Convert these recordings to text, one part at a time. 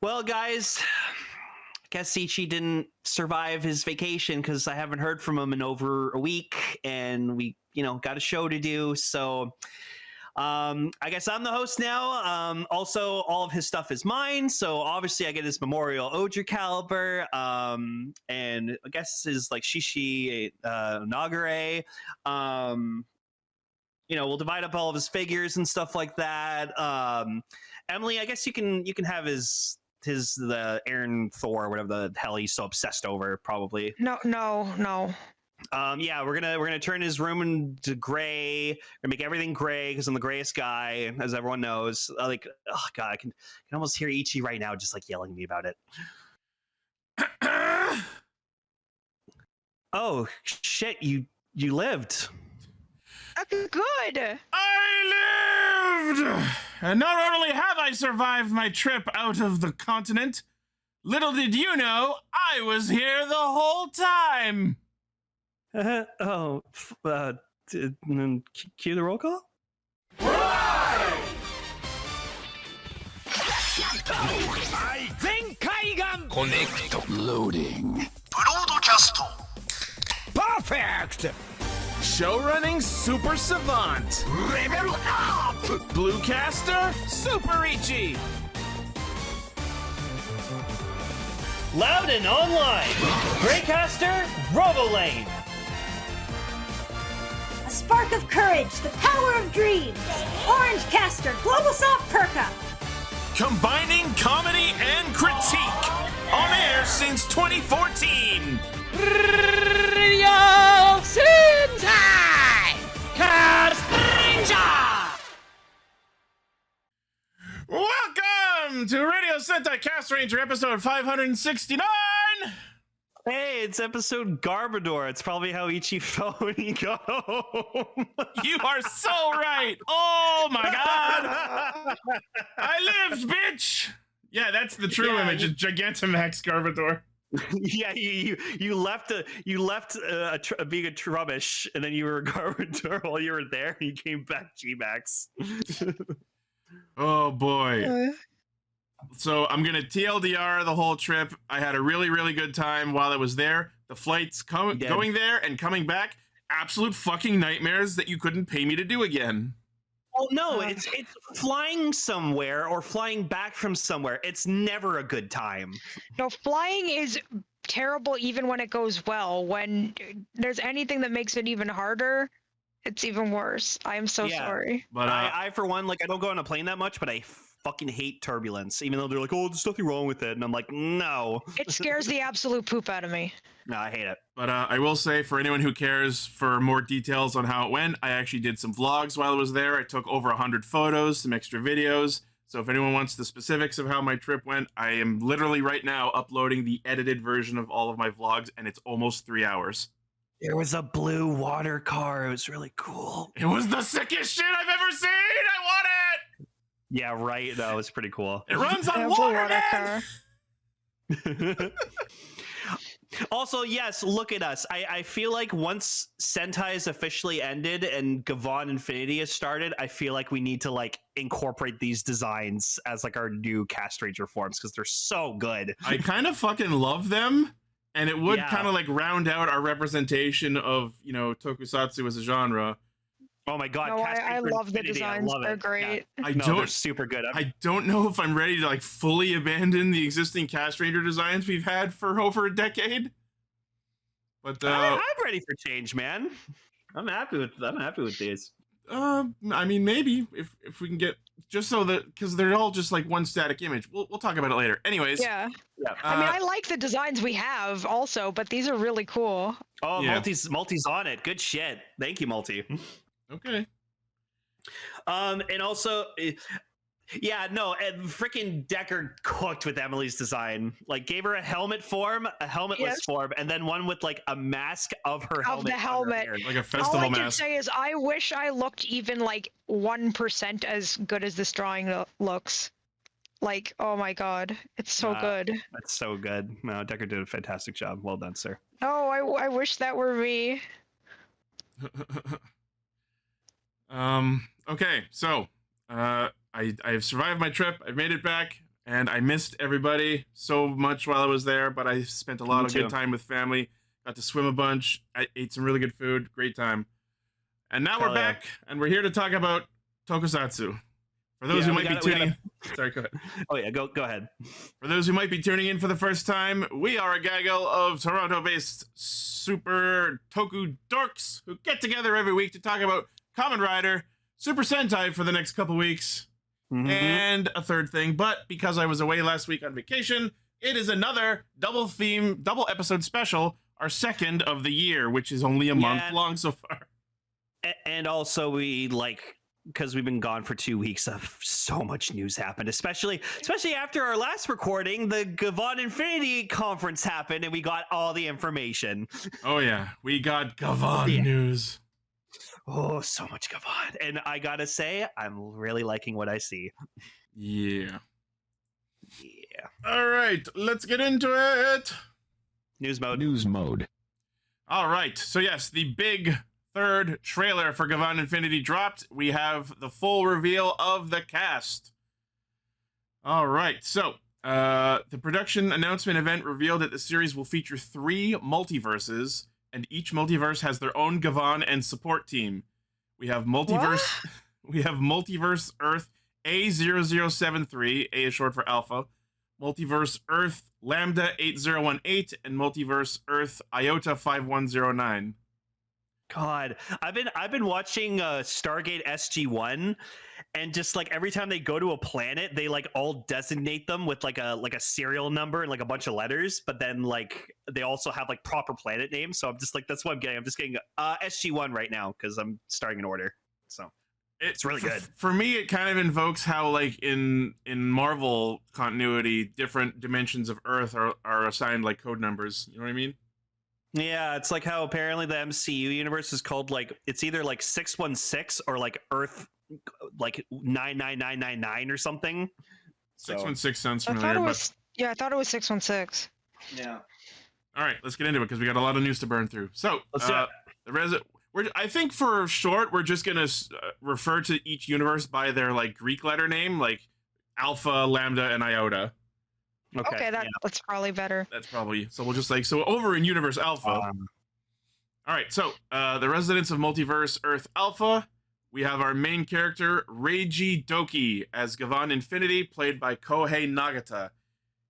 Well, guys, I guess Ichi didn't survive his vacation because I haven't heard from him in over a week, and we, got a show to do. So, I guess I'm the host now. Also, all of his stuff is mine. So obviously, I get his memorial Oger caliber, and I guess his like Shishi Nagare. We'll divide up all of his figures and stuff like that. Emily, I guess you can have his the Aaron Thor, whatever the hell he's so obsessed over, probably. No. Yeah, we're gonna turn his room into gray. We're gonna make everything gray because I'm the grayest guy, as everyone knows. Oh god, I can almost hear Ichi right now, just like yelling at me about it. Oh shit, you lived. Good. I lived! And not only have I survived my trip out of the continent, little did you know, I was here the whole time! Cue the roll call? Right! Connect. Loading. Broadcast. Perfect! Showrunning super savant. Level up! Bluecaster, super Ichi. Loud and online. Greycaster, Robolane. A spark of courage, the power of dreams. Orange Caster, Global Soft Perka. Combining comedy and critique. On air since 2014. Radio Sentai Castranger! Welcome to Radio Sentai Castranger episode 569! Hey, it's episode Garbador. It's probably how Ichi felt when he got home. You are so right! Oh my god! I lived, bitch! Yeah, that's the true image of Gigantamax Garbador. Yeah, you left being a Trubbish, and then you were a Garbador while you were there, and you came back G-Max. Oh boy. So I'm gonna TLDR the whole trip. I had a really, really good time while I was there. The flights going there and coming back, absolute fucking nightmares that you couldn't pay me to do again. Oh no, it's flying somewhere or flying back from somewhere. It's never a good time. No, flying is terrible even when it goes well. When there's anything that makes it even harder, it's even worse. I am so sorry. But I for one, I don't go on a plane that much, but I fucking hate turbulence, even though they're like, oh, there's nothing wrong with it, and I'm like, no. It scares the absolute poop out of me. No, I hate it. But I will say, for anyone who cares for more details on how it went, I actually did some vlogs while I was there. I took over 100 photos, some extra videos. So if anyone wants the specifics of how my trip went, I am literally right now uploading the edited version of all of my vlogs, and it's almost 3 hours. There was a blue water car. It was really cool. It was the sickest shit I've ever seen! I want it! Yeah, right. That was pretty cool. It runs on water car. Also, yes, look at us. I feel like once Sentai is officially ended and Gavan Infinity has started, I feel like we need to incorporate these designs as our new Castranger forms because they're so good. I kind of fucking love them, and it would kind of round out our representation of tokusatsu as a genre. Oh my god! No, I love the designs. They're great. Yeah. They're super good. I don't know if I'm ready to fully abandon the existing Castranger designs we've had for over a decade. But I'm ready for change, man. I'm happy with these. I mean, maybe if we can get just so that because they're all just one static image. We'll talk about it later. Anyways. Yeah. I mean, I like the designs we have also, but these are really cool. Oh, yeah. Multi's on it. Good shit. Thank you, Multi. Okay. And also, freaking Decker cooked with Emily's design. Gave her a helmet form, a helmetless form, and then one with a mask of her helmet. Of the helmet. Like a festival mask. All I can say is I wish I looked even 1% as good as this drawing looks. Oh my god, it's so good. That's so good. No, Decker did a fantastic job. Well done, sir. Oh, I wish that were me. Okay, so I've survived my trip. I've made it back. And I missed everybody so much while I was there, but I spent a lot of good time with family. Got to swim a bunch. I ate some really good food. Great time. And now we're back, and we're here to talk about tokusatsu. For those who might be tuning in... Sorry, go ahead. Oh, yeah, go ahead. For those who might be tuning in for the first time, we are a gaggle of Toronto-based super toku dorks who get together every week to talk about Kamen Rider, Super Sentai for the next couple weeks, and a third thing. But because I was away last week on vacation, it is another double episode special, our second of the year, which is only a month long so far. And also because we've been gone for 2 weeks, so much news happened, especially after our last recording, the Gavan Infinity conference happened and we got all the information. Oh yeah, we got Gavan news. Oh, so much Gavan. And I gotta say, I'm really liking what I see. Yeah. All right, let's get into it. News mode. All right, so yes, the big third trailer for Gavan Infinity dropped. We have the full reveal of the cast. All right, so the production announcement event revealed that the series will feature 3 multiverses, and each multiverse has their own Gavan and support team. We have multiverse. What? We have Multiverse Earth A0073. A is short for Alpha. Multiverse Earth Lambda 8018 and Multiverse Earth Iota 5109. God, I've been watching Stargate SG-1, and just like every time they go to a planet, they like all designate them with like a serial number and like a bunch of letters, but then like they also have like proper planet names. So I'm just like, that's what I'm getting. I'm just getting SG-1 right now because I'm starting an order. So it's really good. For me, it kind of invokes how like in Marvel continuity, different dimensions of Earth are assigned like code numbers. You know what I mean? Yeah, it's like how apparently the MCU universe is called like it's either like 616 or like Earth like 99999 or something. 616 sounds familiar. I thought it was 616. Yeah. All right, let's get into it because we got a lot of news to burn through. So I think for short, we're just gonna refer to each universe by their like Greek letter name, like Alpha, Lambda, and Iota. Okay, that's probably better. That's probably, so we'll just like, so over in Universe Alpha. All right, so the residents of Multiverse Earth Alpha, we have our main character, Reiji Doki, as Gavan Infinity, played by Kohei Nagata.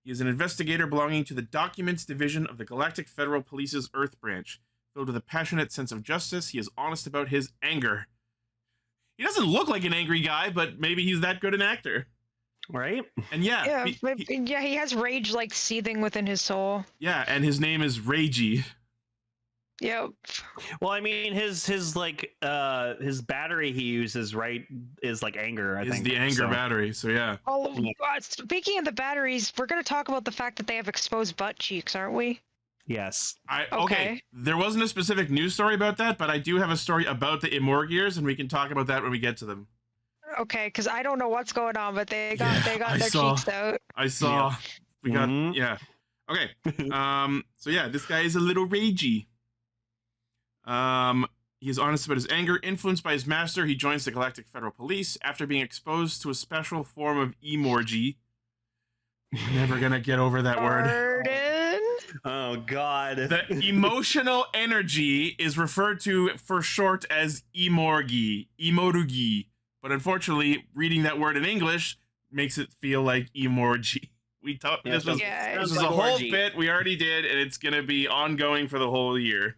He is an investigator belonging to the Documents Division of the Galactic Federal Police's Earth Branch. Filled with a passionate sense of justice, he is honest about his anger. He doesn't look like an angry guy, but maybe he's that good an actor. Right? And he has rage like seething within his soul. Yeah, and his name is Reiji. Yep. Well, I mean, his like his battery he uses, right, is like anger. I think the anger battery. So yeah. Oh, speaking of the batteries, we're gonna talk about the fact that they have exposed butt cheeks, aren't we? Yes. Okay. There wasn't a specific news story about that, but I do have a story about the Imorgiers, and we can talk about that when we get to them. Okay, because I don't know what's going on, but they got their cheeks out. I saw. We got Okay. So yeah, this guy is a little ragey. He is honest about his anger. Influenced by his master, he joins the Galactic Federal Police after being exposed to a special form of emorgy. We're never gonna get over that word. Oh God. The emotional energy is referred to for short as emorugi. But unfortunately, reading that word in English makes it feel like emorgy. This was a whole bit we already did, and it's going to be ongoing for the whole year.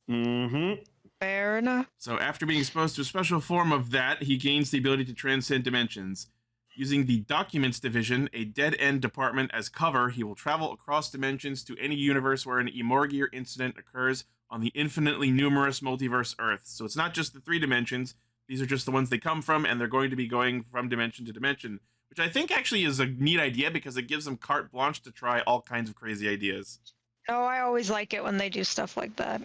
Fair enough. So after being exposed to a special form of that, he gains the ability to transcend dimensions. Using the Documents Division, a dead-end department, as cover, he will travel across dimensions to any universe where an Imorgier incident occurs on the infinitely numerous multiverse Earth. So it's not just the 3 dimensions. These are just the ones they come from, and they're going to be going from dimension to dimension, which I think actually is a neat idea because it gives them carte blanche to try all kinds of crazy ideas. Oh, I always like it when they do stuff like that.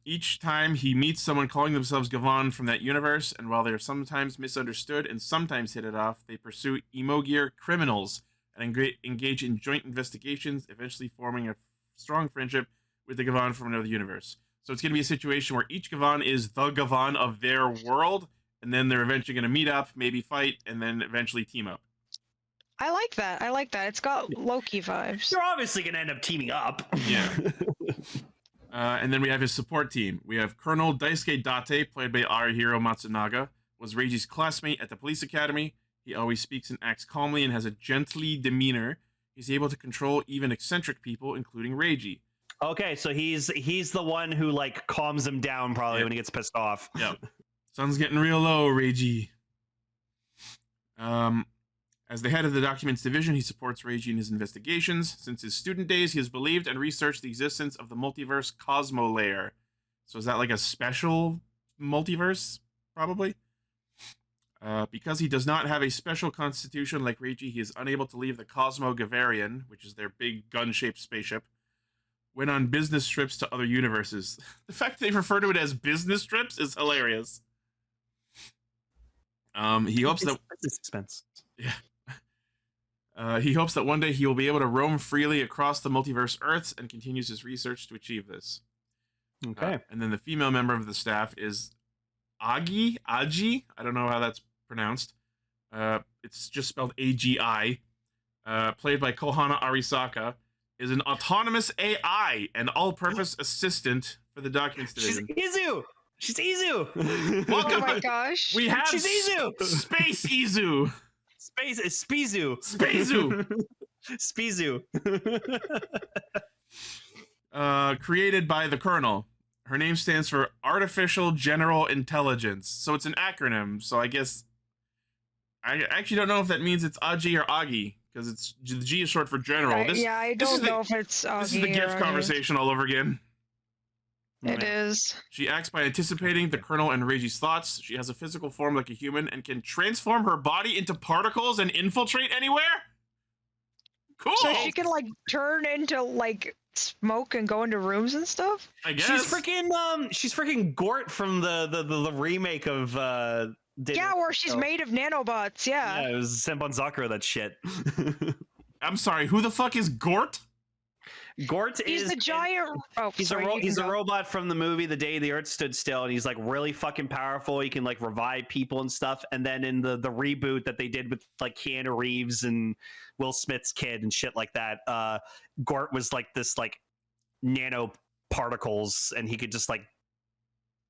Each time he meets someone calling themselves Gavan from that universe, and while they are sometimes misunderstood and sometimes hit it off, they pursue Emogier criminals and engage in joint investigations, eventually forming a strong friendship with the Gavan from another universe. So it's going to be a situation where each Gavan is the Gavan of their world, and then they're eventually going to meet up, maybe fight, and then eventually team up. I like that. I like that. It's got Loki vibes. They're obviously going to end up teaming up. Yeah. And then we have his support team. We have Colonel Daisuke Date, played by Arihiro Matsunaga, was Reiji's classmate at the police academy. He always speaks and acts calmly and has a gently demeanor. He's able to control even eccentric people, including Reiji. Okay, so he's the one who like calms him down probably when he gets pissed off. Yeah. Sun's getting real low, Reiji. As the head of the Documents Division, he supports Reiji in his investigations. Since his student days, he has believed and researched the existence of the multiverse Cosmo Layer. So is that like a special multiverse? Probably. Because he does not have a special constitution like Reiji, he is unable to leave the Cosmo Gavarian, which is their big gun-shaped spaceship, when on business trips to other universes. The fact they refer to it as business trips is hilarious. He hopes that it's expense. Yeah. He hopes that one day he will be able to roam freely across the multiverse Earths and continues his research to achieve this. Okay. And then the female member of the staff is Aji. I don't know how that's pronounced. It's just spelled AGI. Played by Kohana Arisaka, is an autonomous AI and all-purpose assistant for the Documents Division. She's Izu. Welcome. Oh my gosh. We have She's Izu. Space Izu. Space is Spizu. Spizu. Spizu. Created by the Colonel. Her name stands for Artificial General Intelligence. So it's an acronym. So I guess I actually don't know if that means it's Aji or Agi, because it's the G is short for general. I don't know if it's Agi. This is the gift conversation all over again. It is. She acts by anticipating the Colonel and Reiji's thoughts. She has a physical form like a human and can transform her body into particles and infiltrate anywhere? Cool! So she can, like, turn into, like, smoke and go into rooms and stuff? I guess. She's freaking Gort from the remake of yeah, where she's made of nanobots, yeah. Yeah, it was Senbon Sakura, that shit. I'm sorry, who the fuck is Gort? Gort he's is the giant. Oh, he's sorry, he's a robot from the movie The Day the Earth Stood Still, and he's like really fucking powerful. He can like revive people and stuff. And then in the reboot that they did with like Keanu Reeves and Will Smith's kid and shit like that, Gort was like this like nano particles, and he could just like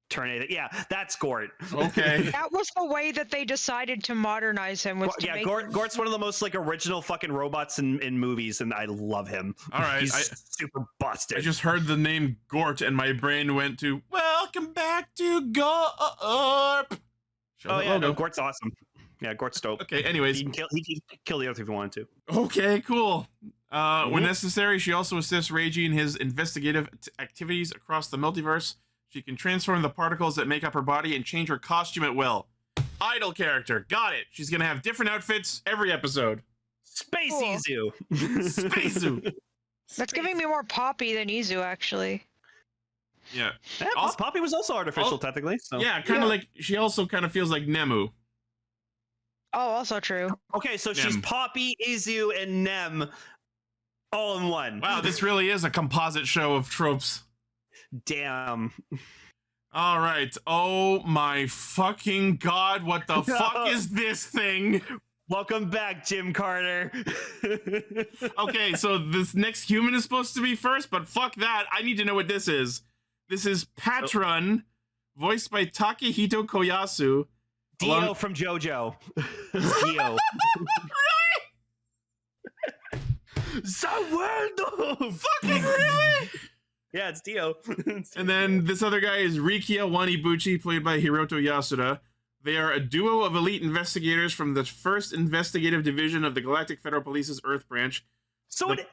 turn it. Yeah, that's Gort. Okay. That was the way that they decided to modernize him. Was to make Gort's one of the most like original fucking robots in movies, and I love him. All right, he's super busted. I just heard the name Gort, and my brain went to "Welcome back to Gorp." No, Gort's awesome. Yeah, Gort's dope. Okay, anyways, he can kill the Earth if he wanted to. Okay, cool. When necessary, she also assists Reiji in his investigative activities across the multiverse. She can transform the particles that make up her body and change her costume at will. Idol character. Got it. She's going to have different outfits every episode. Space Cool. Izu. Spaceu. That's giving me more Poppy than Izu, actually. Yeah. Poppy was also artificial, technically. So. Yeah, kind of like, she also kind of feels like Nemu. Oh, also true. Okay, so she's Nem. Poppy, Izu, and Nem all in one. Wow, this really is a composite show of tropes. Damn. All right. Oh my fucking god, what the fuck is this thing? Welcome back, Jim Carter. Okay, so this next human is supposed to be first, but fuck that. I need to know what this is. This is Patron, voiced by Takehito Koyasu. Dio from JoJo. Dio. Sawerdo! Fucking really? Yeah, it's Dio. And then this other guy is Rikia Wanibuchi, played by Hiroto Yasuda. They are a duo of elite investigators from the 1st Investigative Division of the Galactic Federal Police's Earth Branch. So it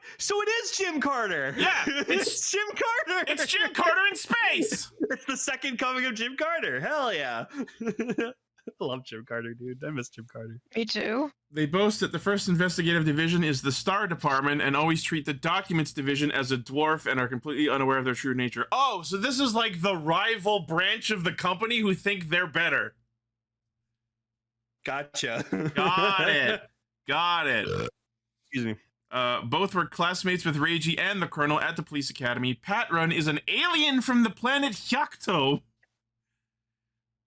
is Jim Carter. Yeah, it's Jim Carter. It's Jim Carter in space! It's the second coming of Jim Carter. Hell yeah. I love Jim Carter, dude. I miss Jim Carter. Me too. They boast that the 1st Investigative Division is the Star Department and always treat the Documents Division as a dwarf and are completely unaware of their true nature. Oh, so this is like the rival branch of the company who think they're better. Gotcha. Got it. Got it. Excuse me. Both were classmates with Reiji and the Colonel at the police academy. Patron is an alien from the planet Hyakto.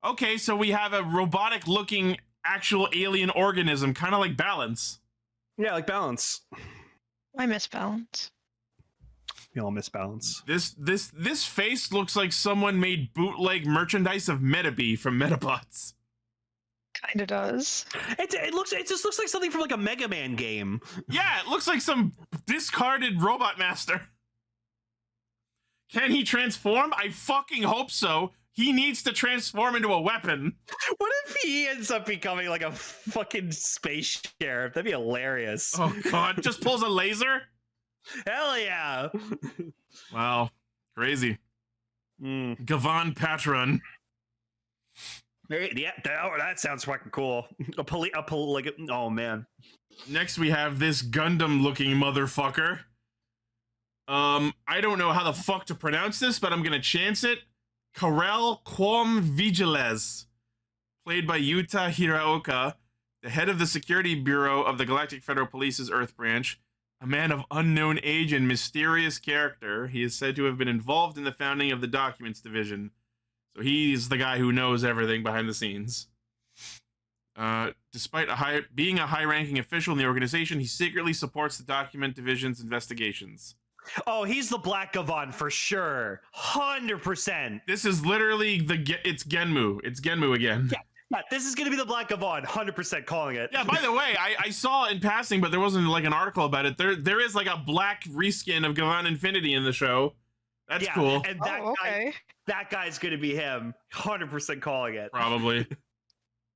Okay, so we have a robotic-looking actual alien organism, kind of like Balance. Yeah, like balance. I miss balance. We all miss balance. This face looks like someone made bootleg merchandise of Metabee from Metabots. Kinda does. It just looks like something from like a Mega Man game. Yeah, it looks like some discarded Robot Master. Can he transform? I fucking hope so. He needs to transform into a weapon. What if he ends up becoming like a fucking space sheriff? That'd be hilarious. Oh god, just pulls a laser? Hell yeah. Wow, crazy. Gavan Patron. Yeah, that sounds fucking cool. Oh man. Next we have this Gundam-looking motherfucker. I don't know how the fuck to pronounce this, but I'm gonna chance it. Karel Quom Vigiles, played by Yuta Hiraoka, the head of the Security Bureau of the Galactic Federal Police's Earth Branch, a man of unknown age and mysterious character. He is said to have been involved in the founding of the Documents Division. So he's the guy who knows everything behind the scenes. Despite being a high-ranking official in the organization, he secretly supports the Document Division's investigations. Oh, he's the Black Gavan for sure. 100%. This is literally it's Genmu. It's Genmu again. Yeah, this is going to be the Black Gavan. 100% calling it. Yeah, by the way, I saw in passing, but there wasn't like an article about it. There is like a black reskin of Gavan Infinity in the show. That's cool. And that guy's going to be him. 100% calling it. Probably.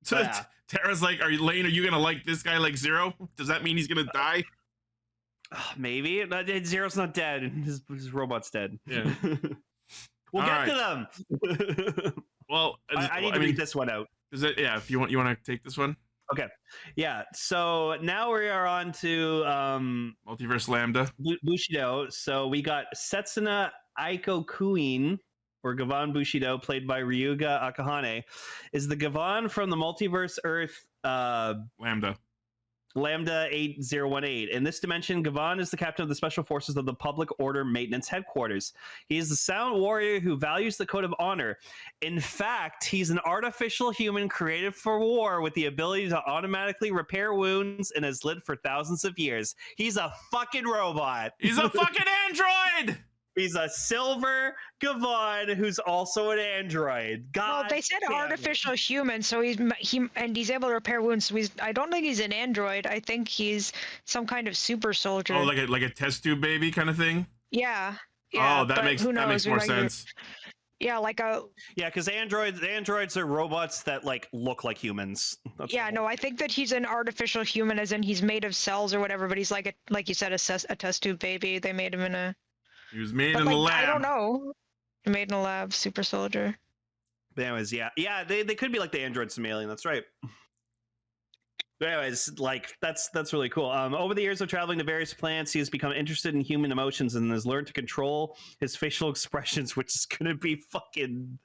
So yeah. Tara's like, Lane, are you going to like this guy like Zero? Does that mean he's going to die? Maybe. Zero's not dead. His robot's dead. Yeah. We'll get to them. Well, I need to read this one out. Is it? Yeah. If you want to take this one. Okay. Yeah. So now we are on to Multiverse Lambda Bushido. So we got Setsuna Aiko Kuin, or Gavan Bushido, played by Ryuga Akahane, is the Gavan from the Multiverse Earth Lambda 8018. In this dimension, Gavan is the captain of the Special Forces of the Public Order Maintenance Headquarters. He is the silent warrior who values the code of honor. In fact, he's an artificial human created for war with the ability to automatically repair wounds and has lived for thousands of years. He's a fucking robot. He's a fucking android! He's a silver Gavan who's also an android. God, well, they said artificial human, so he's able to repair wounds. So I don't think he's an android. I think he's some kind of super soldier. Oh, like a test tube baby kind of thing. Yeah. Oh, that makes more sense. Yeah, because androids are robots that like look like humans. No, I think that he's an artificial human, as in he's made of cells or whatever. But he's like you said, a test tube baby. They made him in a. He was made in the lab. I don't know. Made in a lab, super soldier. But anyways, yeah, they could be like the androids from Alien. That's right. But anyways, like that's really cool. Over the years of traveling to various planets, he has become interested in human emotions and has learned to control his facial expressions, which is gonna be fucking.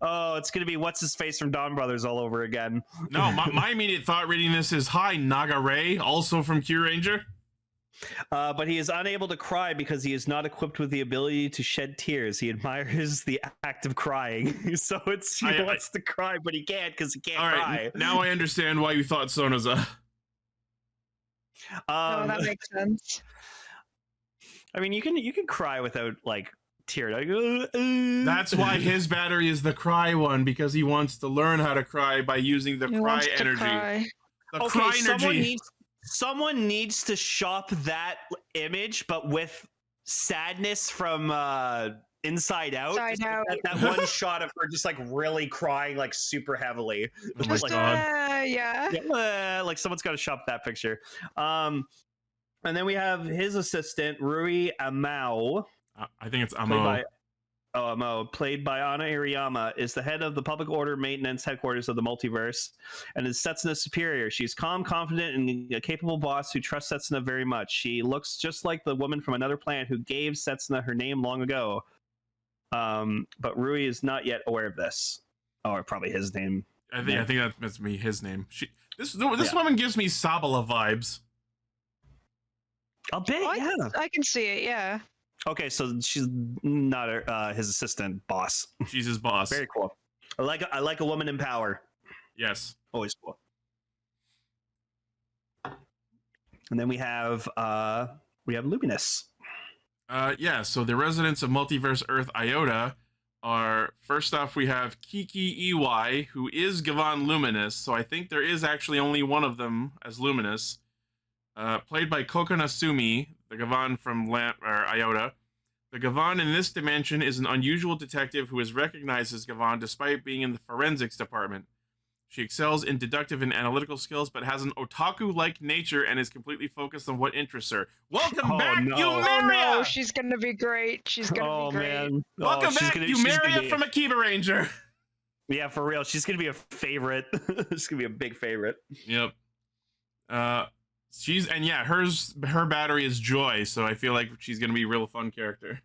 Oh, it's gonna be what's his face from Dawn Brothers all over again. No, my immediate thought reading this is hi Naga Ray, also from Q Ranger. But he is unable to cry because he is not equipped with the ability to shed tears. He admires the act of crying. So he wants to cry, but he can't because he can't cry. Now I understand why you thought Sonoza. That makes sense. I mean, you can cry without like tear. That's why his battery is the cry one, because he wants to learn how to cry by using the cry energy. The cry energy. Someone needs to shop that image, but with sadness from Inside Out. That one shot of her just like really crying, like super heavily. Oh my god! Yeah, like someone's got to shop that picture. And then we have his assistant Rui Amao. I think it's Amo. Amo, played by Ana Iriyama, is the head of the Public Order Maintenance Headquarters of the Multiverse, and is Setsuna's superior. She's calm, confident, and a capable boss who trusts Setsuna very much. She looks just like the woman from another planet who gave Setsuna her name long ago. But Rui is not yet aware of this. Or probably his name. I think that must be his name. This woman gives me Sabala vibes. A bit, yeah. I can see it, yeah. Okay, so she's not his assistant boss. She's his boss. Very cool. I like a woman in power. Yes. Always cool. And then we have Luminous. Yeah, so the residents of Multiverse Earth Iota are, first off, we have Kiki EY, who is Gavan Luminous, so I think there is actually only one of them as Luminous, played by Kokona Sumi, the Gavan from Iota. The Gavan in this dimension is an unusual detective who is recognized as Gavan despite being in the forensics department. She excels in deductive and analytical skills, but has an otaku-like nature and is completely focused on what interests her. Welcome back, Yumeria! Oh no, she's gonna be great. She's gonna be great. Man. Welcome back, Yumeria from Akiba Ranger. Yeah, for real. She's gonna be a favorite. She's gonna be a big favorite. Yep. Her battery is joy, so I feel like she's gonna be a real fun character.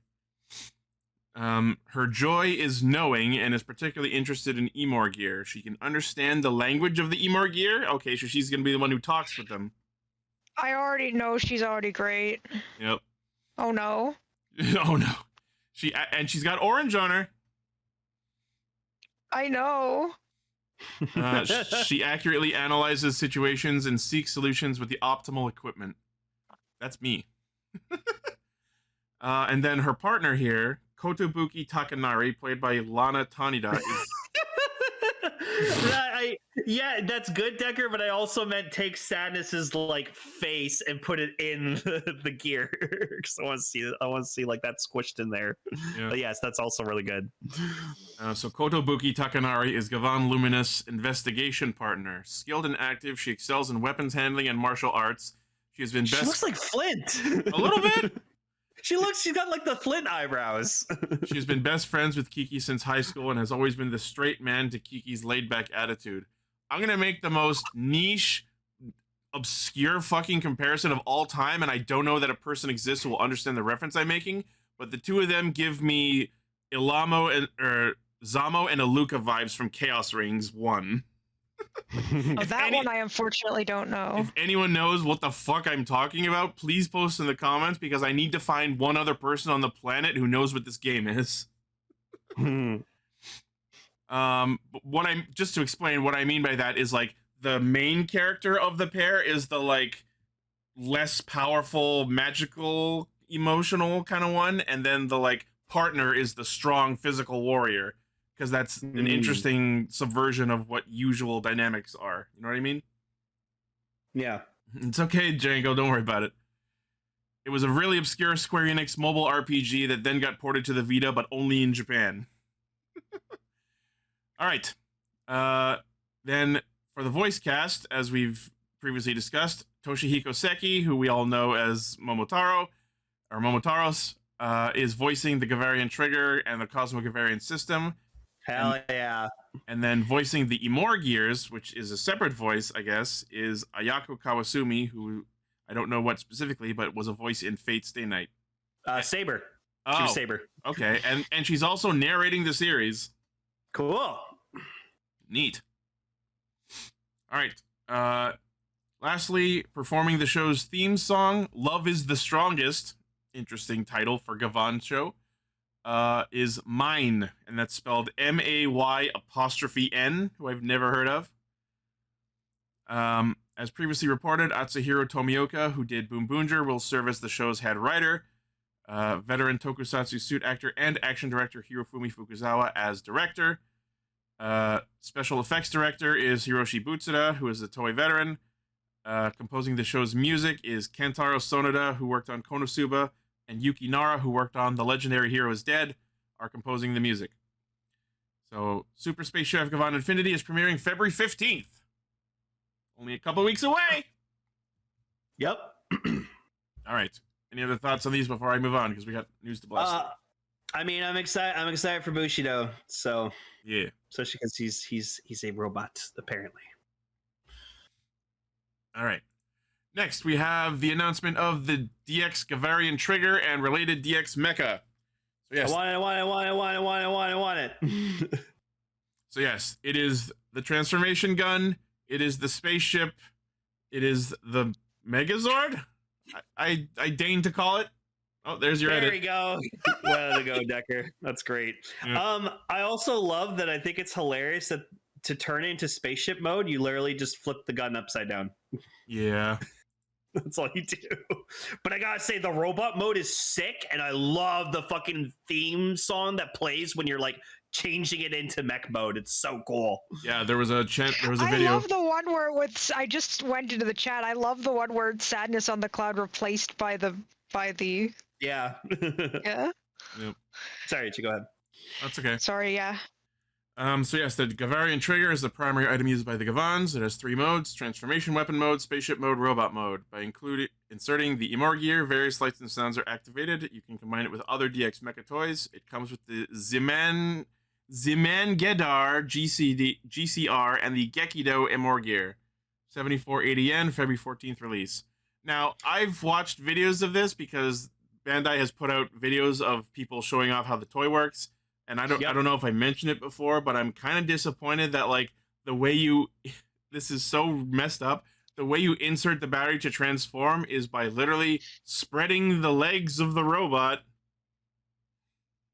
Her joy is knowing and is particularly interested in Emor gear. She can understand the language of the Emor gear. Okay, so she's gonna be the one who talks with them. I already know she's already great. Yep. Oh no. Oh no. She's got orange on her. I know. She accurately analyzes situations and seeks solutions with the optimal equipment. That's me. And then her partner here, Kotobuki Takanari, played by Lana Tanida, is... Yeah, that's good, Decker, but I also meant take Sadness's like face and put it in the gear because I want to see like that squished in there. Yeah. But yes, that's also really good. So Kotobuki Takanari is Gavan Luminous' investigation partner. Skilled and active, she excels in weapons handling and martial arts. She looks like Flint. A little bit. She's got like the Flint eyebrows. She's been best friends with Kiki since high school and has always been the straight man to Kiki's laid-back attitude. I'm gonna make the most niche, obscure fucking comparison of all time, and I don't know that a person exists who will understand the reference I'm making, but the two of them give me Zamo and Aluka vibes from Chaos Rings 1. One I unfortunately don't know. If anyone knows what the fuck I'm talking about, please post in the comments because I need to find one other person on the planet who knows what this game is. Just to explain what I mean by that is like the main character of the pair is the like less powerful, magical, emotional kind of one, and then the like partner is the strong physical warrior. Because that's an interesting subversion of what usual dynamics are. You know what I mean? Yeah. It's okay, Django. Don't worry about it. It was a really obscure Square Enix mobile RPG that then got ported to the Vita, but only in Japan. All right. Then for the voice cast, as we've previously discussed, Toshihiko Seki, who we all know as Momotaros, is voicing the Gavarian Trigger and the Cosmo Gavarian System. Hell yeah. And then voicing the Emor Gears, which is a separate voice, I guess, is Ayako Kawasumi, who I don't know what specifically, but was a voice in Fate Stay Night. Saber. She was Saber. Okay, and she's also narrating the series. Cool. Neat. All right. Lastly, performing the show's theme song, Love is the Strongest, interesting title for Gavan show, is Mine, and that's spelled MAY''N, who I've never heard of. As previously reported, Atsuhiro Tomioka, who did Boom Boonger, will serve as the show's head writer. Veteran tokusatsu suit actor and action director Hirofumi Fukuzawa as director. Special effects director is Hiroshi Butsuda, who is a Toei veteran. Composing the show's music is Kentaro Sonoda, who worked on Konosuba, and Yuki Nara, who worked on The Legendary Hero is Dead, are composing the music. So, Super Space Chef Gavan Infinity is premiering February 15th. Only a couple weeks away! Yep. All right. Any other thoughts on these before I move on? Because we got news to blast. I mean, I'm excited for Bushido. So yeah, especially because he's a robot apparently. All right. Next, we have the announcement of the DX Gavarian Trigger and related DX Mecha. So yes, I want it. So yes, it is the transformation gun. It is the spaceship. It is the Megazord. I deign to call it. Oh, there's your edit. There you go. Way to go, Decker. That's great. Yeah. I also love that. I think it's hilarious that to turn it into spaceship mode, you literally just flip the gun upside down. Yeah. That's all you do. But I gotta say, the robot mode is sick, and I love the fucking theme song that plays when you're like changing it into mech mode. It's so cool. Yeah, there was a video. I love the one where I just went into the chat. I love the one where it's Sadness on the Cloud replaced by the Yeah. yeah. Yep. Sorry, Ichi, go ahead. That's okay. Sorry, yeah. So yes, the Gavarian trigger is the primary item used by the Gavans. It has 3 modes: transformation weapon mode, spaceship mode, robot mode. By inserting the Imor gear, various lights and sounds are activated. You can combine it with other DX mecha toys. It comes with the Ziman Gedar GCR and the Gekido Imor gear. 7480 yen, February 14th release. Now, I've watched videos of this because Bandai has put out videos of people showing off how the toy works. And I don't know if I mentioned it before, but I'm kind of disappointed that like the way this is so messed up. The way you insert the battery to transform is by literally spreading the legs of the robot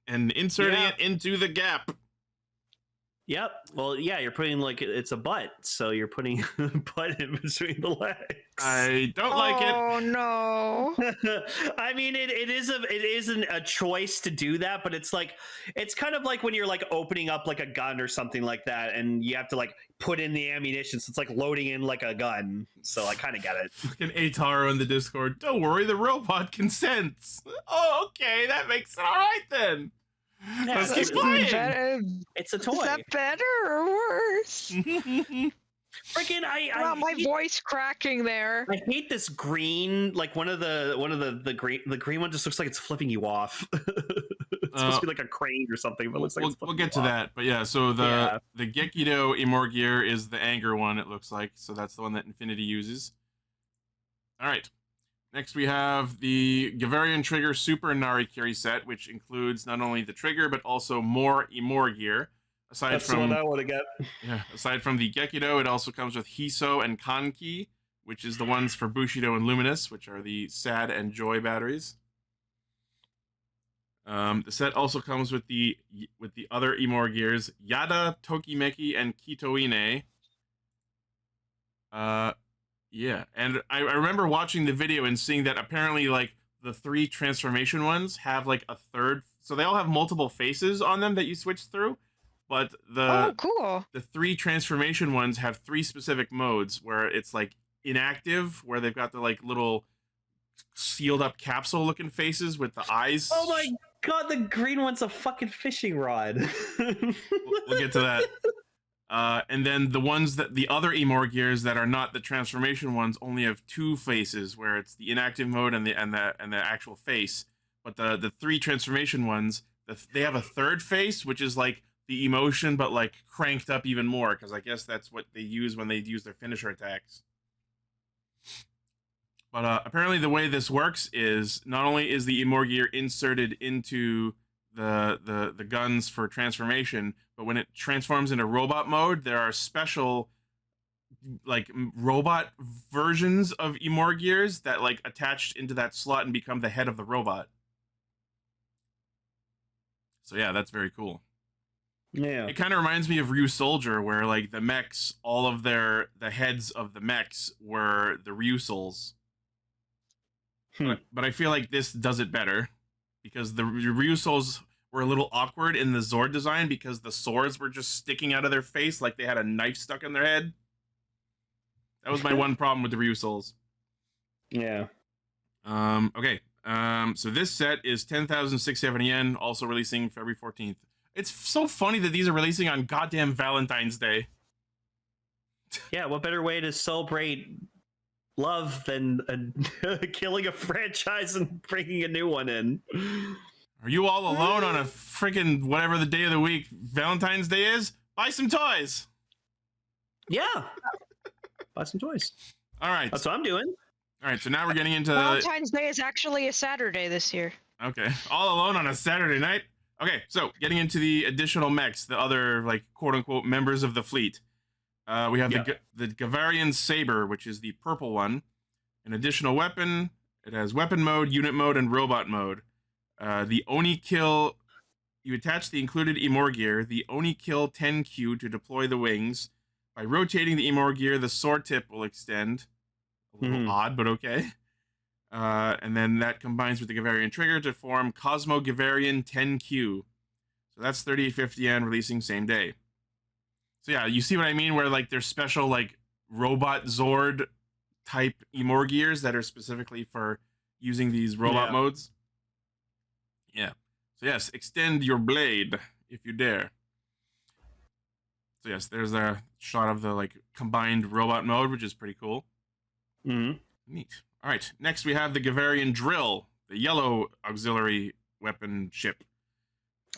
and inserting it into the gap. Yep. Well, yeah, you're putting like it's a butt, so you're putting a butt in between the legs. I don't like it. Oh no. I mean, it isn't a choice to do that, but it's kind of like when you're like opening up like a gun or something like that, and you have to like put in the ammunition. So it's like loading in like a gun. So I kind of get it. Fucking Ataro in the Discord. Don't worry, the robot consents. Oh, okay, that makes it all right then. Yeah, let's keep playing. It's a toy. Is that better or worse? Freaking my voice cracking there. I hate this green, like one of the green one just looks like it's flipping you off. It's supposed to be like a crane or something, but it looks like we'll get to that. But yeah, so the Gekido Imor gear is the anger one, it looks like. So that's the one that Infinity uses. All right. Next, we have the Gavarian Trigger Super Narikiri set, which includes not only the trigger, but also more Imor gear. That's the one I want to get. Yeah, aside from the Gekido, it also comes with Hiso and Kanki, which is the ones for Bushido and Luminous, which are the Sad and Joy batteries. The set also comes with the other Imor gears, Yada, Tokimeki, and Kitoine. Yeah, and I remember watching the video and seeing that apparently, like, the 3 transformation ones have, like, a third... So they all have multiple faces on them that you switch through, but the 3 transformation ones have 3 specific modes, where it's, like, inactive, where they've got the, like, little sealed-up capsule-looking faces with the eyes. Oh my god, the green one's a fucking fishing rod. We'll get to that. And then the other Imor gears that are not the transformation ones only have 2 faces, where it's the inactive mode and the actual face. But the 3 transformation ones, they have a third face, which is like the emotion, but like cranked up even more, because I guess that's what they use when they use their finisher attacks. But apparently the way this works is not only is the Imor gear inserted into the guns for transformation, but when it transforms into robot mode, there are special like robot versions of Imor gears that like attached into that slot and become the head of the robot. So yeah, that's very cool. Yeah, it kind of reminds me of Ryu Soldier, where like the mechs, all of the heads of the mechs were the Ryu Souls. But I feel like this does it better, because the Ryu Souls were a little awkward in the Zord design because the swords were just sticking out of their face like they had a knife stuck in their head. That was my one problem with the Ryu Souls. Yeah. Okay. So this set is 10,670 yen, also releasing February 14th. It's so funny that these are releasing on goddamn Valentine's Day. Yeah, what better way to celebrate love than killing a franchise and bringing a new one in? Are you all alone on a freaking whatever the day of the week Valentine's Day is? Buy some toys. Yeah. Buy some toys. All right. That's what I'm doing. All right, so now we're getting into... Valentine's Day is actually a Saturday this year. Okay. All alone on a Saturday night? Okay, so getting into the additional mechs, the other, like, quote-unquote members of the fleet. We have the Gavarian Saber, which is the purple one. An additional weapon. It has weapon mode, unit mode, and robot mode. The Oni Kill... You attach the included Imor gear, the Oni Kill 10Q to deploy the wings. By rotating the Imor gear, the sword tip will extend, A little odd, but okay. And then that combines with the Gavarian trigger to form Cosmo Gavarian 10Q. So that's 3850 yen, releasing same day. So yeah, you see what I mean? Where like there's special like robot Zord type Emor gears that are specifically for using these robot modes. Yeah. So yes, extend your blade if you dare. So yes, there's a shot of the like combined robot mode, which is pretty cool. Mm-hmm. Neat. All right, next we have the Gavarian drill, the yellow auxiliary weapon ship.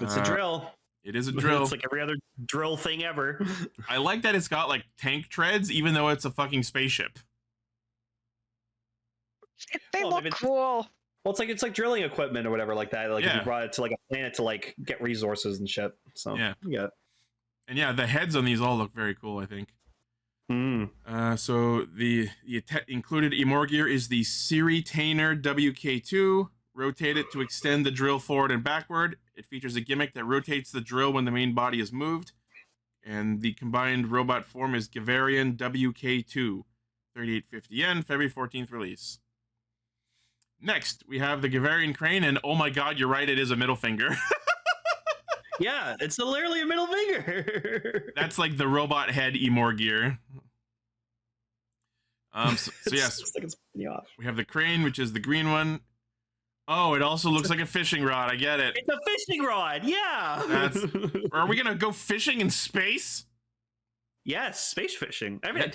It's a drill. It is a drill. It's like every other drill thing ever. I like that it's got like tank treads, even though it's a fucking spaceship. They look cool. Well, it's like drilling equipment or whatever like that. Like if you brought it to like a planet to like get resources and shit. So yeah. And yeah, the heads on these all look very cool, I think. So the included Emor gear is the Siri Tainer WK2. Rotate it to extend the drill forward and backward. It features a gimmick that rotates the drill when the main body is moved. And the combined robot form is Gavarian WK2. 3850 yen, February 14th release. Next, we have the Gavarian crane, and oh my god, you're right, it is a middle finger. Yeah, it's literally a middle finger. That's like the robot head Emor gear. So yes, we have the crane, which is the green one. Oh, it also looks like a fishing rod. I get it. It's a fishing rod. Yeah. Are we gonna go fishing in space? Yes, space fishing. I mean,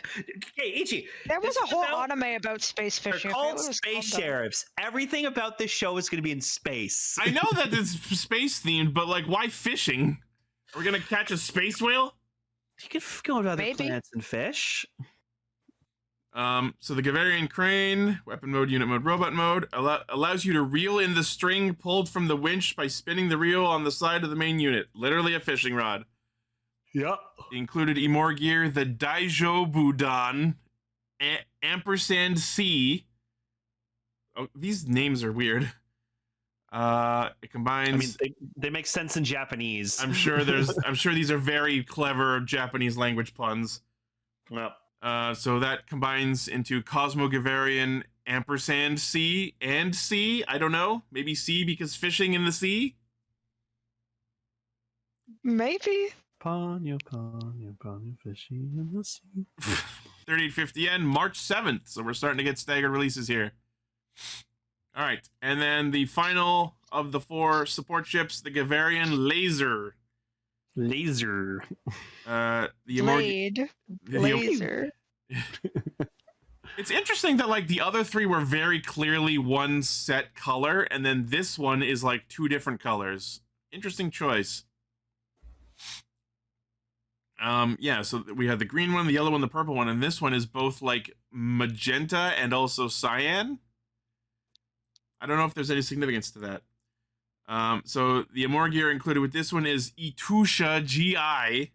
hey, Ichi. There was a whole anime about space fishing. They're called space sheriffs. Everything about this show is going to be in space. I know that it's space themed, but like, why fishing? Are we gonna catch a space whale? You can go to other planets and fish. So the Gavarian crane, weapon mode, unit mode, robot mode, allows you to reel in the string pulled from the winch by spinning the reel on the side of the main unit. Literally a fishing rod. Yep. Included Emor gear, the Daijobudan, ampersand C. Oh, these names are weird. It combines. I mean, they make sense in Japanese. I'm sure these are very clever Japanese language puns. Yep. So that combines into Cosmo Gavarian ampersand C and C. I don't know. Maybe C because fishing in the sea. Maybe. Ponyo, fishing in the sea. 3850 yen, March 7th. So we're starting to get staggered releases here. All right. And then the final of the 4 support ships, the Gavarian Laser. The Blade. Laser. It's interesting that like the other 3 were very clearly one set color, and then this one is like 2 different colors. Interesting choice. Yeah, so we have the green one, the yellow one, the purple one, and this one is both like magenta and also cyan. I don't know if there's any significance to that. So the Emor gear included with this one is Itusha GI.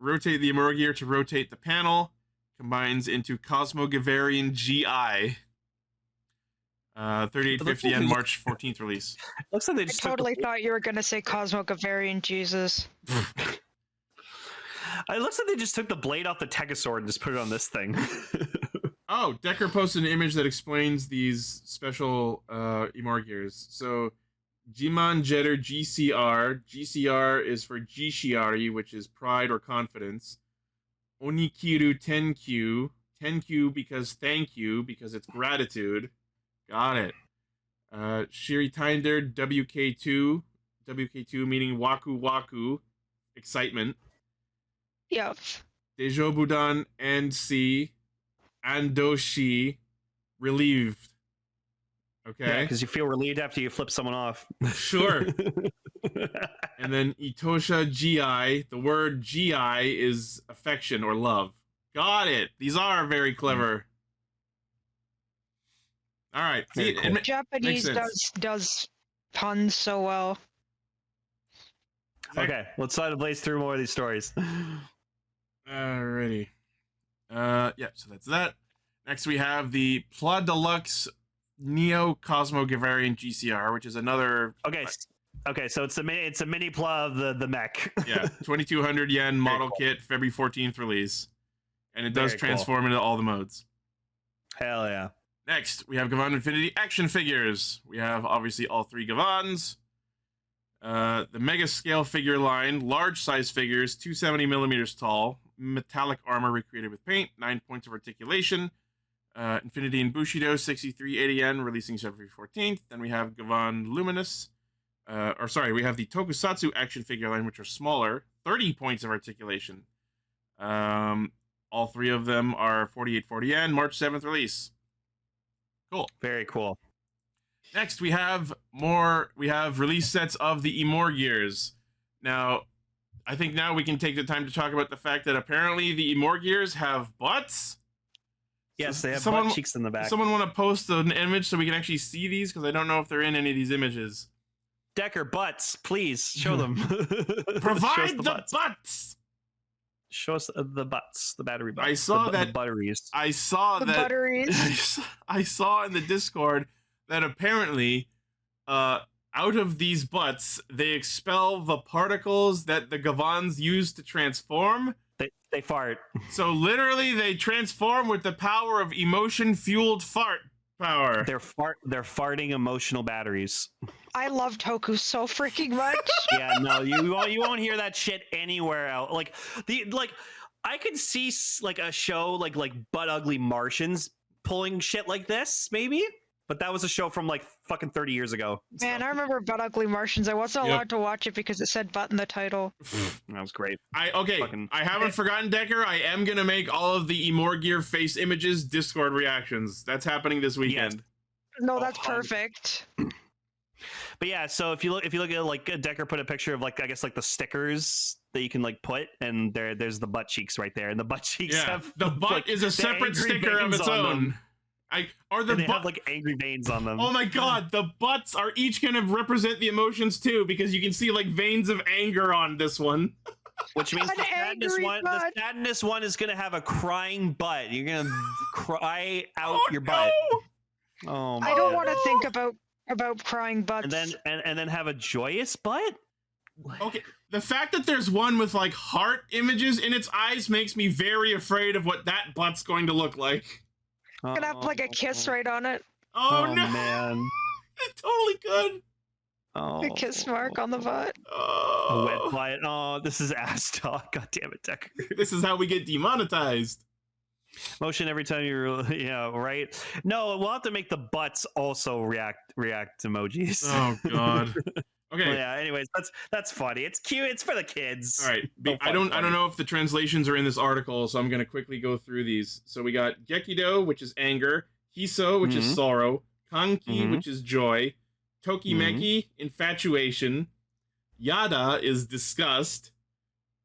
Rotate the Emor gear to rotate the panel. Combines into Cosmo Gavarian GI. 3850 yen, March 14th release. Looks like they I totally thought you were going to say Cosmo Gavarian Jesus. It looks like they just took the blade off the Tegasword and just put it on this thing. Oh, Decker posted an image that explains these special Emor gears. So, Jiman Jetter GCR. GCR is for Jishiari, which is pride or confidence. Onikiru Tenku. Tenku because thank you, because it's gratitude. Got it. Shiri Tinder WK2. WK2 meaning Waku Waku. Excitement. Yep. Dejobudan and C. Andoshi. Relieved. Okay. Yeah, because you feel relieved after you flip someone off. Sure. And then Itosha GI. The word GI is affection or love. Got it. These are very clever. All right. See, cool. Japanese does puns so well. Okay, let's try to blaze through more of these stories. Alrighty. Yeah, so that's that. Next we have the Pla Deluxe Neo Cosmo Gavarian GCR, which is another. Okay, so it's a mini Pla of the mech. Yeah, 2,200 yen model kit, February 14th release. and it does transform into all the modes. Hell yeah. Next, we have Gavan Infinity action figures. We have, obviously, all 3 Gavans. The Mega Scale figure line, large size figures, 270 millimeters tall, metallic armor recreated with paint, 9 points of articulation. Infinity and Bushido, 6380 yen, releasing February 14th. Then we have Gavan Luminous. We have the Tokusatsu action figure line, which are smaller, 30 points of articulation. All 3 of them are 4840 yen, March 7th release. Cool. Very cool. Next, we have release sets of the Imor Gears. Now, I think now we can take the time to talk about the fact that apparently the Imor Gears have butts. Yes, they have butt cheeks in the back. Someone want to post an image so we can actually see these? Because I don't know if they're in any of these images. Decker, butts, please, show them. Provide the butts! Show us the butts, the battery butts. I saw the butteries. I saw The that. butteries. I saw in the Discord that apparently, out of these butts, they expel the particles that the Gavans use to transform. They fart. So literally, they transform with the power of emotion-fueled fart power. They're farting emotional batteries. I love Toku so freaking much. Yeah, no, you won't hear that shit anywhere else. I could see like a show like Butt Ugly Martians pulling shit like this, maybe. But that was a show from like fucking 30 years ago. Man, I remember Butt Ugly Martians. I wasn't allowed to watch it because it said butt in the title. That was great. I haven't forgotten, Decker. I am gonna make all of the Imor Gear face images Discord reactions. That's happening this weekend. Yes. No, that's perfect. But yeah, so if you look at like Decker put a picture of like I guess like the stickers that you can like put, and there's the butt cheeks right there, and the butt cheeks have the butt like, is a separate sticker of its own. They have like angry veins on them. Oh my god, the butts are each gonna represent the emotions too, because you can see like veins of anger on this one. Which means the sadness one is gonna have a crying butt. You're gonna cry out your butt. Oh, I don't want to think about crying butts. And then have a joyous butt. Okay, the fact that there's one with like heart images in its eyes makes me very afraid of what that butt's going to look like. Gonna have like a kiss right on it. Oh no, man, it totally could. Oh, a kiss mark on the butt. A wet butt. Oh, this is ass talk. God damn it, Decker. This is how we get demonetized. Motion every time you're right. No, we'll have to make the butts also react emojis. Oh god. Okay. Well, yeah. Anyways, that's funny. It's cute. It's for the kids. All right. I don't know if the translations are in this article, so I'm gonna quickly go through these. So we got Gekido, which is anger, Hiso, which is sorrow, Kanki, which is joy, Tokimeki, infatuation, Yada is disgust,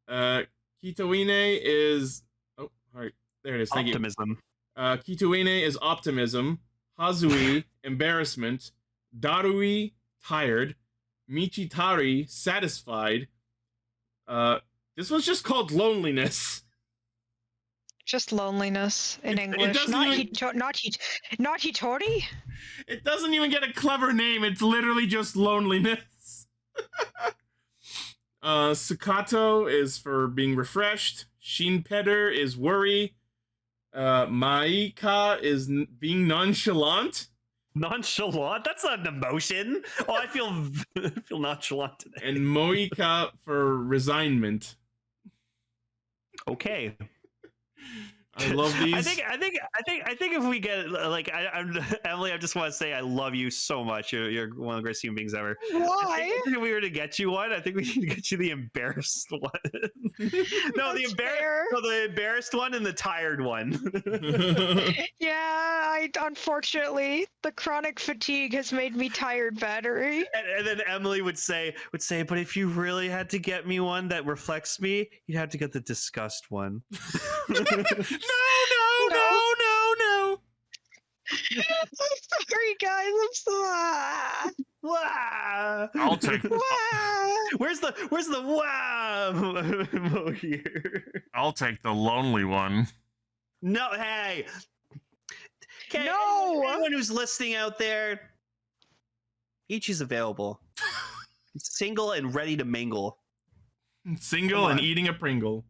Kitoine is all right. There it is. Thank optimism. You. Kitoine is optimism, Hazui embarrassment, Darui tired. Michitari, satisfied. This was just called loneliness. Just loneliness in English. Not Hitori? It doesn't even get a clever name. It's literally just loneliness. Sukato is for being refreshed. Shinpeder is worry. Maika is being nonchalant. Nonchalant? That's not an emotion. Oh, I feel nonchalant today. And Moika for resignment. Okay. I love these. I think if we get like Emily, I just want to say I love you so much. You're one of the greatest human beings ever. Why? If we were to get you one, I think we need to get you the embarrassed one. No, the embarrassed one and the tired one. Yeah, unfortunately the chronic fatigue has made me tired, battery. And then Emily would say, but if you really had to get me one that reflects me, you'd have to get the disgust one. No. I'm sorry, guys. I'm sorry. Wow. I'll take. Where's the wow here? I'll take the lonely one. No, hey. Okay, no. Anyone who's listening out there, Ichi's available. Single and ready to mingle. Single and eating a Pringle.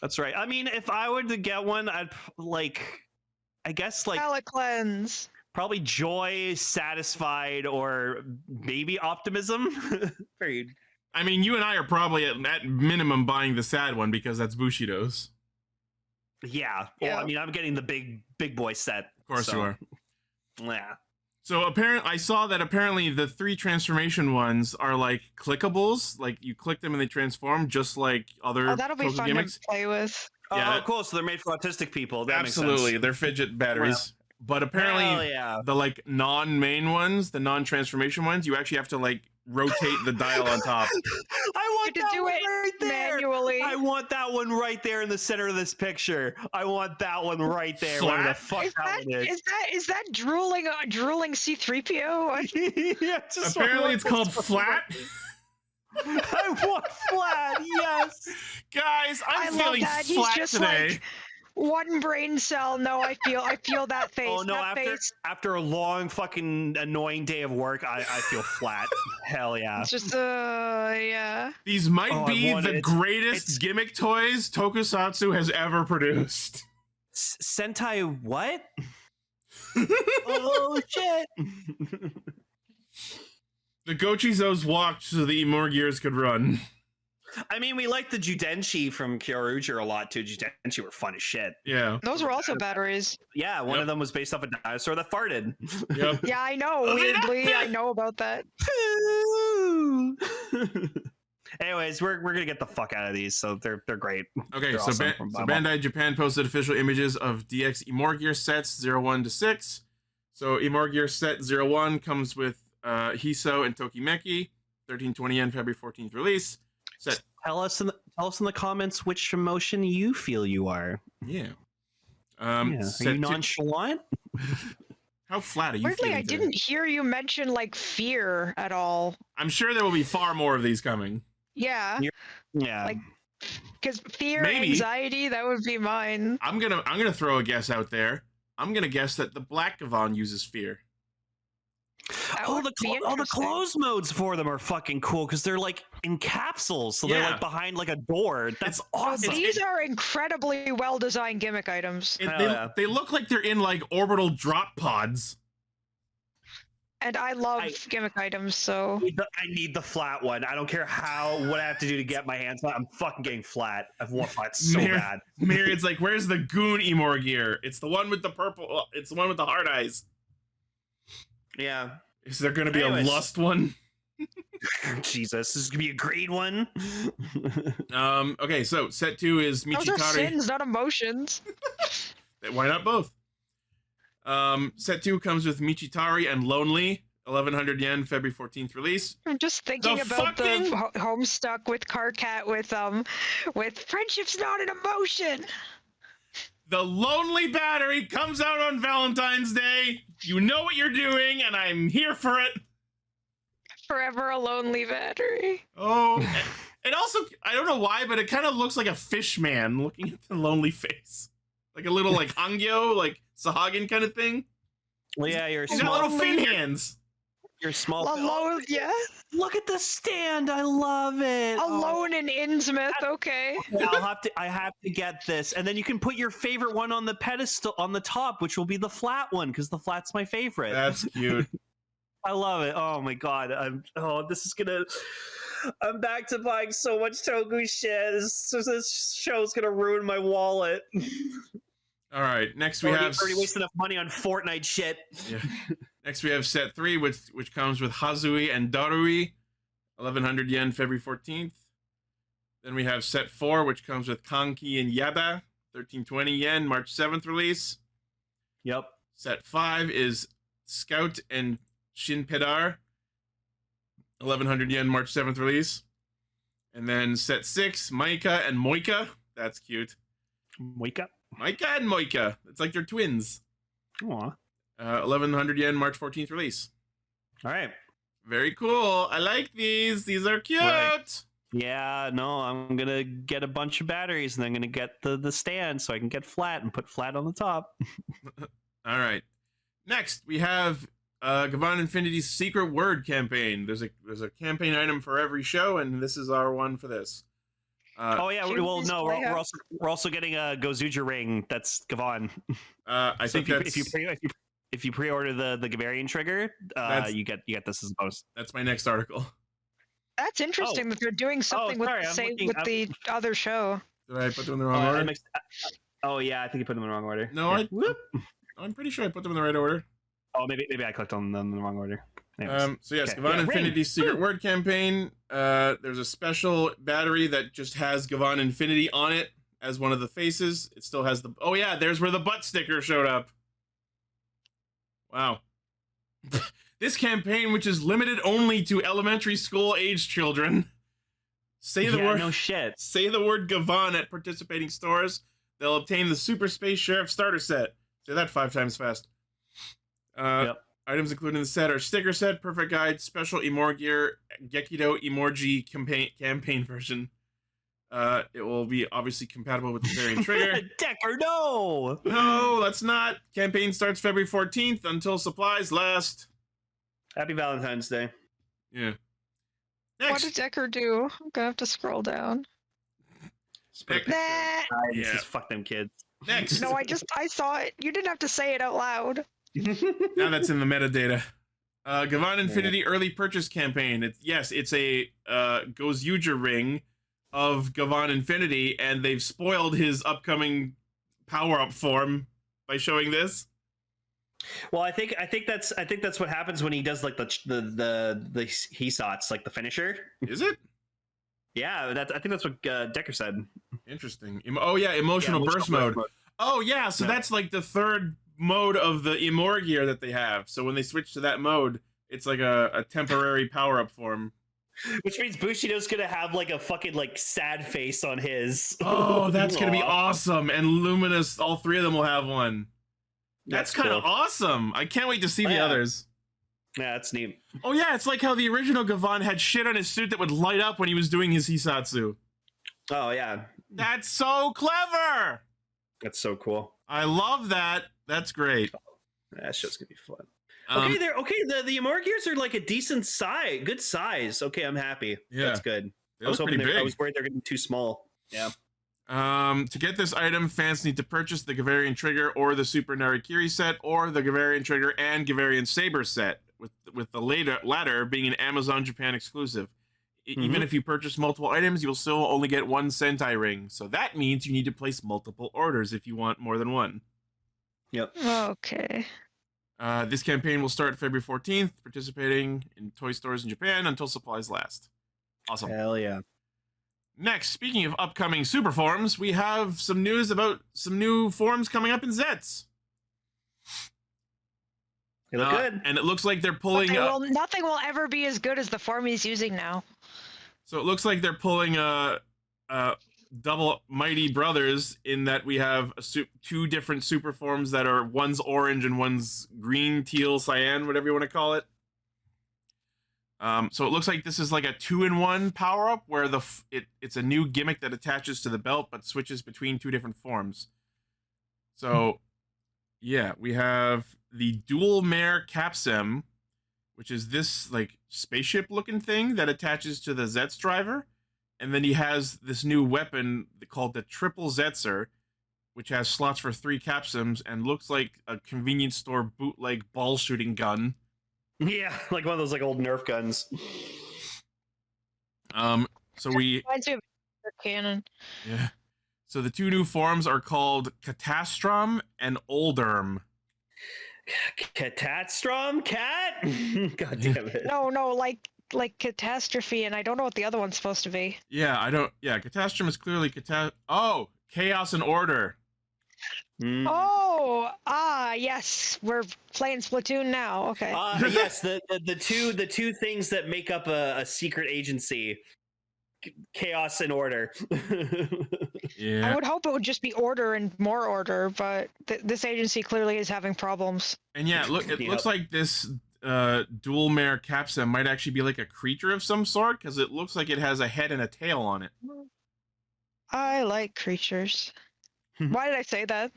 That's right. I mean, if I were to get one, I'd I guess Palate cleanse. probably joy, satisfied, or maybe optimism. Very. I mean, you and I are probably at minimum buying the sad one because that's Bushido's. Yeah. Yeah. Well, I mean, I'm getting the big boy set. Of course so, you are. Yeah. So I saw that apparently the 3 transformation ones are like clickables. Like you click them and they transform, just like other Oh, that'll be Toku fun gimmicks. to play with. Yeah. Oh, cool. So they're made for autistic people. That Absolutely, makes sense. they're fidget batteries. But apparently, Hell yeah. the like non-main ones, the non-transformation ones, you actually have to like rotate the dial on top. I want You that have to do one it right there. manually. I want that one right there in the center of this picture. I want that one right there. Whatever the fuck Is that one is. is that drooling C-3PO? Yeah, just Apparently, it's called flat. I want flat. Yes. Guys, I I'm love feeling that. He's flat just today. like one brain cell. No, I feel that face. Oh no! That After face. after a long fucking annoying day of work, I feel flat. Hell yeah. It's just yeah. These might Oh, I be want the it. greatest It's- gimmick toys Tokusatsu has ever produced. Sentai what? Oh shit! The Gochizos walked so the Imorgiers could run. I mean, we like the Judenchi from Kyoryuger a lot too. Judenchi were fun as shit. Yeah. Those were also batteries. Yeah, one Yep. of them was based off a dinosaur that farted. Yep. Yeah, I know. Weirdly, I know about that. Anyways, we're gonna get the fuck out of these, so they're great. Okay, They're so, awesome from so Baba. Bandai Japan posted official images of DX Imorgear sets 01 to 6. So Imorgear set 01 comes with Hiso and Tokimeki, 1320 yen, February 14th release. Set, Tell us in the comments which emotion you feel you are. yeah. Are set you two- nonchalant? How flat are you Weirdly, feeling I today? didn't hear you mention like fear at all. I'm sure there will be far more of these coming. Yeah, Yeah. Like- because fear, Maybe. anxiety, that would be mine. I'm gonna throw a guess out there. I'm gonna guess that the Black Gavan uses fear. That Oh, would the be the interesting. close modes for them are fucking cool because they're like in capsules, so they're Yeah. like behind like a door. That's It's- awesome. These are incredibly well designed gimmick items, It- Hell they, yeah. they look like they're in like orbital drop pods. and I love I- gimmick items. So I need the flat one. I don't care what I have to do to get my hands on it. I'm fucking getting flat. I want flat so Mir- bad. Myriad's like, where's the Goon Imorgear? It's the one with the purple. It's the one with the hard eyes. Yeah. Is there gonna be Anyways. a lust one? Jesus, this is gonna be a green one. Okay, so set 2 is those are Michitari. sins, not emotions. Why not both? Set 2 comes with Michitari and Lonely, 1100 yen, February 14th release. I'm just thinking The about fucking- the Homestuck with Carcat with friendship's not an emotion. The Lonely Battery comes out on Valentine's Day. You know what you're doing, and I'm here for it. Forever a lonely battery. Oh, it also, I don't know why, but it kind of looks like a fish man looking at the lonely face. Like a little, like, Hangyo, like, Sahagin kind of thing. Well, yeah, you're He's got little Lonely. fin hands. You're small. Alone, yeah. Look at the stand. I love it. Alone in Innsmouth. Okay. I have to get this, and then you can put your favorite one on the pedestal on the top, which will be the flat one because the flat's my favorite. That's cute. I love it. Oh my god. This is gonna. I'm back to buying so much Togu shit. This show's gonna ruin my wallet. All right, next we have already wasted enough money on Fortnite shit. Yeah. Next we have set 3, which comes with Hazui and Darui, 1100 yen, February 14th. Then we have set 4, which comes with Kanki and Yada, 1320 yen, March 7th release. Yep. Set 5 is Scout and Shinpedar, 1100 yen, March 7th release. And then set 6, Maika and Moika. That's cute. Wake up. Maika and Moika. It's like they're twins. Aw. 1100 yen, March 14th release. All right. Very cool. I like these. These are cute. Right. Yeah, no, I'm gonna get a bunch of batteries and I'm gonna get the stand so I can get flat and put flat on the top. All right. Next, we have Gavan Infinity's Secret Word campaign. There's a campaign item for every show, and this is our one for this. Oh yeah, Cute well no, display we're also getting a Gozyuger ring. That's Gavan. I So think if you pre-order the Gavarian trigger, you get this as a bonus. that's my next article. That's interesting that they're doing something with sorry, the other show. Did I put them in the wrong order? Oh yeah, I think you put them in the wrong order. No, Here. I'm pretty sure I put them in the right order. Oh, maybe I clicked on them in the wrong order. Anyways. So yes, Okay. Gavan Yeah, Infinity's secret word campaign. There's a special battery that just has Gavan Infinity on it as one of the faces. It still has the. Oh yeah, there's where the butt sticker showed up. Wow. This campaign, which is limited only to elementary school age children. Say the word. No shit. Say the word Gavan at participating stores. They'll obtain the Super Space Sheriff starter set. Say that 5 times fast. Yep. Items included in the set are sticker set, perfect guide, special Gear, Gekido Emoji campaign version. It will be obviously compatible with the variant trigger. Decker, no! No, that's not. Campaign starts February 14th until supplies last. Happy Valentine's Day. Yeah. What Next. did Decker do? I'm gonna have to scroll down. Yeah. Just fuck them kids. Next. No, I saw it. You didn't have to say it out loud. Now that's in the metadata. Gavan Infinity early purchase campaign. It's a Gozyuger ring of Gavan Infinity, and they've spoiled his upcoming power-up form by showing this. Well, I think that's what happens when he does like the Hesots, like the finisher. Is it? Yeah, I think that's what Decker said. Interesting. Emotional burst mode. Oh yeah, so that's like the third mode of the Gear that they have. So when they switch to that mode, it's like a temporary power-up form. Which means Bushido's gonna have like a fucking like sad face on his. Oh, that's gonna be awesome. And Luminous, all 3 of them will have one. That's kind of awesome. I can't wait to see the others. Yeah, that's neat. Oh yeah, it's like how the original Gavan had shit on his suit that would light up when he was doing his Hisatsu. Oh yeah. That's so clever. That's so cool. I love that. That's great. That show's gonna be fun. The Gears are like a decent size, good size. Okay, I'm happy. Yeah, that's good. I was hoping I was worried they're gonna be too small. Yeah. To get this item, fans need to purchase the Gavarian Trigger or the Super Narikiri set, or the Gavarian Trigger and Gavarian Saber set, with the latter being an Amazon Japan exclusive. Even if you purchase multiple items, you'll still only get 1 Sentai ring. So that means you need to place multiple orders if you want more than one. Yep. Okay. This campaign will start February 14th, participating in toy stores in Japan until supplies last. Awesome. Hell yeah. Next, speaking of upcoming super forms, we have some news about some new forms coming up in Zeztz. They look good. And it looks like they're pulling... nothing will ever be as good as the form he's using now. So it looks like they're pulling double Mighty Brothers, in that we have 2 different super forms that are, one's orange and one's green, teal, cyan, whatever you want to call it. So it looks like this is like a 2-in-1 power-up, where it's a new gimmick that attaches to the belt but switches between 2 different forms. So, yeah, we have the Dual Mare Capsem, which is this like spaceship-looking thing that attaches to the Zeztz driver. And then he has this new weapon called the Triple Zetzer, which has slots for 3 capsums and looks like a convenience store bootleg ball shooting gun. Yeah, like one of those like old Nerf guns. So we cannon. Yeah. So the 2 new forms are called Catastrom and Olderm. Catastrom? Cat? God damn it. No, like catastrophe, and I don't know what the other one's supposed to be. Yeah, Catastrom is clearly Chaos and Order. Mm. Oh, yes, we're playing Splatoon now. Okay. Yes, the two things that make up a secret agency, Chaos and Order. Yeah. I would hope it would just be order and more order, but this agency clearly is having problems. And yeah, it looks like this Dual Mare Capsem might actually be like a creature of some sort, because it looks like it has a head and a tail on it. I like creatures. Why did I say that?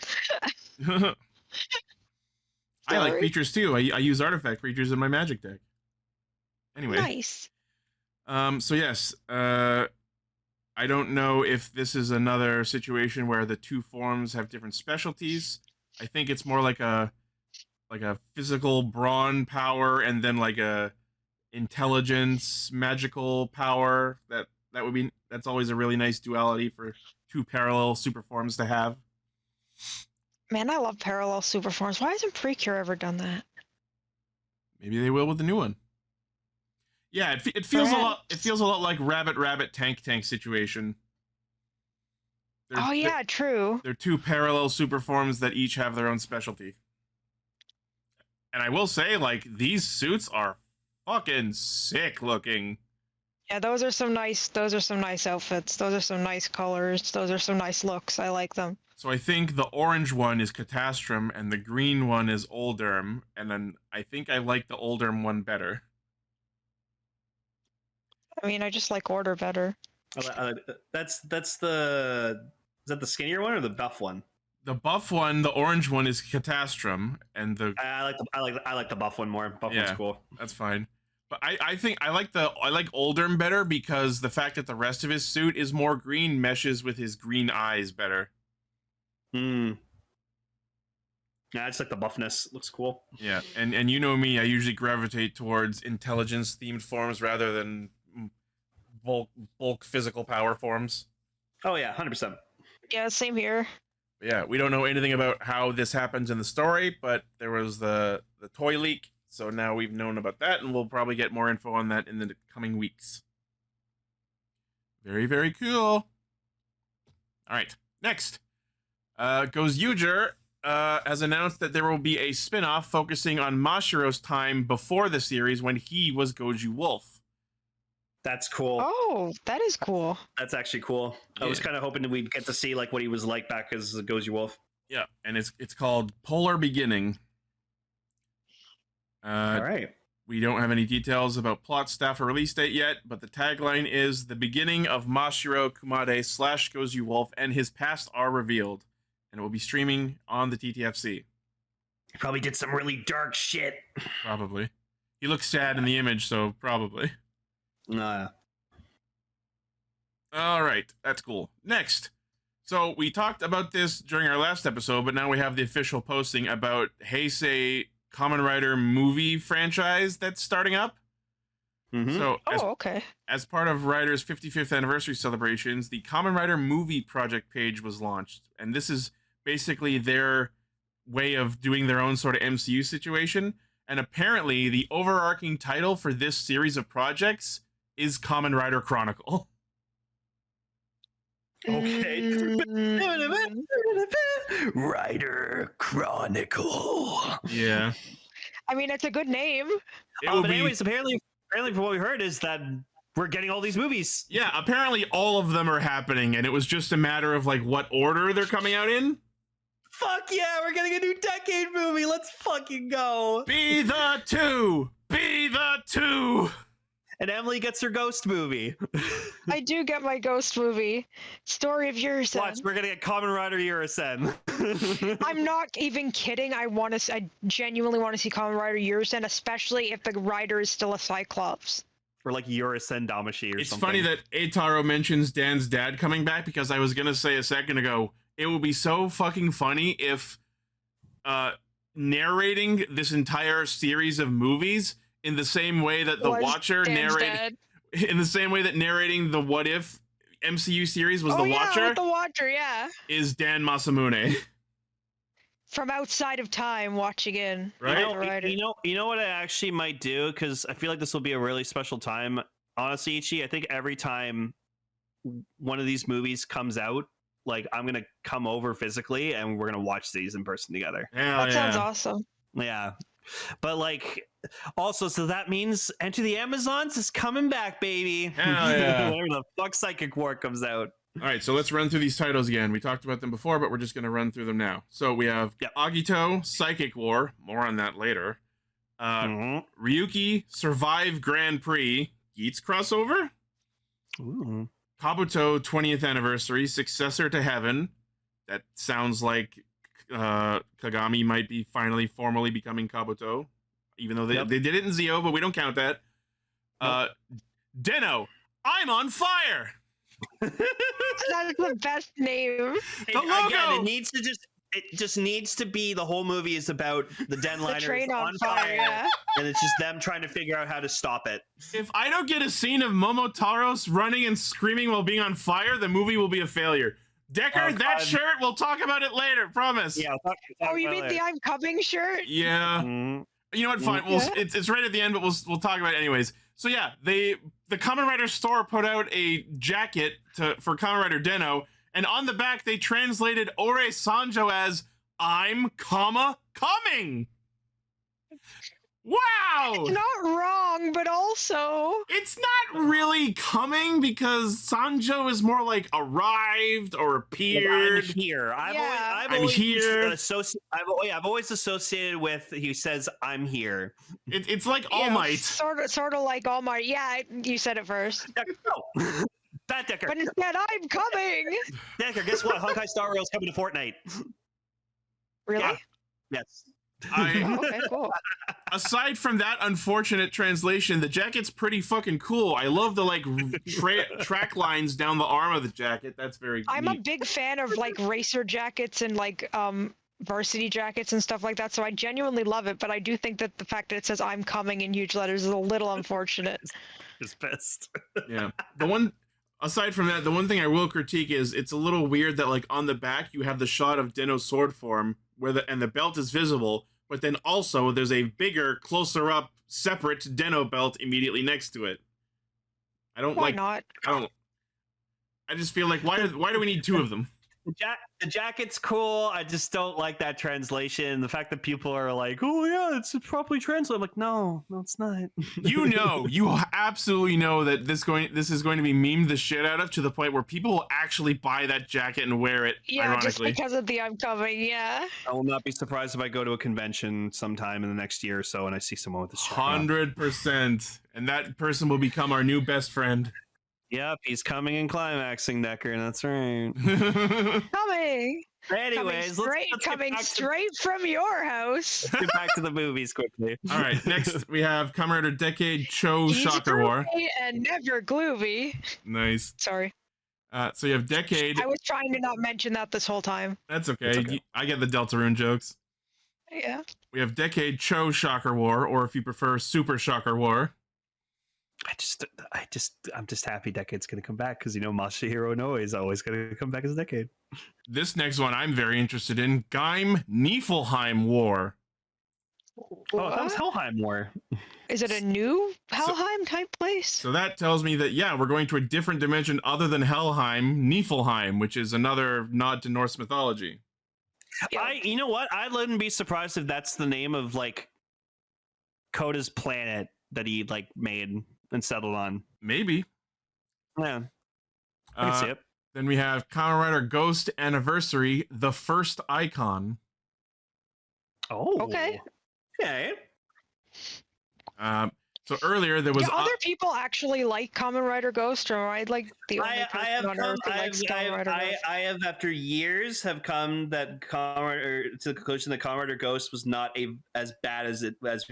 I like creatures too. I use artifact creatures in my magic deck. Anyway. Nice. So yes, I don't know if this is another situation where the two forms have different specialties. I think it's more like a physical brawn power and then like a intelligence magical power. That's always a really nice duality for two parallel super forms to have. Man, I love parallel super forms. Why hasn't Precure ever done that? Maybe they will with the new one. Yeah, it feels a lot. It feels a lot like rabbit tank situation. True. They're two parallel super forms that each have their own specialty. And I will say, like, these suits are fucking sick looking. Yeah, those are some nice outfits. Those are some nice colors. Those are some nice looks. I like them. So I think the orange one is Catastrum and the green one is Olderm, and then I think I like the Olderm one better. I mean, I just like Order better. That's the is that the skinnier one or the buff one? The buff one, the orange one, is Catastrum, and the I like the buff one more. Buff one's cool. That's fine. But I think I like Olderm better because the fact that the rest of his suit is more green meshes with his green eyes better. Yeah, I just like the buffness. Looks cool. Yeah, and you know me, I usually gravitate towards intelligence themed forms rather than bulk physical power forms. Oh yeah, 100%. Yeah, same here. Yeah, we don't know anything about how this happens in the story, but there was the toy leak, so now we've known about that, and we'll probably get more info on that in the coming weeks. Very, very cool. All right, next. Gozyuger has announced that there will be a spin-off focusing on Mashiro's time before the series when he was Goju Wolf. That's cool. Oh, that is cool. That's actually cool. I was kind of hoping that we'd get to see like what he was like back as Gozu Wolf. Yeah, and it's called Polar Beginning. All right. We don't have any details about plot, staff, or release date yet, but the tagline is the beginning of Mashiro Kumade / Gozu Wolf and his past are revealed, and it will be streaming on the TTFC. He probably did some really dark shit. Probably. He looks sad in the image, so probably. Nah. All right, that's cool. Next. So we talked about this during our last episode, but now we have the official posting about Heisei Kamen Rider movie franchise that's starting up. Mm-hmm. So, okay. As part of Rider's 55th anniversary celebrations, the Kamen Rider movie project page was launched, and this is basically their way of doing their own sort of MCU situation. And apparently, the overarching title for this series of projects is Kamen Rider Chronicle. Okay. Rider Chronicle. Yeah. I mean, it's a good name. But anyways, apparently from what we heard is that we're getting all these movies. Yeah, apparently all of them are happening, and it was just a matter of like what order they're coming out in. Fuck yeah, we're getting a new Decade movie. Let's fucking go. Be the two. Be the two. And Emily gets her Ghost movie. I do get my Ghost movie. Story of Urisen. Watch, we're gonna get Kamen Rider Urisen. I'm not even kidding. I genuinely want to see Kamen Rider Urisen, especially if the rider is still a Cyclops. Or like Urisen Damashi or it's something. funny that Eitaro mentions Dan's dad coming back, because I was gonna say a second ago, it would be so fucking funny if narrating this entire series of movies in the same way that the Watcher narrated, in the same way that narrating the What If MCU series was the Watcher. With the Watcher, yeah. Is Dan Masamune. From outside of time, watching in. Right. You know what I actually might do, because I feel like this will be a really special time. Honestly, Ichi, I think every time one of these movies comes out, like I'm gonna come over physically and we're gonna watch these in person together. That sounds awesome. Yeah. But like, also, so that means Enter the Amazons is coming back, baby. Hell yeah. Whenever the fuck Psychic War comes out. All right, so let's run through these titles again. We talked about them before, but we're just going to run through them now. So we have Agito, Psychic War. More on that later. Ryuki, Survive Grand Prix. Geats crossover. Ooh. Kabuto, 20th Anniversary, Successor to Heaven. That sounds like Kagami might be finally formally becoming Kabuto, even though they did it in Zio, but we don't count that. Nope. Den-O, I'm on fire. That's the best name. The logo! Again, it just needs to be the whole movie is about the Denliners train on fire, fire, yeah. and it's just them trying to figure out how to stop it. If I don't get a scene of Momotaros running and screaming while being on fire, the movie will be a failure. Decker, that shirt, we'll talk about it later, promise. Yeah. Oh, you mean the I'm Coming shirt? Yeah. Mm-hmm. You know what? Fine. It's right at the end, but we'll talk about it anyways. So yeah, the Kamen Rider store put out a jacket for Kamen Rider Den-O, and on the back they translated Ore Sanjo as "I'm, coming." Wow! It's not wrong, but also it's not really coming because Sanjo is more like arrived or appeared. I'm here. I've always associated with he says I'm here. It's like All Might. Sort of like All Might. Yeah, you said it first. No. That Decker. But instead, I'm coming. Decker, guess what? Honkai Star Rail's coming to Fortnite. Really? Yeah. Yes. Okay, cool. Aside from that unfortunate translation, the jacket's pretty fucking cool. I love the like track lines down the arm of the jacket. That's very I'm neat. a big fan of like racer jackets and like varsity jackets and stuff like that, so I genuinely love it, but I do think that the fact that it says I'm coming in huge letters is a little unfortunate. It's best. Yeah. Aside from that, the one thing I will critique is it's a little weird that like on the back you have the shot of Den-O's sword form where the belt is visible, but then also there's a bigger, closer up, separate Den-O belt immediately next to it. Why not? I just feel like why do we need two of them? The jacket's cool. I just don't like that translation. The fact that people are like, "Oh yeah, it's properly translated." I'm like, no, it's not. You absolutely know that this is going to be memed the shit out of to the point where people will actually buy that jacket and wear it. Yeah, ironically. just because of the I'm coming. Yeah. I will not be surprised if I go to a convention sometime in the next year or so and I see someone with this jacket. 100%, and that person will become our new best friend. Yep, he's coming and climaxing, Decker. That's right. Coming. Anyways, coming straight from your house. Let's get back to the movies quickly. All right, next we have Kamen Rider Decade Cho Shocker War. And never Gloovy. Nice. Sorry. So you have Decade. I was trying to not mention that this whole time. That's okay. I get the Deltarune jokes. Yeah. We have Decade Cho Shocker War, or if you prefer, Super Shocker War. I'm just happy Decade's gonna come back because Masahiro Inoue is always gonna come back as a Decade. This next one I'm very interested in. Gaim Niflheim War. Oh, that was Helheim War. Is it a new Helheim type place? So that tells me that we're going to a different dimension other than Helheim, Niflheim, which is another nod to Norse mythology. You know what? I wouldn't be surprised if that's the name of like Koda's planet that he like made and settled on. Maybe. Yeah. I can see it. Then we have Kamen Rider Ghost Anniversary, the first icon. Oh. Okay. Okay. So earlier there was other people actually like Kamen Rider Ghost, or I like the only person on Earth who likes Kamen Rider Ghost. I have, after years, have come to the conclusion that Kamen Rider Ghost was not as bad as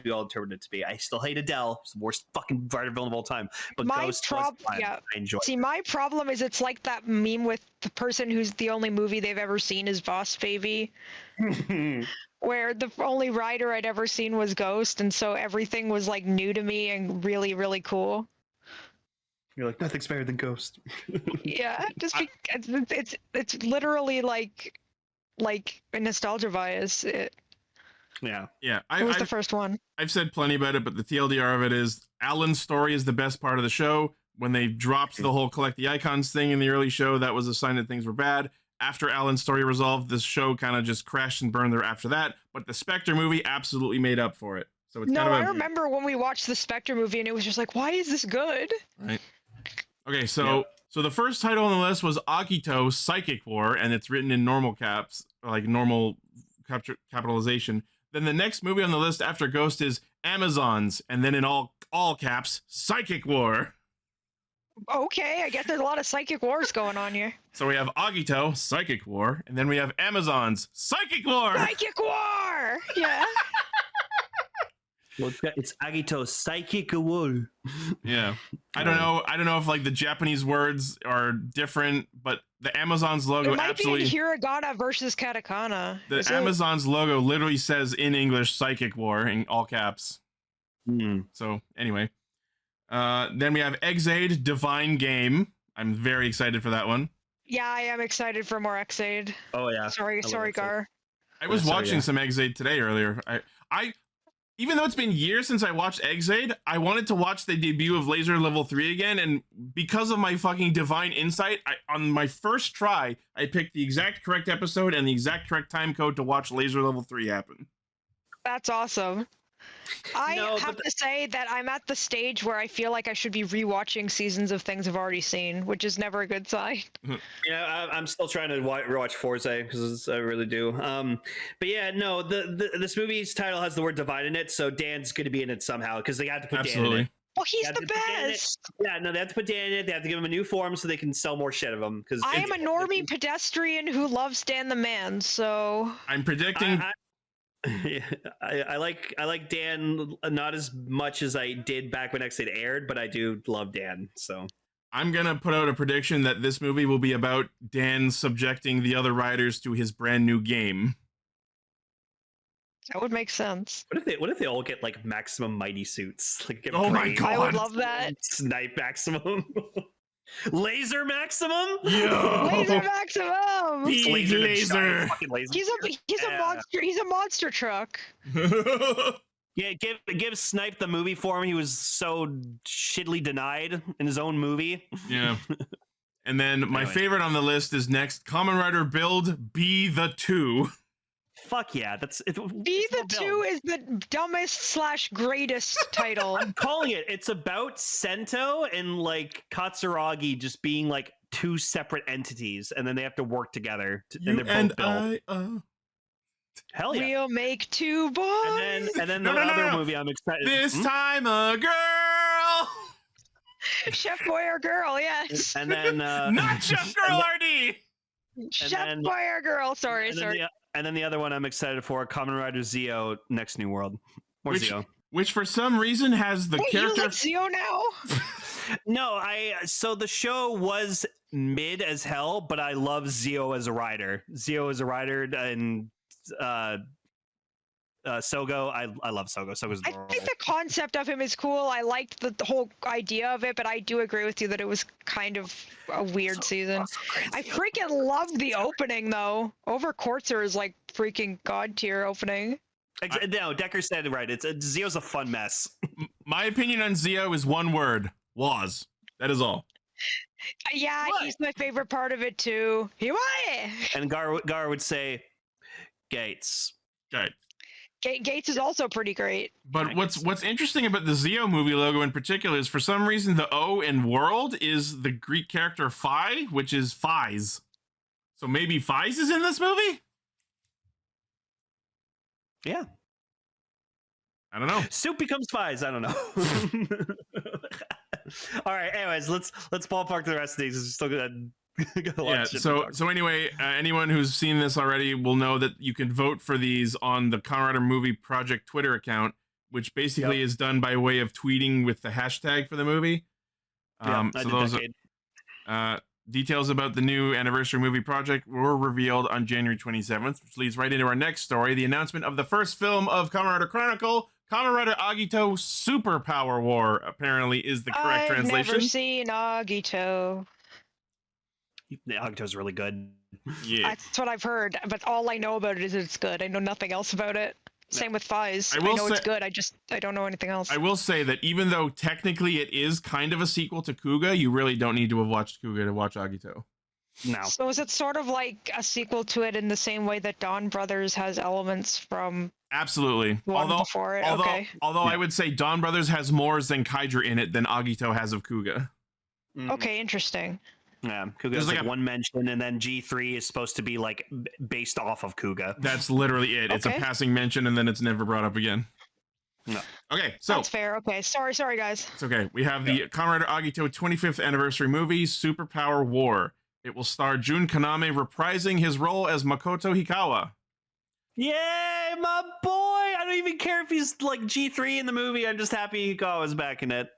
we all interpreted it to be. I still hate Adele; it's the worst fucking writer villain of all time. But Ghost was fine. I enjoy it. See, my problem is it's like that meme with the person who's the only movie they've ever seen is Boss Baby. Where the only rider I'd ever seen was Ghost, and so everything was like new to me and really, really cool. You're like, nothing's better than Ghost. Yeah, just because it's literally like a nostalgia bias. Yeah. It was the first one. I've said plenty about it, but the TLDR of it is Alan's story is the best part of the show. When they dropped the whole collect the icons thing in the early show, that was a sign that things were bad. After Alan's story resolved, this show kind of just crashed and burned there after that. But the Spectre movie absolutely made up for it. So it's I remember when we watched the Spectre movie, and it was just like, why is this good? Right. Okay, so the first title on the list was Akito Psychic War, and it's written in normal caps, like normal capitalization. Then the next movie on the list after Ghost is Amazons, and then in all caps, Psychic War. Okay, I guess there's a lot of Psychic Wars going on here. So we have Agito, Psychic War, and then we have Amazons, Psychic War! Psychic War! Yeah. Well, it's Agito's psychic wall. Yeah. I don't know if like the Japanese words are different, but the Amazon's logo It might absolutely be in hiragana versus katakana. the Amazon's logo literally says in English psychic war in all caps. So anyway. Then we have Exade Divine Game. I'm very excited for that one. Yeah, I am excited for more Exade. Oh yeah. Sorry, Gar. I was watching some Exade today earlier. I even though it's been years since I watched Exade, I wanted to watch the debut of Laser Level 3 again, and because of my fucking divine insight, on my first try, I picked the exact correct episode and the exact correct time code to watch Laser Level 3 happen. That's awesome. I have to say that I'm at the stage where I feel like I should be rewatching seasons of things I've already seen, which is never a good sign. Yeah, I'm still trying to rewatch Forza because I really do. But yeah, no, this movie's title has the word divine in it, so Dan's going to be in it somehow because they have to put Dan in it. Well, he's the best. Yeah, no, they have to put Dan in it. They have to give him a new form so they can sell more shit of him. Because I am a normie pedestrian who loves Dan the Man, so I'm predicting. I like Dan not as much as I did back when Exade aired, but I do love Dan. So I'm gonna put out a prediction that this movie will be about Dan subjecting the other riders to his brand new game. That would make sense. What if they all get like maximum mighty suits? Like get my God. I would love that. Snipe maximum. Laser maximum? Yo! Laser maximum! Big laser. He's a monster. He's a monster truck. Yeah, give Snipe the movie form he was so shittily denied in his own movie. Yeah. And then my favorite on the list is next Kamen Rider Build Be the 2. Fuck yeah, Be the 2 is the dumbest / greatest title. I'm calling it. It's about Sento and like Katsuragi just being like two separate entities, and then they have to work together. You and I. Hell yeah! We'll make two boys. And then the other movie I'm excited. This time a girl. Chef Boy or Girl, yes. And then not Chef Girl RD. Chef Boy or Girl. Sorry. And then the other one I'm excited for, Kamen Rider Zeo Next New World. Or Zeo. Which for some reason has the character. You like Zeo now? No, so the show was mid as hell, but I love Zeo as a rider. Zeo as a rider and Sogo. I love Sogo. Sogo's adorable. I think the concept of him is cool. I liked the whole idea of it, but I do agree with you that it was kind of a weird season. I freaking love the opening though. Over Quartzer is like freaking god tier opening. No, Decker said it right. Zeo's a fun mess. My opinion on Zeo is one word: was. That is all. Yeah, he's my favorite part of it too. And Gar would say, Gates. Okay. Gates is also pretty great. But what's interesting about the Zeo movie logo in particular is for some reason the O in world is the Greek character Phi, which is Phi's. So maybe Phi's is in this movie? Yeah. I don't know. Soup becomes Phi's. I don't know. All right. Anyways, let's ballpark the rest of these. It's still good. Yeah, so anyway, anyone who's seen this already will know that you can vote for these on the Kamen Rider Movie Project Twitter account, which basically is done by way of tweeting with the hashtag for the movie. So those details about the new anniversary movie project were revealed on January 27th, which leads right into our next story, the announcement of the first film of Kamen Rider Chronicle, Kamen Rider Agito Superpower War, apparently is the correct translation. I've never seen Agito. Agito's really good. Yeah, that's what I've heard, but all I know about it is it's good. I know nothing else about it. Same with Phi's. I know it's good. I don't know anything else. I will say that even though technically it is kind of a sequel to Kuga, you really don't need to have watched Kuga to watch Agito. No. So is it sort of like a sequel to it in the same way that Dawn Brothers has elements from absolutely one before it? Although I would say Dawn Brothers has more Zenkaidra in it than Agito has of Kuga. Okay, interesting. Yeah, Kuga has like one mention, and then G3 is supposed to be like based off of Kuga. That's literally it. Okay. It's a passing mention, and then it's never brought up again. No. Okay, so that's fair. Okay, sorry, guys. It's okay. We have the Kamen Rider Agito 25th anniversary movie, Superpower War. It will star Jun Kaname reprising his role as Makoto Hikawa. Yay, my boy! I don't even care if he's like G3 in the movie. I'm just happy Hikawa's back in it.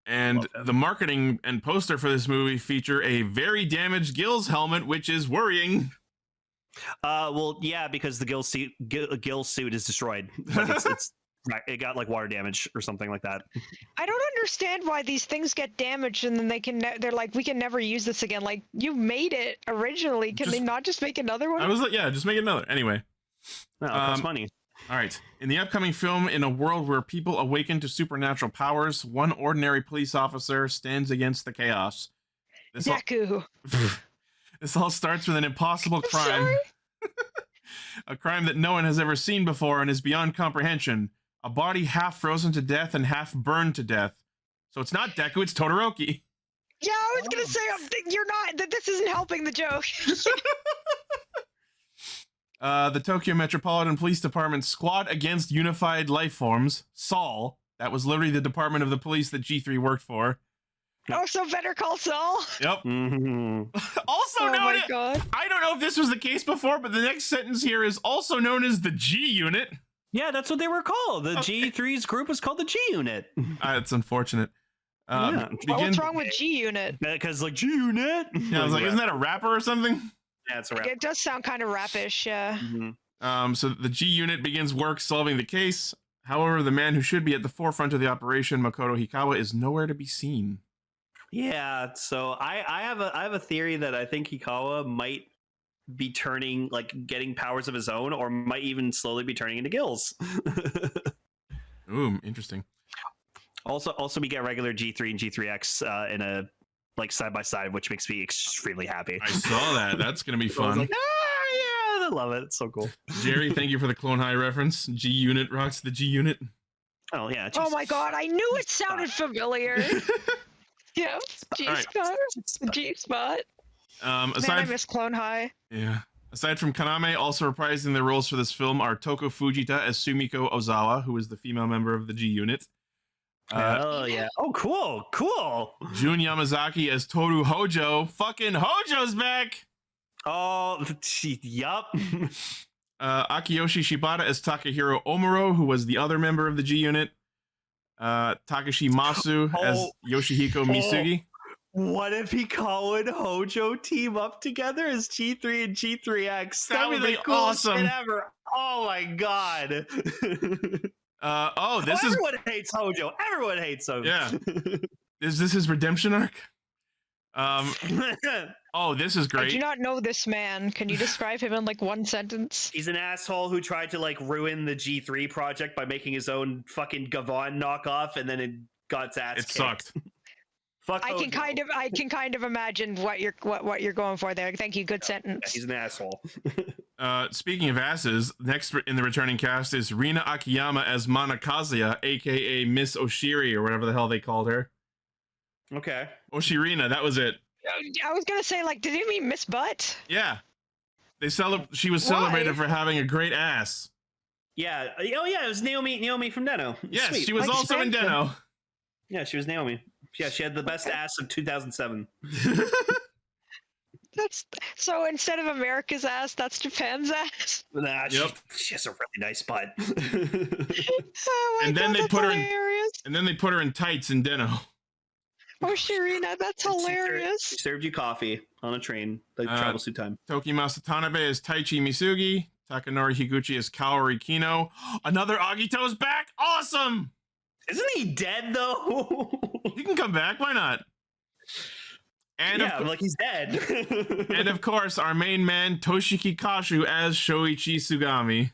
And the marketing and poster for this movie feature a very damaged Gills helmet, which is worrying. Well, yeah, because the gill suit is destroyed. Like it's it got like water damage or something like that. I don't understand why these things get damaged and then they're like, we can never use this again. Like, you made it originally. Can they not just make another one? I was like, yeah, just make another. Anyway. No, it costs money. All right. In the upcoming film, in a world where people awaken to supernatural powers, one ordinary police officer stands against the chaos. Deku. This all starts with an impossible crime. A crime that no one has ever seen before and is beyond comprehension. A body half frozen to death and half burned to death. So it's not Deku, it's Todoroki. Yeah, I was gonna say, you're not, that this isn't helping the joke. The Tokyo Metropolitan Police Department Squad Against Unified Life Forms, Saul, that was literally the department of the police that G3 worked for. Oh, so Better Call Saul? Yep. Also oh known my God. I don't know if this was the case before, but the next sentence here is also known as the G Unit. Yeah, that's what they were called. The G3's group was called the G Unit. It's unfortunate. What's wrong with G Unit? Because like G Unit. Yeah, I was like, isn't that a rapper or something? Yeah, it's a rapper. It does sound kind of rappish, yeah. So the G Unit begins work solving the case. However, the man who should be at the forefront of the operation, Makoto Hikawa, is nowhere to be seen. Yeah, so I have a theory that I think Hikawa might be getting powers of his own, or might even slowly be turning into gills. Ooh, interesting. Also, we get regular G3 and G3X in a side by side, which makes me extremely happy. I saw that. That's gonna be fun. Yeah, I love it. It's so cool. Jerry, thank you for the Clone High reference. G Unit rocks the G Unit. Oh yeah. Oh my God, I knew it sounded familiar. Yeah, G-Spot. G-Spot. Man, I miss Clone High. Yeah. Aside from Kaname, also reprising their roles for this film are Toko Fujita as Sumiko Ozawa, who is the female member of the G Unit. Oh yeah. Oh cool. Jun Yamazaki as Toru Hojo. Fucking Hojo's back. Oh, yup. Akiyoshi Shibata as Takahiro Omuro, who was the other member of the G Unit. Takashi Masu as Yoshihiko Misugi. What if Hikawa and Hojo team up together as G3 and G3X? That would be awesome. Ever. Oh my God. Everyone hates Hojo. Everyone hates Hojo. Yeah. Is this his redemption arc? This is great. I do not know this man. Can you describe him in one sentence? He's an asshole who tried to ruin the G3 project by making his own fucking Gavan knockoff, and then it got its ass kicked. Sucked. Fuck I can kind of imagine what you're going for there. Thank you. Good sentence. He's an asshole. Speaking of asses, next in the returning cast is Rina Akiyama as Mana Kazuya, aka Miss Oshiri, or whatever the hell they called her. Okay. Oshirina, that was it. I was gonna say, did you mean Miss Butt? Yeah. She was celebrated for having a great ass. Yeah. Oh yeah, it was Naomi from Deno. Yes, Sweet. she was also in Deno. Yeah, she was Naomi. Yeah, she had the best ass of 2007. So instead of America's ass, that's Japan's ass. Nah, she has a really nice butt. Oh my God, that's hilarious. And then they put her in tights in Deno. Oh, Shirina, that's hilarious. She served you coffee on a train, travel suit time. Tokimasa Tanabe is Taichi Misugi. Takanori Higuchi is Kaori Kino. Another Agito's back. Awesome. Isn't he dead though? He can come back. Why not? And he's dead. And of course, our main man Toshiki Kashu as Shoichi Sugami.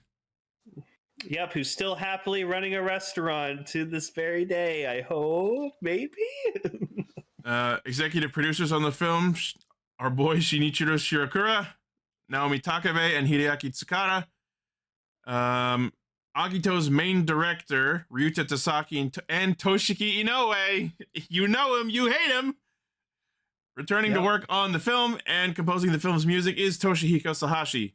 Yep, who's still happily running a restaurant to this very day, I hope, maybe? Executive producers on the film, our boy Shinichiro Shirakura, Naomi Takabe, and Hideaki Tsukara. Agito's main director, Ryuta Tasaki, and Toshiki Inoue. You know him, you hate him. Returning to work on the film and composing the film's music is Toshihiko Sahashi.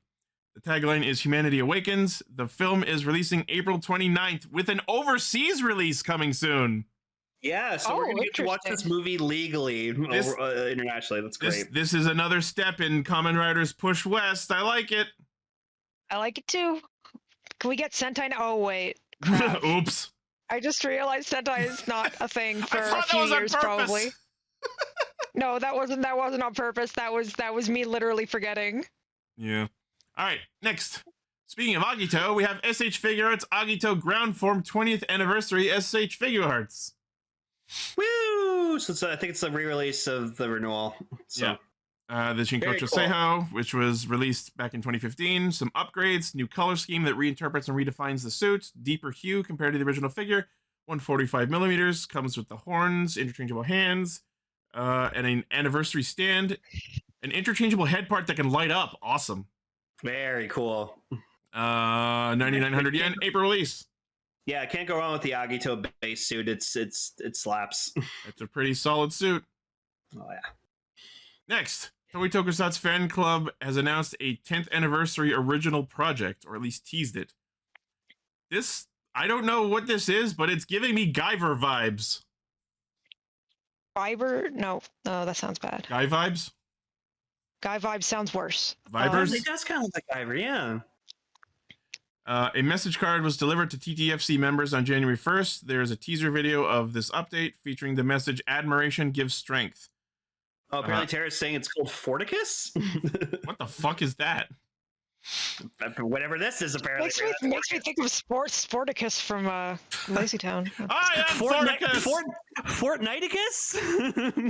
The tagline is Humanity Awakens. The film is releasing April 29th with an overseas release coming soon. Yeah, so we're going to get to watch this movie legally internationally. That's great. This is another step in Kamen Rider's push west. I like it. I like it too. Can we get Sentai? Oh wait. Crap. Oops. I just realized Sentai is not a thing for I a thought that few was on years, purpose. probably. No, that wasn't on purpose. That was me literally forgetting. Yeah. All right. Next. Speaking of Agito, we have SH Figure Arts Agito Ground Form 20th Anniversary SH Figure Arts. Woo! So I think it's a re-release of the renewal. So. Yeah. The Shinkocho cool. Seiho, which was released back in 2015. Some upgrades, new color scheme that reinterprets and redefines the suit, deeper hue compared to the original figure, 145 millimeters, comes with the horns, interchangeable hands, and an anniversary stand, an interchangeable head part that can light up. Awesome. Very cool. 9,900 yen, April release. Yeah, I can't go wrong with the Agito base suit. It slaps. It's a pretty solid suit. Oh yeah. Next, Toei Tokusatsu Fan Club has announced a 10th anniversary original project, or at least teased it. This, I don't know what this is, but it's giving me Guyver vibes. Fiber? No, that sounds bad. Guy vibes? Guy vibe sounds worse. Vibers? It does kind of look like Ivory, yeah. A message card was delivered to TTFC members on January 1st. There is a teaser video of this update featuring the message "Admiration gives strength." Oh, apparently Tara's saying it's called Forticus? What the fuck is that? Whatever this is, apparently. Makes me think of Sporticus from Lazy Town. I am Forticus! Fortniticus?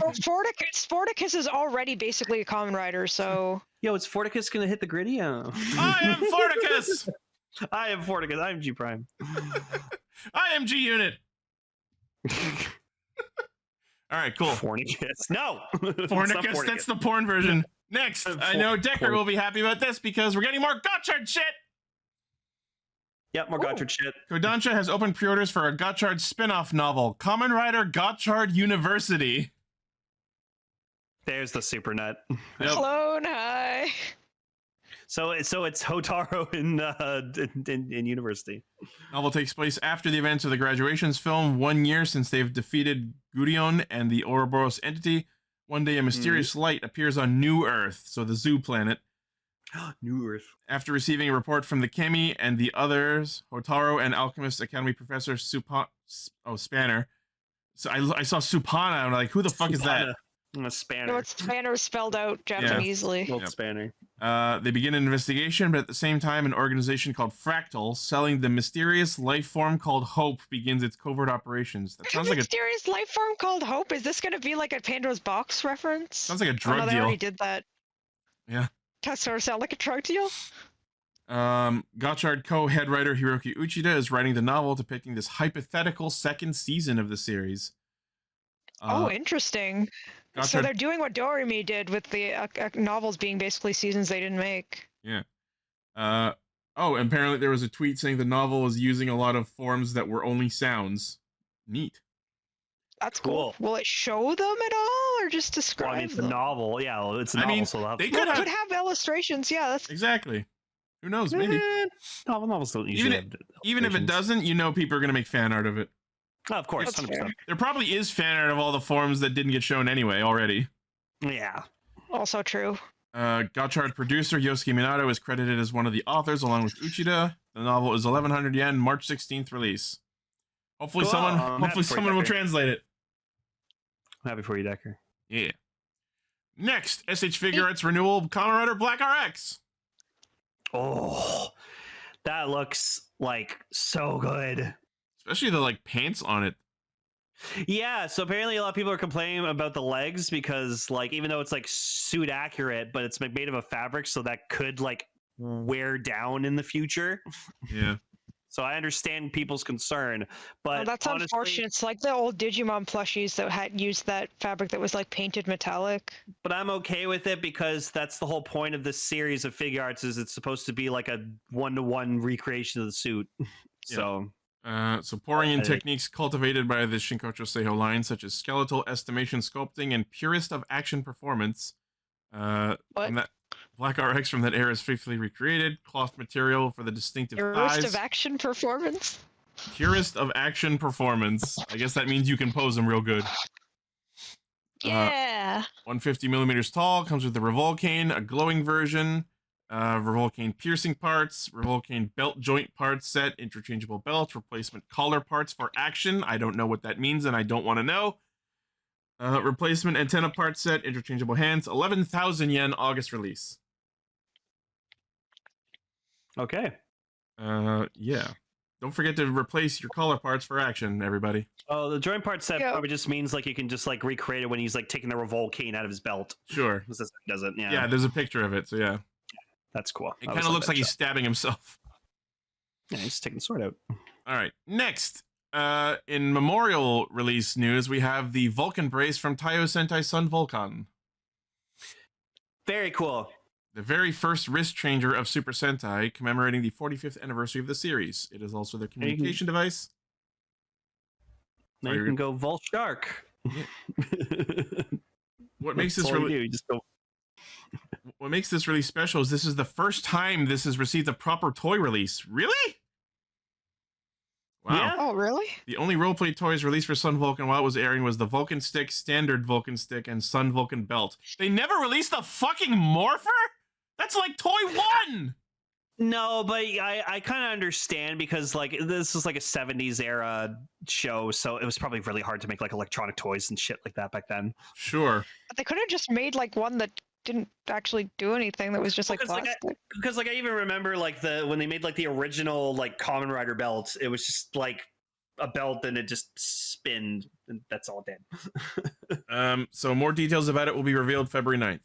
Well, Sporticus is already basically a Kamen Rider, so... Yo, is Forticus gonna hit the grid? Yeah. I am Forticus! I am Forticus. I am G Prime. I am G Unit. All right, cool. Fornicus. No! Fornicus, that's the porn version. Next, I know Decker will be happy about this because we're getting more Gotchard shit! Yep, more Gotchard shit. Kodansha has opened pre-orders for a Gotchard spin-off novel, Kamen Rider Gotchard University. There's the super nut. Yep. Clone high. So it's Hotaro in university. Novel takes place after the events of the Graduations film, 1 year since they've defeated Gurion and the Ouroboros entity. One day, a mysterious light appears on New Earth, so the zoo planet. New Earth. After receiving a report from the Kemi and the others, Hotaro and Alchemist Academy Professor Spanner. So I saw Supana, and I'm like, who the fuck is that? A spanner. No, it's Spanner spelled out Japanesely. Old spanner. They begin an investigation, but at the same time, an organization called Fractal, selling the mysterious life form called Hope, begins its covert operations. That sounds like a mysterious life form called Hope. Is this going to be like a Pandora's Box reference? Sounds like a drug no, deal. They already did that. Yeah. That sort of sound like a drug deal. Gotchard co-head writer Hiroki Uchida is writing the novel depicting this hypothetical second season of the series. Oh, interesting. Gotchard... So they're doing what Doremi did with the novels being basically seasons they didn't make. Yeah. Oh, apparently there was a tweet saying the novel is using a lot of forms that were only sounds. Neat. That's cool. Will it show them at all, or just describe them? It's a novel. Yeah, it's a novel. So they could have illustrations. Yeah, that's exactly. Who knows? Maybe. Novels don't usually even if it doesn't, you know, people are going to make fan art of it. Oh, of course. 100%. There probably is fan art of all the forms that didn't get shown anyway already. Yeah. Also true. Gotchard producer Yosuke Minato is credited as one of the authors along with Uchida. The novel is 1,100 yen, March 16th release. Hopefully someone will translate it. I'm happy for you, Decker. Yeah. Next, SH Figure Arts renewal, Kamen Rider Black RX. Oh, that looks like so good. Especially the like pants on it. Yeah, so apparently a lot of people are complaining about the legs because like even though it's like suit accurate, but it's made of a fabric, so that could like wear down in the future. Yeah. So I understand people's concern, but that's honestly, unfortunate. It's like the old Digimon plushies that had used that fabric that was like painted metallic. But I'm okay with it because that's the whole point of this series of figure arts is it's supposed to be like a one-to-one recreation of the suit. So pouring in techniques cultivated by the Shinkocho Seiho line, such as skeletal estimation sculpting and purist of action performance. Black RX from that era is faithfully recreated. Cloth material for the distinctive thighs. Purist of action performance? Purist of action performance. I guess that means you can pose them real good. Yeah. 150 millimeters tall, comes with the Revolcane, a glowing version, Revolcane piercing parts, Revolcane belt joint parts set, interchangeable belt, replacement collar parts for action. I don't know what that means, and I don't want to know. Replacement antenna part set, interchangeable hands, 11,000 yen, August release. Okay. Yeah. Don't forget to replace your collar parts for action, everybody. Oh, the joint part set probably just means like you can just like recreate it when he's like taking the Revolcane out of his belt. Sure. Does it? Yeah. Yeah, there's a picture of it, so yeah. That's cool. It kind of looks like he's stabbing himself. Yeah, he's taking the sword out. All right. Next, in memorial release news, we have the Vulcan brace from Taiyo Sentai Sun Volcan. Very cool. The very first wrist changer of Super Sentai, commemorating the 45th anniversary of the series. It is also their communication device. Now you can go Volt Shark. Yeah. What makes this really... What makes this really special is this is the first time this has received a proper toy release. Really? Wow. Yeah. Oh, really? The only roleplay toys released for Sun Vulcan while it was airing was the Vulcan Stick, Standard Vulcan Stick, and Sun Vulcan Belt. They never released the fucking Morpher? That's like toy one! No, but I kind of understand because like this is like a 70s era show, so it was probably really hard to make like electronic toys and shit like that back then. Sure. But they could have just made like one that didn't actually do anything, that was just like plastic. Because like I even remember like when they made like the original like Kamen Rider belt, it was just like a belt and it just spinned, and that's all it did. So more details about it will be revealed February 9th.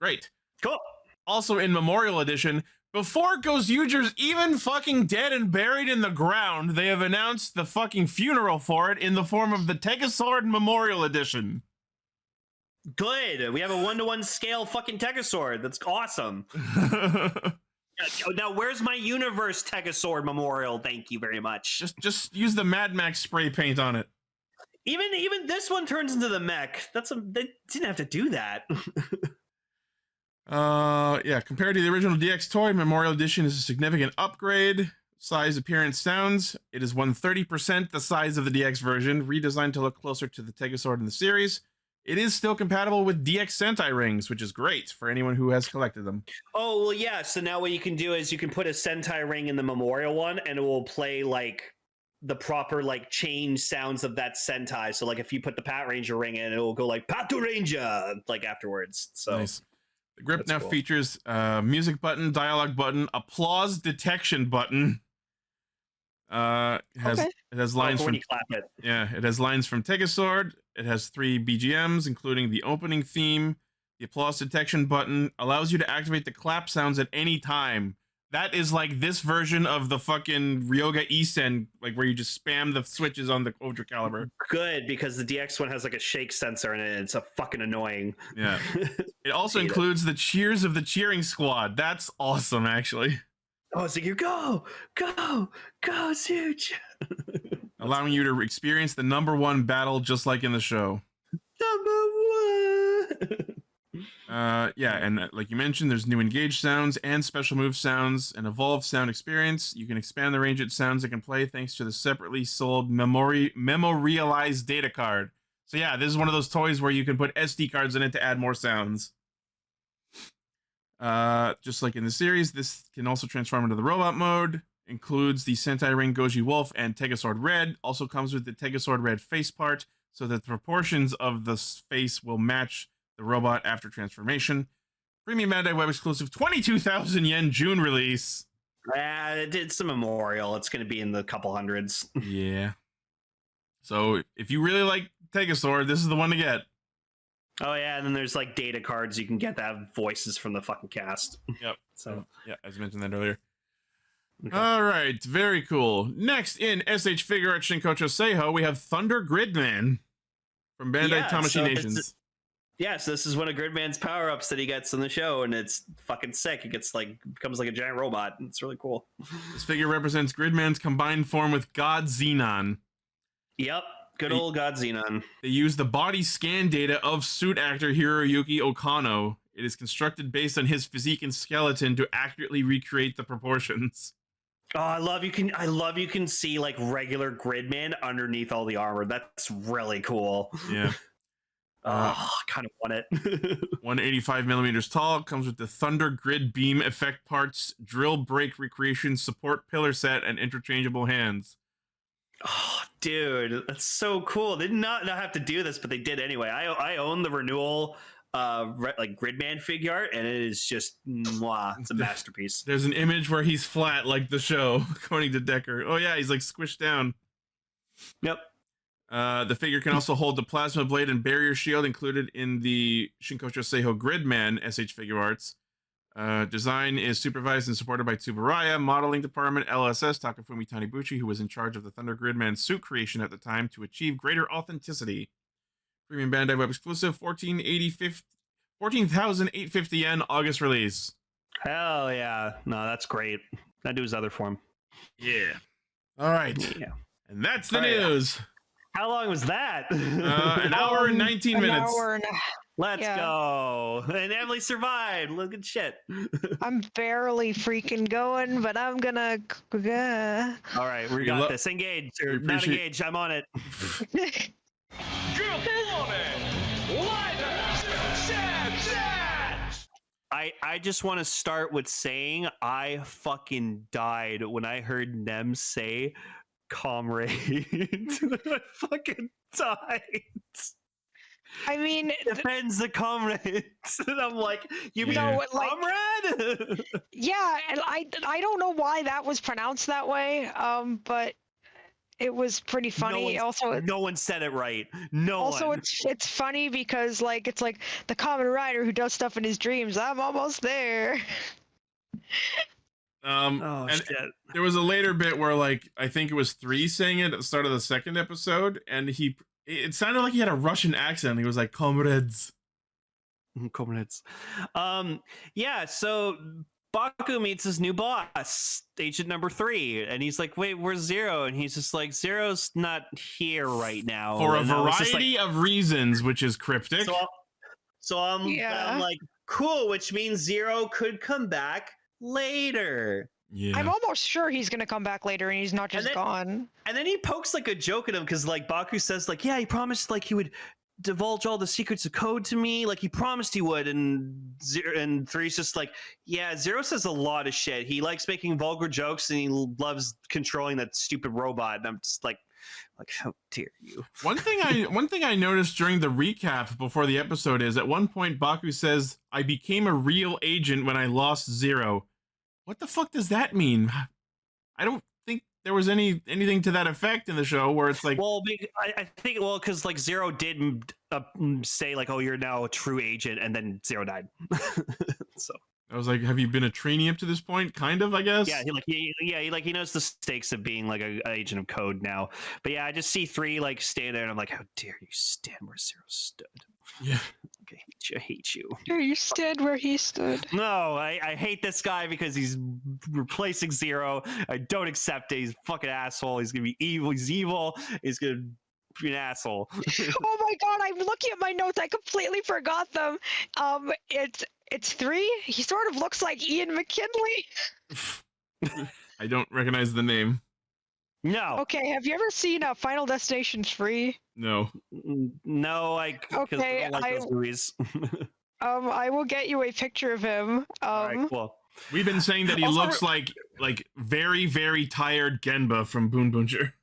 Great. Cool. Also in Memorial Edition, before Gozyuger's even fucking dead and buried in the ground, they have announced the fucking funeral for it in the form of the Tegasword Memorial Edition. Good. We have a 1-to-1 scale fucking Tegasword. That's awesome. Now, where's my universe Tegasword Memorial? Thank you very much. Just use the Mad Max spray paint on it. Even this one turns into the mech. They didn't have to do that. Yeah, compared to the original DX toy, Memorial Edition is a significant upgrade. Size, appearance, sounds. It is 130% the size of the DX version, redesigned to look closer to the Tegasword in the series. It is still compatible with DX Sentai rings, which is great for anyone who has collected them. Oh, well, yeah. So now what you can do is you can put a Sentai ring in the Memorial one, and it will play like the proper like change sounds of that Sentai. So like if you put the Pat Ranger ring in, it will go like Patu Ranger like afterwards. So nice. The grip now features music button, dialogue button, applause detection button. It has lines from it has lines from Tegasword. It has 3 BGMs, including the opening theme. The applause detection button allows you to activate the clap sounds at any time. That is like this version of the fucking Ryoga Isen, like where you just spam the switches on the Ultra Caliber. Good, because the DX one has like a shake sensor in it. It's a fucking annoying. Yeah. It also includes the cheers of the cheering squad. That's awesome, actually. Oh, so you go, Zeztz. Allowing you to experience the #1 battle just like in the show. #1. Yeah, and like you mentioned, there's new engage sounds and special move sounds and evolved sound experience. You can expand the range of sounds it can play thanks to the separately sold memorialized data card. So yeah, this is one of those toys where you can put SD cards in it to add more sounds. Just like in the series, this can also transform into the robot mode. Includes the Sentai Ring Goji Wolf and Tegasword Red. Also comes with the Tegasword Red face part, so that the proportions of the face will match the robot after transformation. Premium Bandai Web exclusive, 22,000 yen June release. It's a Memorial. It's going to be in the couple hundreds. Yeah. So if you really like Tegasword, this is the one to get. Oh yeah, and then there's like data cards you can get that have voices from the fucking cast. Yep. So yeah, as mentioned that earlier. Okay. All right, very cool. Next in SH Figure Art Shinkocho Seiho, we have Thunder Gridman from Bandai Tamashii Nations. Yes, this is one of Gridman's power-ups that he gets in the show, and it's fucking sick. It gets like becomes like a giant robot. It's really cool. This figure represents Gridman's combined form with God Xenon. Yep, good old God Xenon. They use the body scan data of suit actor Hiroyuki Okano. It is constructed based on his physique and skeleton to accurately recreate the proportions. Oh, I love you can see like regular Gridman underneath all the armor. That's really cool. Yeah. I kind of want it. 185 millimeters tall, comes with the Thunder Grid Beam effect parts, drill brake recreation, support pillar set, and interchangeable hands. Oh, dude, that's so cool. They did not have to do this, but they did anyway. I own the Renewal like Gridman figure art, and it is just mwah, it's a masterpiece. There's an image where he's flat like the show, according to Decker. Oh yeah, he's like squished down. Yep. The figure can also hold the plasma blade and barrier shield included in the Shinkocho Seiho Gridman SH figure arts. Design is supervised and supported by Tsuburaya, modeling department LSS Takafumi Taniguchi, who was in charge of the Thunder Gridman suit creation at the time to achieve greater authenticity. Premium Bandai Web exclusive, 14,850 yen, August release. Hell yeah. No, that's great. That dude's other form. Yeah. All right. Yeah. And that's the news. How long was that? An hour and 19 minutes. Let's go. And Emily survived. Look at shit. I'm barely freaking going, but I'm gonna. All right, we got this. Engage or not engage. I'm on it. I just want to start with saying I fucking died when I heard Nem say comrade. I fucking died. I mean, defends the comrades. And I'm like, you mean like, comrade? Yeah, and I don't know why that was pronounced that way. But it was pretty funny. No one said it right. It's funny because it's like the common rider who does stuff in his dreams. I'm almost there. Shit. There was a later bit where I think it was 3 saying it at the start of the second episode, and it sounded like he had a Russian accent. He was like, comrades. Comrades. Yeah, so Baku meets his new boss, agent number 3, and he's like, wait, where's Zero? And he's just like, Zero's not here right now. For a variety of reasons, which is cryptic. So I'm like, cool, which means Zero could come back later. Yeah. I'm almost sure he's gonna come back later and he's not just gone. And then he pokes a joke at him because Baku says yeah, he promised he would divulge all the secrets of code to me, he promised he would, and 3's just yeah, Zero says a lot of shit. He likes making vulgar jokes and he loves controlling that stupid robot, and I'm just like how dare you. One thing I noticed during the recap before the episode is at one point Baku says, I became a real agent when I lost Zero. What the fuck does that mean? I don't think there was anything to that effect in the show where it's well, I think because Zero did say oh, you're now a true agent, and then Zero died. So I was like, have you been a trainee up to this point? Kind of, I guess. Yeah, he knows the stakes of being an agent of code now. But yeah, I just see 3 stand there, and I'm like, how dare you stand where Zero stood? Yeah. I hate you. Dare you stand where he stood? No, I hate this guy because he's replacing Zero. I don't accept it. He's a fucking asshole. He's gonna be evil. He's evil. He's gonna be an asshole. Oh my god, I'm looking at my notes. I completely forgot them. It's 3. He sort of looks like Ian McKinley. I don't recognize the name. No. Okay, have you ever seen Final Destination 3? No. No, okay, I don't like those movies. I will get you a picture of him. All right, cool. We've been saying that he looks like very, very tired Genba from Boon Buncher.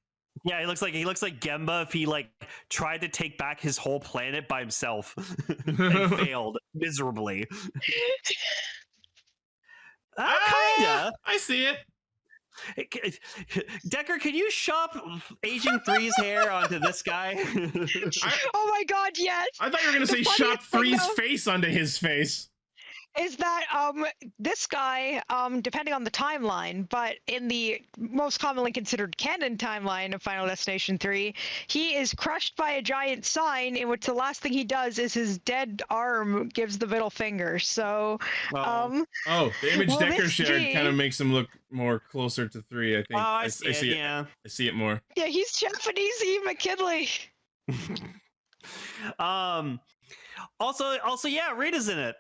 Yeah, he looks like Gemba if he tried to take back his whole planet by himself and failed miserably. Kinda. I see it. Decker, can you shop Aging 3's hair onto this guy? Oh my god, yes! I thought you were going to say shop 3's face onto his face. Is that this guy, depending on the timeline, but in the most commonly considered canon timeline of Final Destination 3, he is crushed by a giant sign in which the last thing he does is his dead arm gives the middle finger. So, the image Decker shared kind of makes him look more closer to 3, I think. Oh, I see it, yeah. I see it more. Yeah, he's Japanese Ian McKinley. Also, yeah, Rita's in it.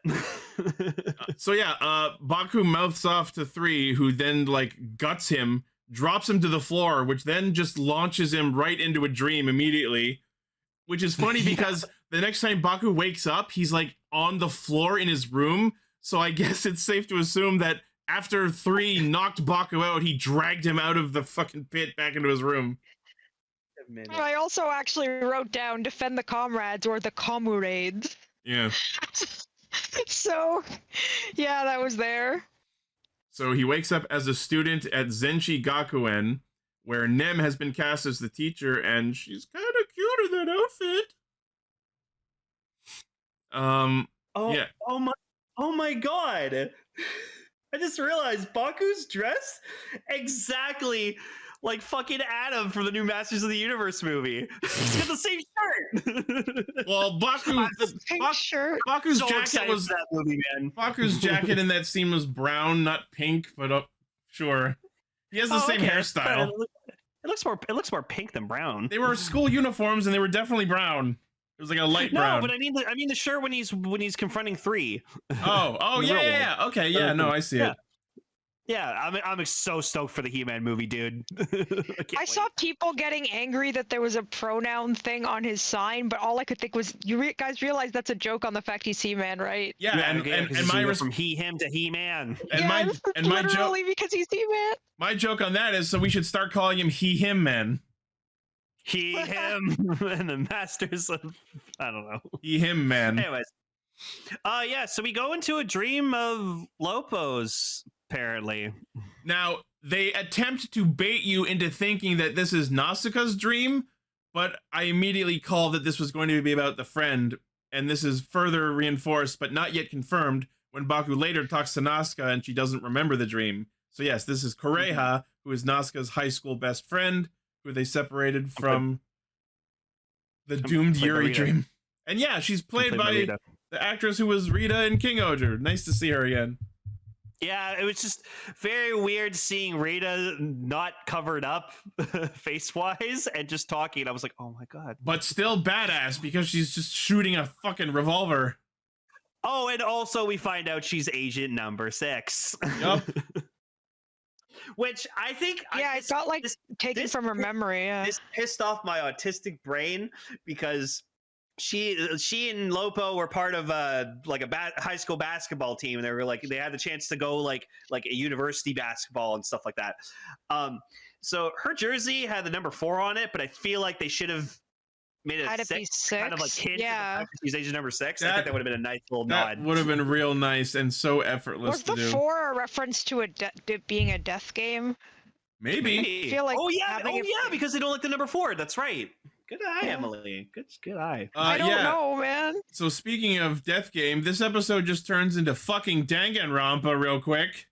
Baku mouths off to 3, who then guts him, drops him to the floor, which then just launches him right into a dream immediately. which is funny because the next time Baku wakes up, he's like on the floor in his room. So I guess it's safe to assume that after 3 knocked Baku out, he dragged him out of the fucking pit back into his room. I also actually wrote down defend the comrades or the comrades. Yeah. So, yeah, that was there. So he wakes up as a student at Zenshi Gakuen, where Nem has been cast as the teacher, and she's kind of cute in that outfit. Yeah. Oh my god. I just realized Baku's dressed exactly like fucking Adam from the new Masters of the Universe movie. He's got the same shirt. Well, Baku's So jacket excited was for that movie, man. Baku's jacket in that scene was brown, not pink, but sure. He has the same hairstyle. It looks more pink than brown. They were school uniforms and they were definitely brown. It was like a light brown. No, but I mean the shirt when he's confronting 3. Oh, yeah. Okay, yeah, no, I see it. Yeah, I'm so stoked for the He-Man movie, dude. I saw people getting angry that there was a pronoun thing on his sign, but all I could think was, guys realize that's a joke on the fact he's He-Man, right? Yeah, and my from he/him to He-Man. And my joke because he's He-Man. My joke on that is, so we should start calling him he/him man. He/him and the Masters of I don't know. He/him man. Anyways, yeah. So we go into a dream of Lopo's. Apparently. Now, they attempt to bait you into thinking that this is Nausicaa's dream, but I immediately called that this was going to be about the friend, and this is further reinforced, but not yet confirmed, when Baku later talks to Nausicaa and she doesn't remember the dream. So yes, this is Kureha, who is Nausicaa's high school best friend, who they separated from the doomed Yuri dream. And yeah, she's played by the actress who was Rita in King Oger. Nice to see her again. Yeah, it was just very weird seeing Rita not covered up face-wise and just talking. I was like, oh my god. But still badass because she's just shooting a fucking revolver. Oh, and also we find out she's agent number 6. Yep. Which I think... Yeah, it got like taken from her memory, yeah. This pissed off my autistic brain because... She and Lopo were part of like a high school basketball team. They were like they had the chance to go like a university basketball and stuff like that. So her jersey had the number 4 on it, but I feel like they should have made it 6, kind of like hint. Yeah, she's agent number 6. I think that would have been a nice little nod. That would have been real nice and so effortless. Was the 4 a reference to being a death game? Maybe. I feel like because they don't like the number 4. That's right. Good eye, Emily. Good eye. I don't know, man. So speaking of Death Game, this episode just turns into fucking Danganronpa real quick.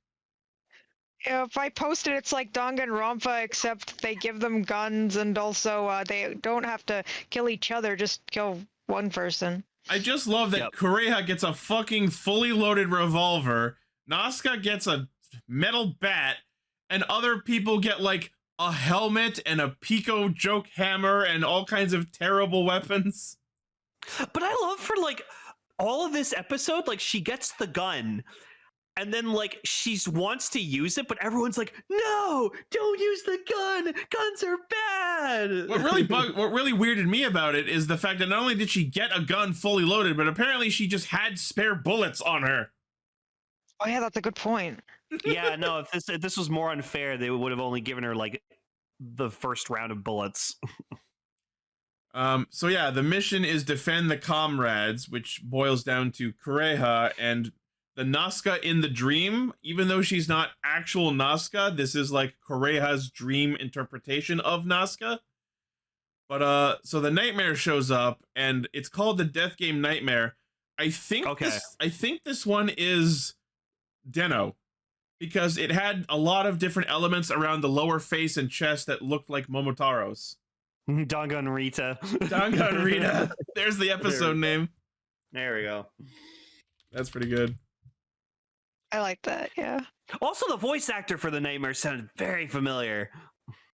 Yeah, if I post it, it's like Danganronpa, except they give them guns and also they don't have to kill each other, just kill one person. I just love that Kureha gets a fucking fully loaded revolver, Nausicaa gets a metal bat, and other people get like a helmet and a Pico joke hammer and all kinds of terrible weapons. But I love for like all of this episode, like she gets the gun and then like she wants to use it, but everyone's like, no, don't use the gun. Guns are bad. What really weirded me about it is the fact that not only did she get a gun fully loaded, but apparently she just had spare bullets on her. Oh yeah, that's a good point. Yeah, no, if this was more unfair, they would have only given her like the first round of bullets. So yeah, the mission is defend the comrades, which boils down to Kureha and the Nausicaa in the dream. Even though she's not actual Nausicaa, this is like Kureha's dream interpretation of Nausicaa. But so the nightmare shows up, and it's called the Death Game Nightmare. I think this one is Den-O, because it had a lot of different elements around the lower face and chest that looked like Momotaro's. Danganrita. Danganrita. There's the episode name. There we go. That's pretty good. I like that, yeah. Also, the voice actor for the nightmare sounded very familiar.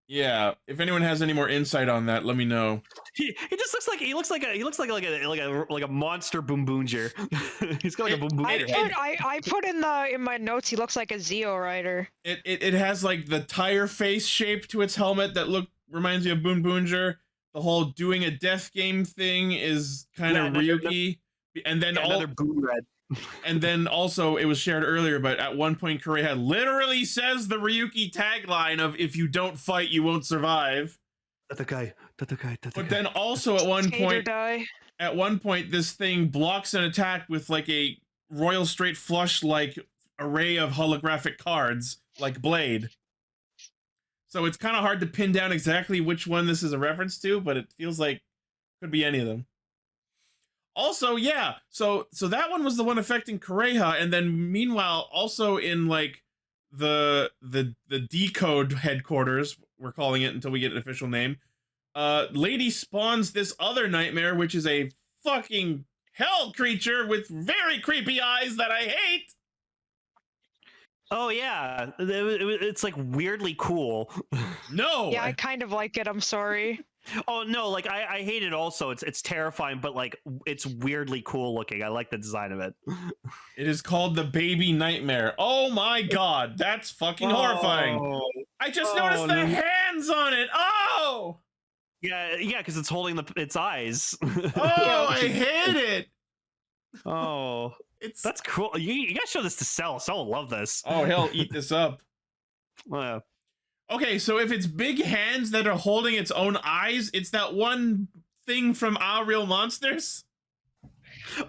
Yeah, if anyone has any more insight on that, let me know. He just looks like a monster boom-boonger. He's got like a boom-boonger. I put in my notes he looks like a Zeo rider. It has like the tire face shape to its helmet that reminds me of Boon Boonger. the whole doing a death game thing is kind of Ryuki. And then another boom red. And then also, it was shared earlier, but at one point, Kureha literally says the Ryuki tagline of "If you don't fight, you won't survive." But then also at one point, this thing blocks an attack with like a Royal Straight Flush like array of holographic cards, like Blade. So it's kind of hard to pin down exactly which one this is a reference to, but it feels like could be any of them. Also, yeah, so that one was the one affecting Kureha, and then meanwhile, also in like the decode headquarters, we're calling it until we get an official name, Lady spawns this other nightmare, which is a fucking hell creature with very creepy eyes that I hate. Oh yeah, it's like weirdly cool. No. Yeah, I kind of like it. I'm sorry. Oh no, like I hate it also. It's terrifying, but like it's weirdly cool looking. I like the design of it. It is called the Baby Nightmare. Oh my god, that's fucking horrifying. I just noticed the hands on it. Oh! Yeah, because it's holding its eyes. Oh, I hate it. Oh, that's cool. You gotta show this to Cell. Cell will love this. Oh, he'll eat this up. Yeah. Okay, so if it's big hands that are holding its own eyes, it's that one thing from Our Real Monsters?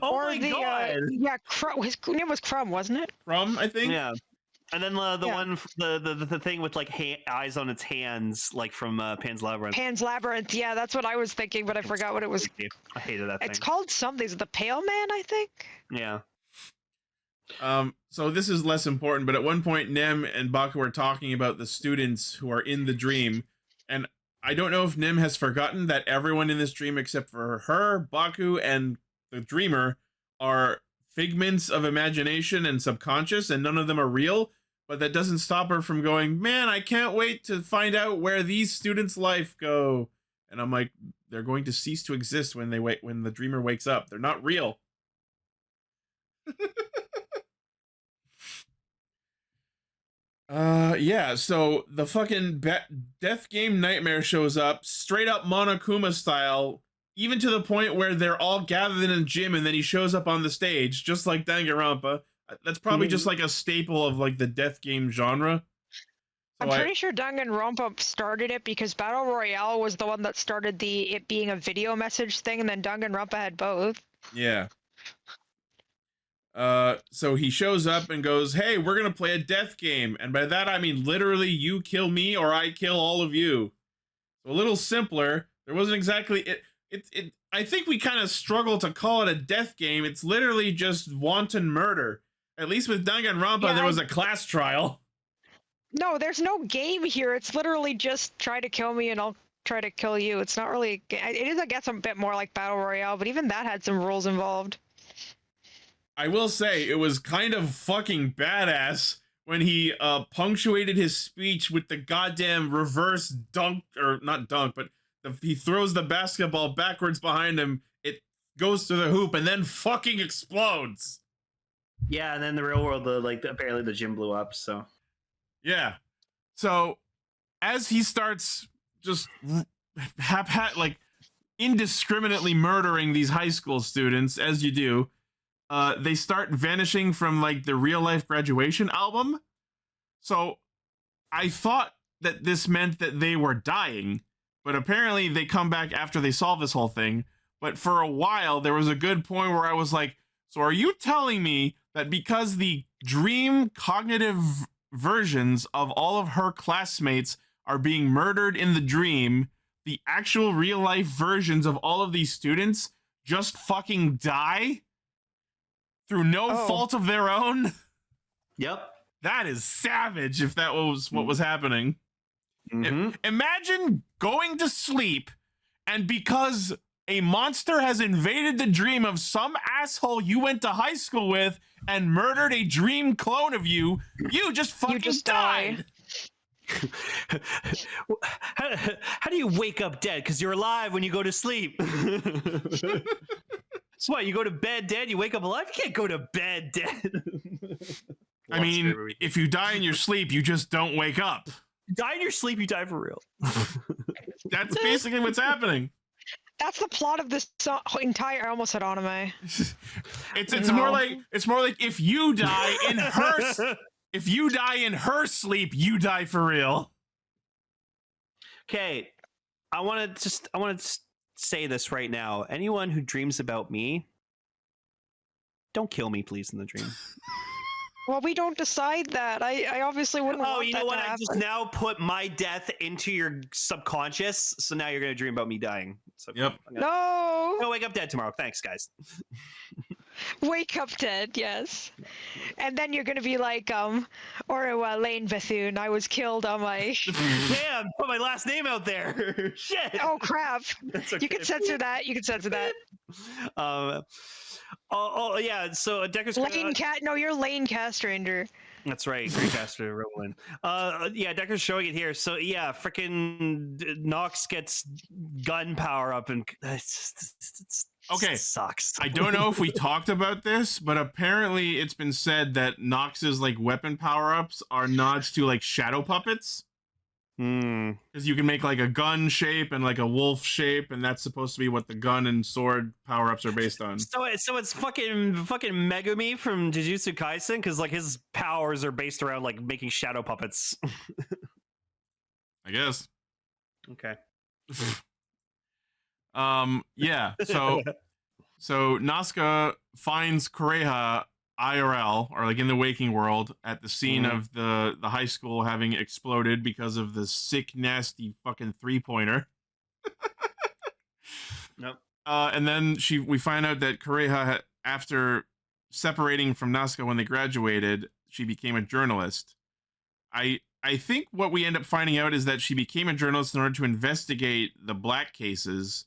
Oh my god! Yeah, his name was Crumb, wasn't it? Crumb, I think? Yeah. And then the thing with like eyes on its hands, like from Pan's Labyrinth. Pan's Labyrinth, yeah, that's what I was thinking, but I forgot what it was. I hated that thing. It's called something. Is it the Pale Man, I think? Yeah. So this is less important, but at one point Nem and Baku are talking about the students who are in the dream, and I don't know if Nem has forgotten that everyone in this dream except for her, Baku, and the dreamer are figments of imagination and subconscious, and none of them are real, but that doesn't stop her from going, man, I can't wait to find out where these students' life go. And I'm like, they're going to cease to exist when the dreamer wakes up. They're not real. Yeah, so the fucking Death Game Nightmare shows up, straight up Monokuma style, even to the point where they're all gathered in a gym and then he shows up on the stage, just like Danganronpa. That's probably just like a staple of like the Death Game genre. So I'm pretty sure Danganronpa started it because Battle Royale was the one that started it being a video message thing, and then Danganronpa had both. Yeah. So he shows up and goes, hey, we're gonna play a death game. And by that, I mean literally you kill me or I kill all of you. So a little simpler. There wasn't exactly... I think we kind of struggle to call it a death game. It's literally just wanton murder. At least with Danganronpa, there was a class trial. No, there's no game here. It's literally just try to kill me and I'll try to kill you. It's not really... It is, I guess, a bit more like Battle Royale, but even that had some rules involved. I will say, it was kind of fucking badass when he punctuated his speech with the goddamn reverse dunk, or not dunk, but he throws the basketball backwards behind him, it goes through the hoop, and then fucking explodes. Yeah, and then the real world, apparently the gym blew up, so... Yeah. So, as he starts just indiscriminately murdering these high school students, as you do, they start vanishing from, like, the real-life graduation album. So, I thought that this meant that they were dying, but apparently they come back after they solve this whole thing. But for a while, there was a good point where I was like, so are you telling me that because the dream cognitive versions of all of her classmates are being murdered in the dream, the actual real-life versions of all of these students just fucking die? Through no fault of their own? Yep. That is savage if that was what was happening. Mm-hmm. Imagine going to sleep and because a monster has invaded the dream of some asshole you went to high school with and murdered a dream clone of you, you just fucking died. How do you wake up dead? Because you're alive when you go to sleep. So what, you go to bed dead, you wake up alive? You can't go to bed dead. I mean, if you die in your sleep, you just don't wake up. You die in your sleep, you die for real. That's basically what's happening. That's the plot of this entire. I almost said anime. It's more like if you die in her sleep, you die for real. Okay, I want to say this right now. Anyone who dreams about me, don't kill me, please, in the dream. Well, we don't decide that. I obviously wouldn't. Oh, want you that know what? to I just happen. now put my death into your subconscious, so now you're gonna dream about me dying. So Yep. I'm gonna No. wake up dead tomorrow. Thanks, guys. Wake up dead, yes. And then you're gonna be like, or Lane Bethune, I was killed on my. Damn, put my last name out there. Shit. Oh crap! That's You okay. can censor that. You can censor that. Yeah. So Decker's Lane Cat. No, you're Lane Castranger. That's right, Great Caster Roland. Yeah, Decker's showing it here. So yeah, freaking Nox gets gun power up, and Okay. sucks. I don't know if we talked about this, but apparently it's been said that Nox's like weapon power-ups are nods to like shadow puppets. Because you can make like a gun shape and like a wolf shape, and that's supposed to be what the gun and sword power-ups are based on. So it's fucking Megumi from Jujutsu Kaisen, because like his powers are based around like making shadow puppets. I guess. Okay. Yeah. So Nazca finds Kureha IRL, or like in the waking world, at the scene of the high school having exploded because of the sick, nasty fucking 3-pointer. Nope. And then we find out that Kureha, after separating from Nazca when they graduated, she became a journalist. I think what we end up finding out is that she became a journalist in order to investigate the black cases.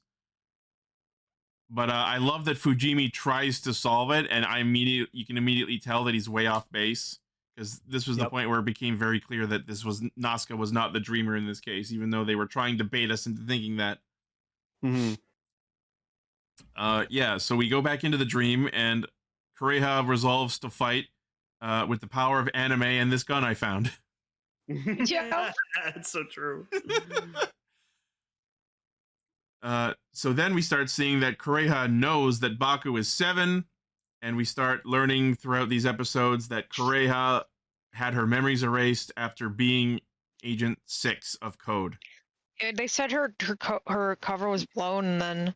But I love that Fujimi tries to solve it, and you can immediately tell that he's way off base, because this was the point where it became very clear that Nazca was not the dreamer in this case, even though they were trying to bait us into thinking that. Yeah, so we go back into the dream, and Kureha resolves to fight with the power of anime and this gun I found. Yeah. That's so true. So then we start seeing that Kureha knows that Baku is 7, and we start learning throughout these episodes that Kureha had her memories erased after being Agent 6 of Code. Yeah, they said her cover was blown, and then.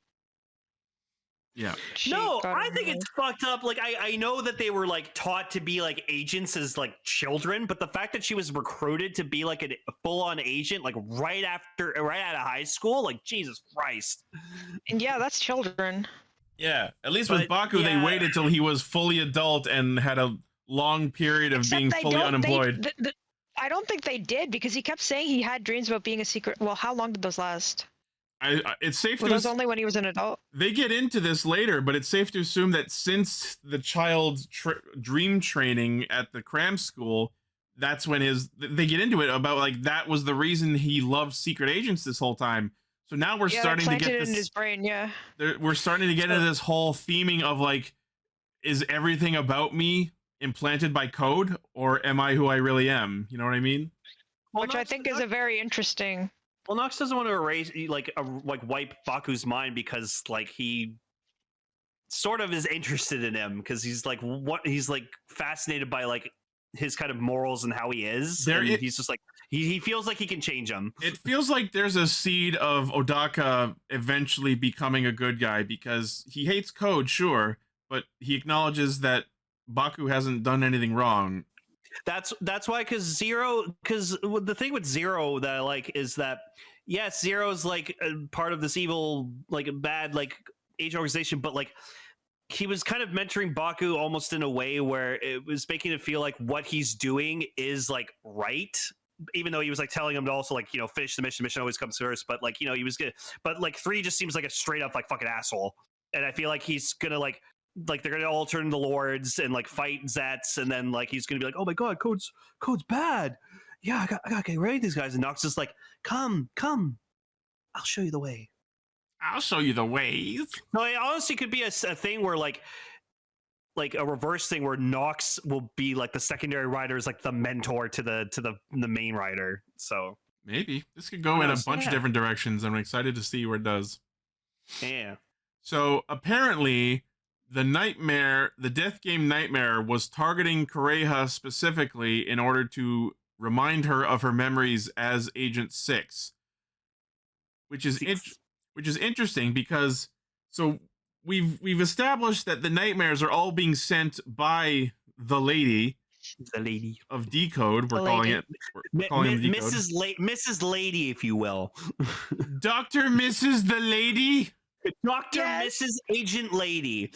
Yeah. No, I think it's fucked up. Like, I know that they were like taught to be like agents as like children, but the fact that she was recruited to be like a full-on agent, like right out of high school, like Jesus Christ. And yeah, that's children. Yeah, at least with Baku, they waited till he was fully adult and had a long period of being fully unemployed. I don't think they did, because he kept saying he had dreams about being a secret. Well, how long did those last? It's safe to assume only when he was an adult. They get into this later, but it's safe to assume that since the child's dream training at the cram school, that's when they get into it about like that was the reason he loved secret agents this whole time. So now we're starting to get this in his brain. Yeah, we're starting to get into this whole theming of like, is everything about me implanted by code, or am I who I really am? You know what I mean? Which I think is a very interesting. Well, Nox doesn't want to erase wipe Baku's mind, because like he sort of is interested in him, because he's like fascinated by like his kind of morals and how he is. He's just like he feels like he can change him. It feels like there's a seed of Odaka eventually becoming a good guy, because he hates code, sure, but he acknowledges that Baku hasn't done anything wrong. That's why, because the thing with Zero that I like is that yes, Zero's like a part of this evil, like bad, like agent organization, but like he was kind of mentoring Baku almost in a way where it was making it feel like what he's doing is like right, even though he was like telling him to also like, you know, finish the mission. Mission always comes first, but like, you know, he was good. But like 3 just seems like a straight up like fucking asshole, and I feel like he's gonna like they're gonna all turn the lords and like fight Zeztz, and then like he's gonna be like, oh my god, code's bad. Yeah, I gotta get rid of these guys. And Nox is like, come, I'll show you the way. I'll show you the ways. No, it honestly could be a thing where like a reverse thing where Nox will be like the secondary rider, is like the mentor to the main rider. So maybe this could go in a bunch of different directions. I'm excited to see where it does. Yeah. So apparently, the death game nightmare was targeting Kureha specifically in order to remind her of her memories as Agent 6, which is interesting because so we've established that the nightmares are all being sent by the lady of Decode. We're calling it Decode. Mrs. Lady, if you will. Dr. Mrs. the Lady? Dr. Mrs. Agent Lady.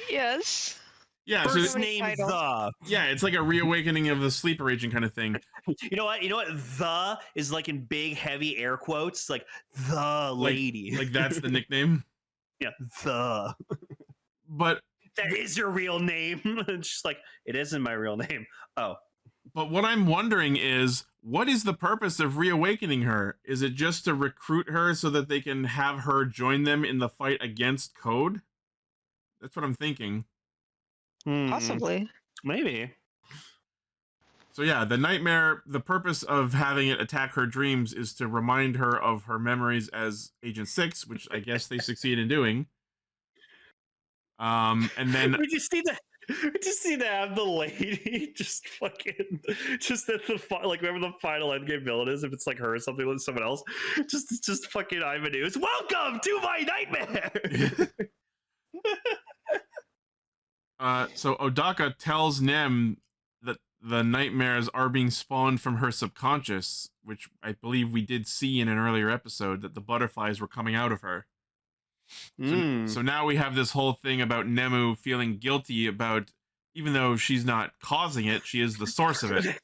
Yes. Yeah, First so name the. Yeah, it's like a reawakening of the sleeper agent kind of thing. You know what? The is like in big, heavy air quotes, like the lady. Like that's the nickname? Yeah, the. But that is your real name. It's just like, it isn't my real name. Oh. But what I'm wondering is, what is the purpose of reawakening her? Is it just to recruit her so that they can have her join them in the fight against Code? That's what I'm thinking. Possibly. Maybe. So yeah, the nightmare, the purpose of having it attack her dreams is to remind her of her memories as Agent 6, which I guess they succeed in doing. And then we just need to have the lady just at the like whoever the final endgame villain is, if it's like her or something like someone else, just fucking Ivanhoe. Welcome to my nightmare. So Odaka tells Nem that the nightmares are being spawned from her subconscious, which I believe we did see in an earlier episode, that the butterflies were coming out of her. So now we have this whole thing about Nemu feeling guilty about, even though she's not causing it, she is the source of it.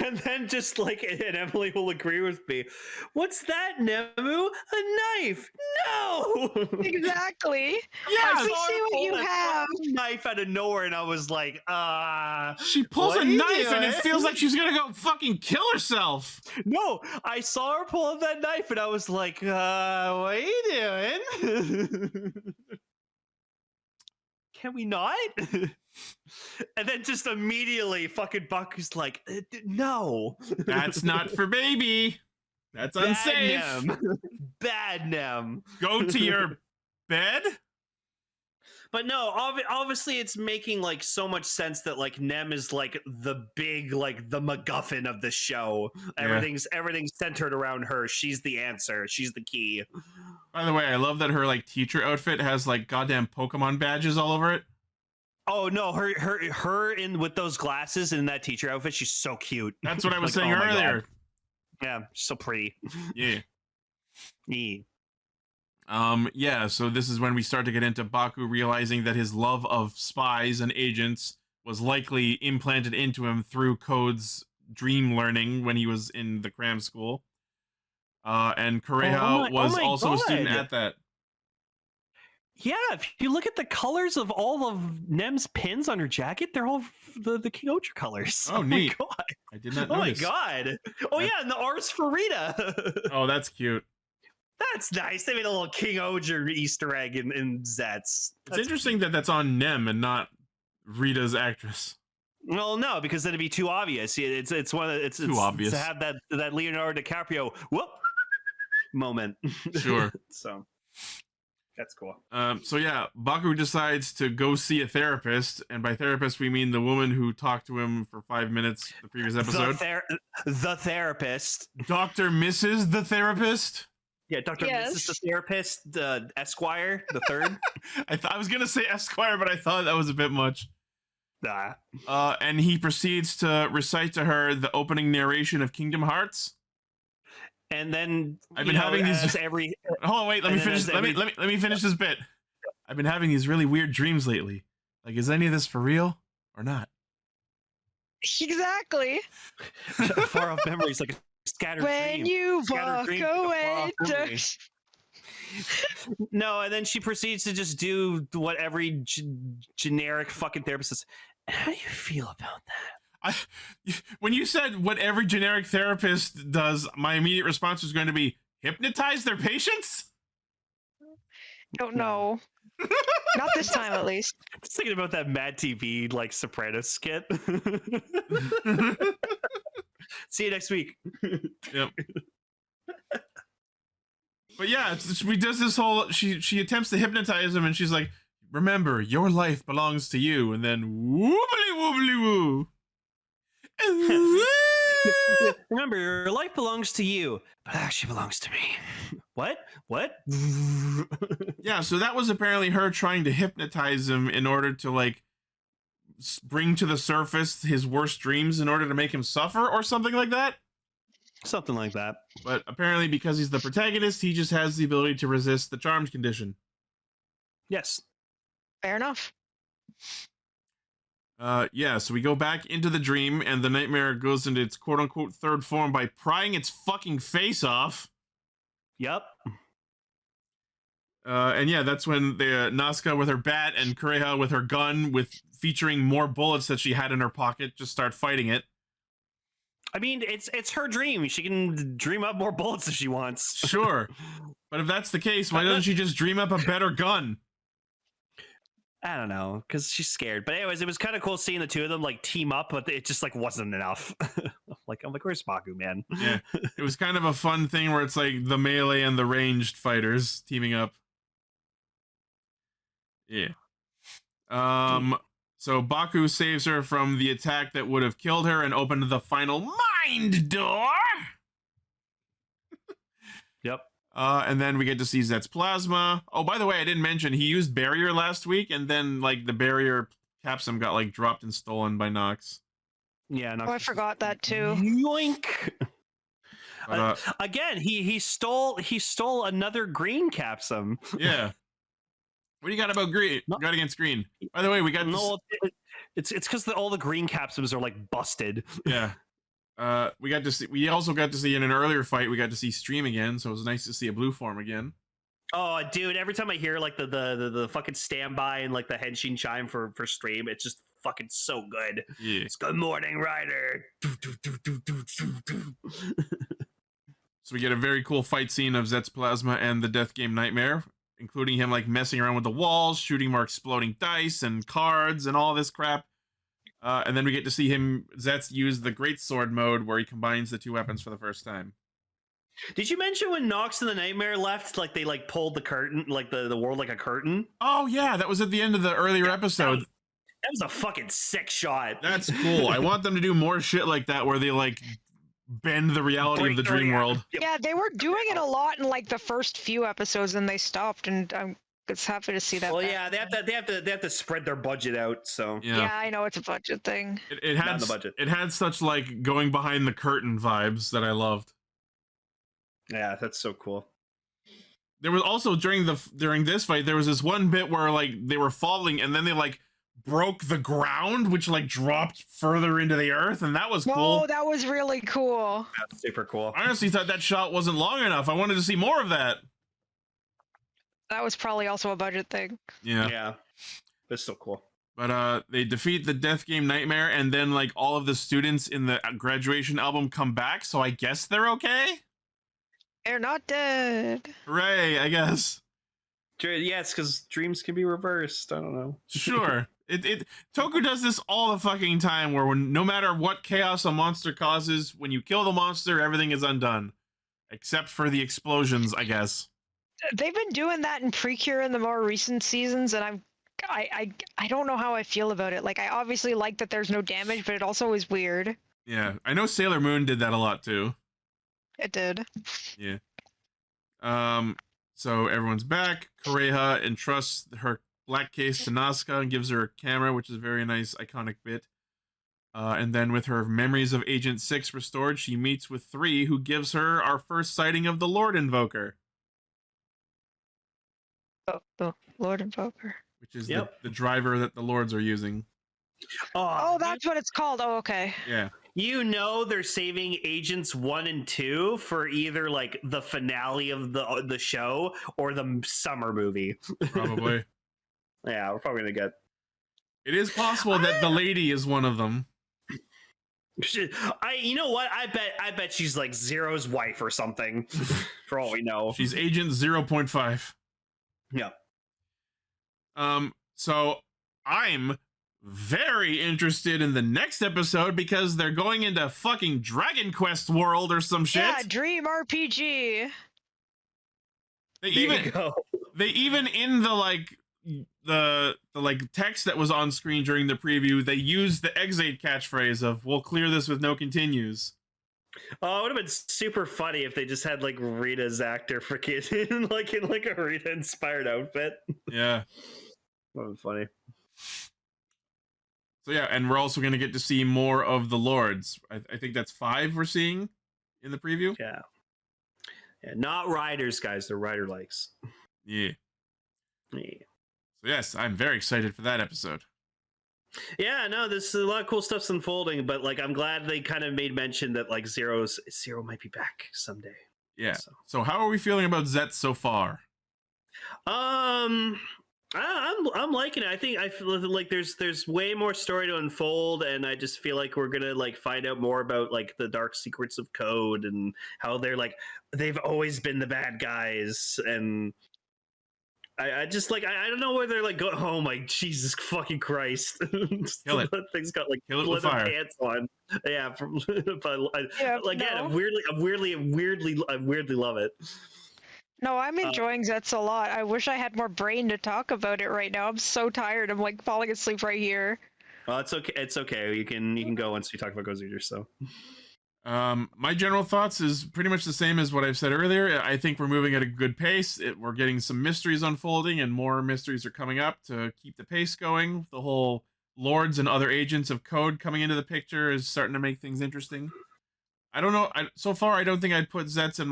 And then just like, and Emily will agree with me. What's that, Nemu? A knife? No! Exactly. Yeah, we see what you have. Knife out of nowhere, and I was like, She pulls a knife and it feels like she's gonna go fucking kill herself. No, I saw her pull up that knife and I was like, what are you doing? Can we not? And then just immediately fucking Baku's like, no. That's not for baby. That's unsafe. Bad Nem. Go to your bed? But no, obviously it's making like so much sense that like Nem is like the big, like the MacGuffin of the show. Yeah. Everything's centered around her. She's the answer. She's the key. By the way, I love that her like teacher outfit has like goddamn Pokemon badges all over it. Oh no, her in with those glasses and in that teacher outfit, she's so cute. That's what I was saying earlier. Yeah, so pretty. Yeah. Yeah. Yeah, so this is when we start to get into Baku realizing that his love of spies and agents was likely implanted into him through Code's dream learning when he was in the cram school. And Kureha was also a student at that. Yeah, if you look at the colors of all of Nem's pins on her jacket, they're all the King Ocher colors. Oh, neat. My God. I did not notice. notice. Oh my God. Oh yeah, and the R's for Rita. Oh, that's cute. That's nice. They made a little King Oger Easter egg in Zeztz. It's interesting that that's on Nem and not Rita's actress. Well, no, because then it'd be too obvious. It's one of it's too obvious to have that Leonardo DiCaprio whoop moment. Sure. So that's cool. So yeah, Baku decides to go see a therapist, and by therapist we mean the woman who talked to him for 5 minutes the previous episode. The therapist. Dr. Mrs. the therapist. Yeah, Dr. Mrs. the therapist, Esquire, the third. I was gonna say Esquire, but I thought that was a bit much. Nah. And he proceeds to recite to her the opening narration of Kingdom Hearts. And then I've been having these Hold on, wait, let me finish. Let me finish this bit. I've been having these really weird dreams lately. Like, is any of this for real or not? Exactly. Far off memories, like a scattered when dream. You walk away. No, and then she proceeds to just do what every generic fucking therapist says. How do you feel about that? When you said what every generic therapist does, my immediate response was going to be hypnotize their patients? Don't know. Not this time, at least. I was thinking about that Mad TV like Sopranos skit. See you next week. Yep. But yeah, she does this whole. She attempts to hypnotize him, and she's like, "Remember, your life belongs to you." And then woobly woobly woo. Remember, your life belongs to you, but it actually belongs to me. What? Yeah, so that was apparently her trying to hypnotize him in order to like bring to the surface his worst dreams in order to make him suffer or something like that. Something like that. But apparently because he's the protagonist, he just has the ability to resist the charmed condition. Yes. Fair enough. Yeah, so we go back into the dream, and the nightmare goes into its quote-unquote third form by prying its fucking face off. Yep. And yeah, that's when the Nazca with her bat and Kureha with her gun, with featuring more bullets that she had in her pocket, just start fighting it. I mean, it's her dream. She can dream up more bullets if she wants. Sure. But if that's the case, why doesn't she just dream up a better gun? I don't know, because she's scared. But anyways, it was kind of cool seeing the two of them like team up, but it just like wasn't enough. I'm like, where's Baku, man? Yeah, it was kind of a fun thing where it's like the melee and the ranged fighters teaming up. Yeah. So Baku saves her from the attack that would have killed her and opened the final mind door. Yep. And then we get to see Zeztz plasma. Oh, by the way, I didn't mention he used barrier last week, and then like the barrier capsum got like dropped and stolen by Nox. Yeah. Oh, I forgot that too. Yoink. But, Again, he stole another green capsum. Yeah. What do you got about green? No. Got against green? By the way, we got No, it's because all the green capsums are like busted. Yeah. We got to see. We also got to see in an earlier fight. We got to see Stream again, so it was nice to see a blue form again. Oh, dude! Every time I hear like the fucking standby and like the Henshin chime for Stream, it's just fucking so good. Yeah. It's good morning, Ryder. So we get a very cool fight scene of Zeztz plasma and the Death Game Nightmare, including him like messing around with the walls, shooting more exploding dice and cards and all this crap. And then we get to see Zeztz use the Greatsword mode where he combines the two weapons for the first time. Did you mention when Nox and the Nightmare left, like they like pulled the curtain, like the world like a curtain? Oh yeah, that was at the end of the earlier episode. That was a fucking sick shot. That's cool. I want them to do more shit like that where they like bend the reality of the dream world. Yeah, they were doing it a lot in like the first few episodes, and they stopped. And I'm just happy to see that. Well, back. yeah, they have to spread their budget out. So Yeah, I know it's a budget thing. It had the budget. It had such like going behind the curtain vibes that I loved. Yeah, that's so cool. There was also during this fight, there was this one bit where like they were falling and then they like broke the ground, which like dropped further into the earth, and that was cool. Oh, that was really cool. That's super cool. I honestly thought that shot wasn't long enough. I wanted to see more of that. That was probably also a budget thing. Yeah. Yeah, that's still cool. But they defeat the Death Game Nightmare, and then like all of the students in the graduation album come back, so I guess they're okay. They're not dead. Hooray, I guess. Yeah, it's because dreams can be reversed. I don't know. Sure. Toku does this all the fucking time, where no matter what chaos a monster causes, when you kill the monster, everything is undone. Except for the explosions, I guess. They've been doing that in Precure in the more recent seasons, and I don't know how I feel about it. Like, I obviously like that there's no damage, but it also is weird. Yeah, I know Sailor Moon did that a lot too. It did. Yeah. So everyone's back. Kureha entrusts her black case to Nazca and gives her a camera, which is a very nice, iconic bit. And then with her memories of Agent 6 restored, she meets with 3, who gives her our first sighting of the Lord Invoker. Oh, the Lord Invoker. Which is the driver that the Lords are using. Oh, that's what it's called. Oh, okay. Yeah. You know they're saving Agents 1 and 2 for either like the finale of the show or the summer movie. Probably. Yeah, we're probably gonna get. It is possible that the lady is one of them. You know what? I bet she's like Zero's wife or something. For all we know, she's Agent 0.5. Yeah. So I'm very interested in the next episode because they're going into fucking Dragon Quest world or some shit. Yeah, Dream RPG. They There even you go. they even in the like text that was on screen during the preview, they used the Exate catchphrase of "We'll clear this with no continues." Oh, it would have been super funny if they just had like Rita's actor freaking in like a Rita inspired outfit. Yeah. That would be funny. So yeah, and we're also going to get to see more of the Lords. I think that's 5 we're seeing in the preview. Yeah. Not riders, guys. They're rider likes. Yeah. Yeah. So yes, I'm very excited for that episode. Yeah, no, this is a lot of cool stuff's unfolding, but like I'm glad they kind of made mention that like Zero might be back someday. Yeah. So how are we feeling about Zeztz so far? I'm liking it. I feel like there's way more story to unfold, and I just feel like we're gonna like find out more about like the dark secrets of Code and how they've always been the bad guys, and I just like I don't know where they're like going. Oh my Jesus fucking Christ! Kill it. That thing's got like Kill it with leather fire. pants on. Yeah, but again, no. I weirdly love it. No, I'm enjoying Zeztz a lot. I wish I had more brain to talk about it right now. I'm so tired. I'm like falling asleep right here. Well, it's okay. It's okay. You can go once we talk about Gozyuger. So, my general thoughts is pretty much the same as what I've said earlier. I think we're moving at a good pace. We're getting some mysteries unfolding, and more mysteries are coming up to keep the pace going. The whole Lords and other agents of Code coming into the picture is starting to make things interesting. I don't know. So far, I don't think I'd put Zeztz in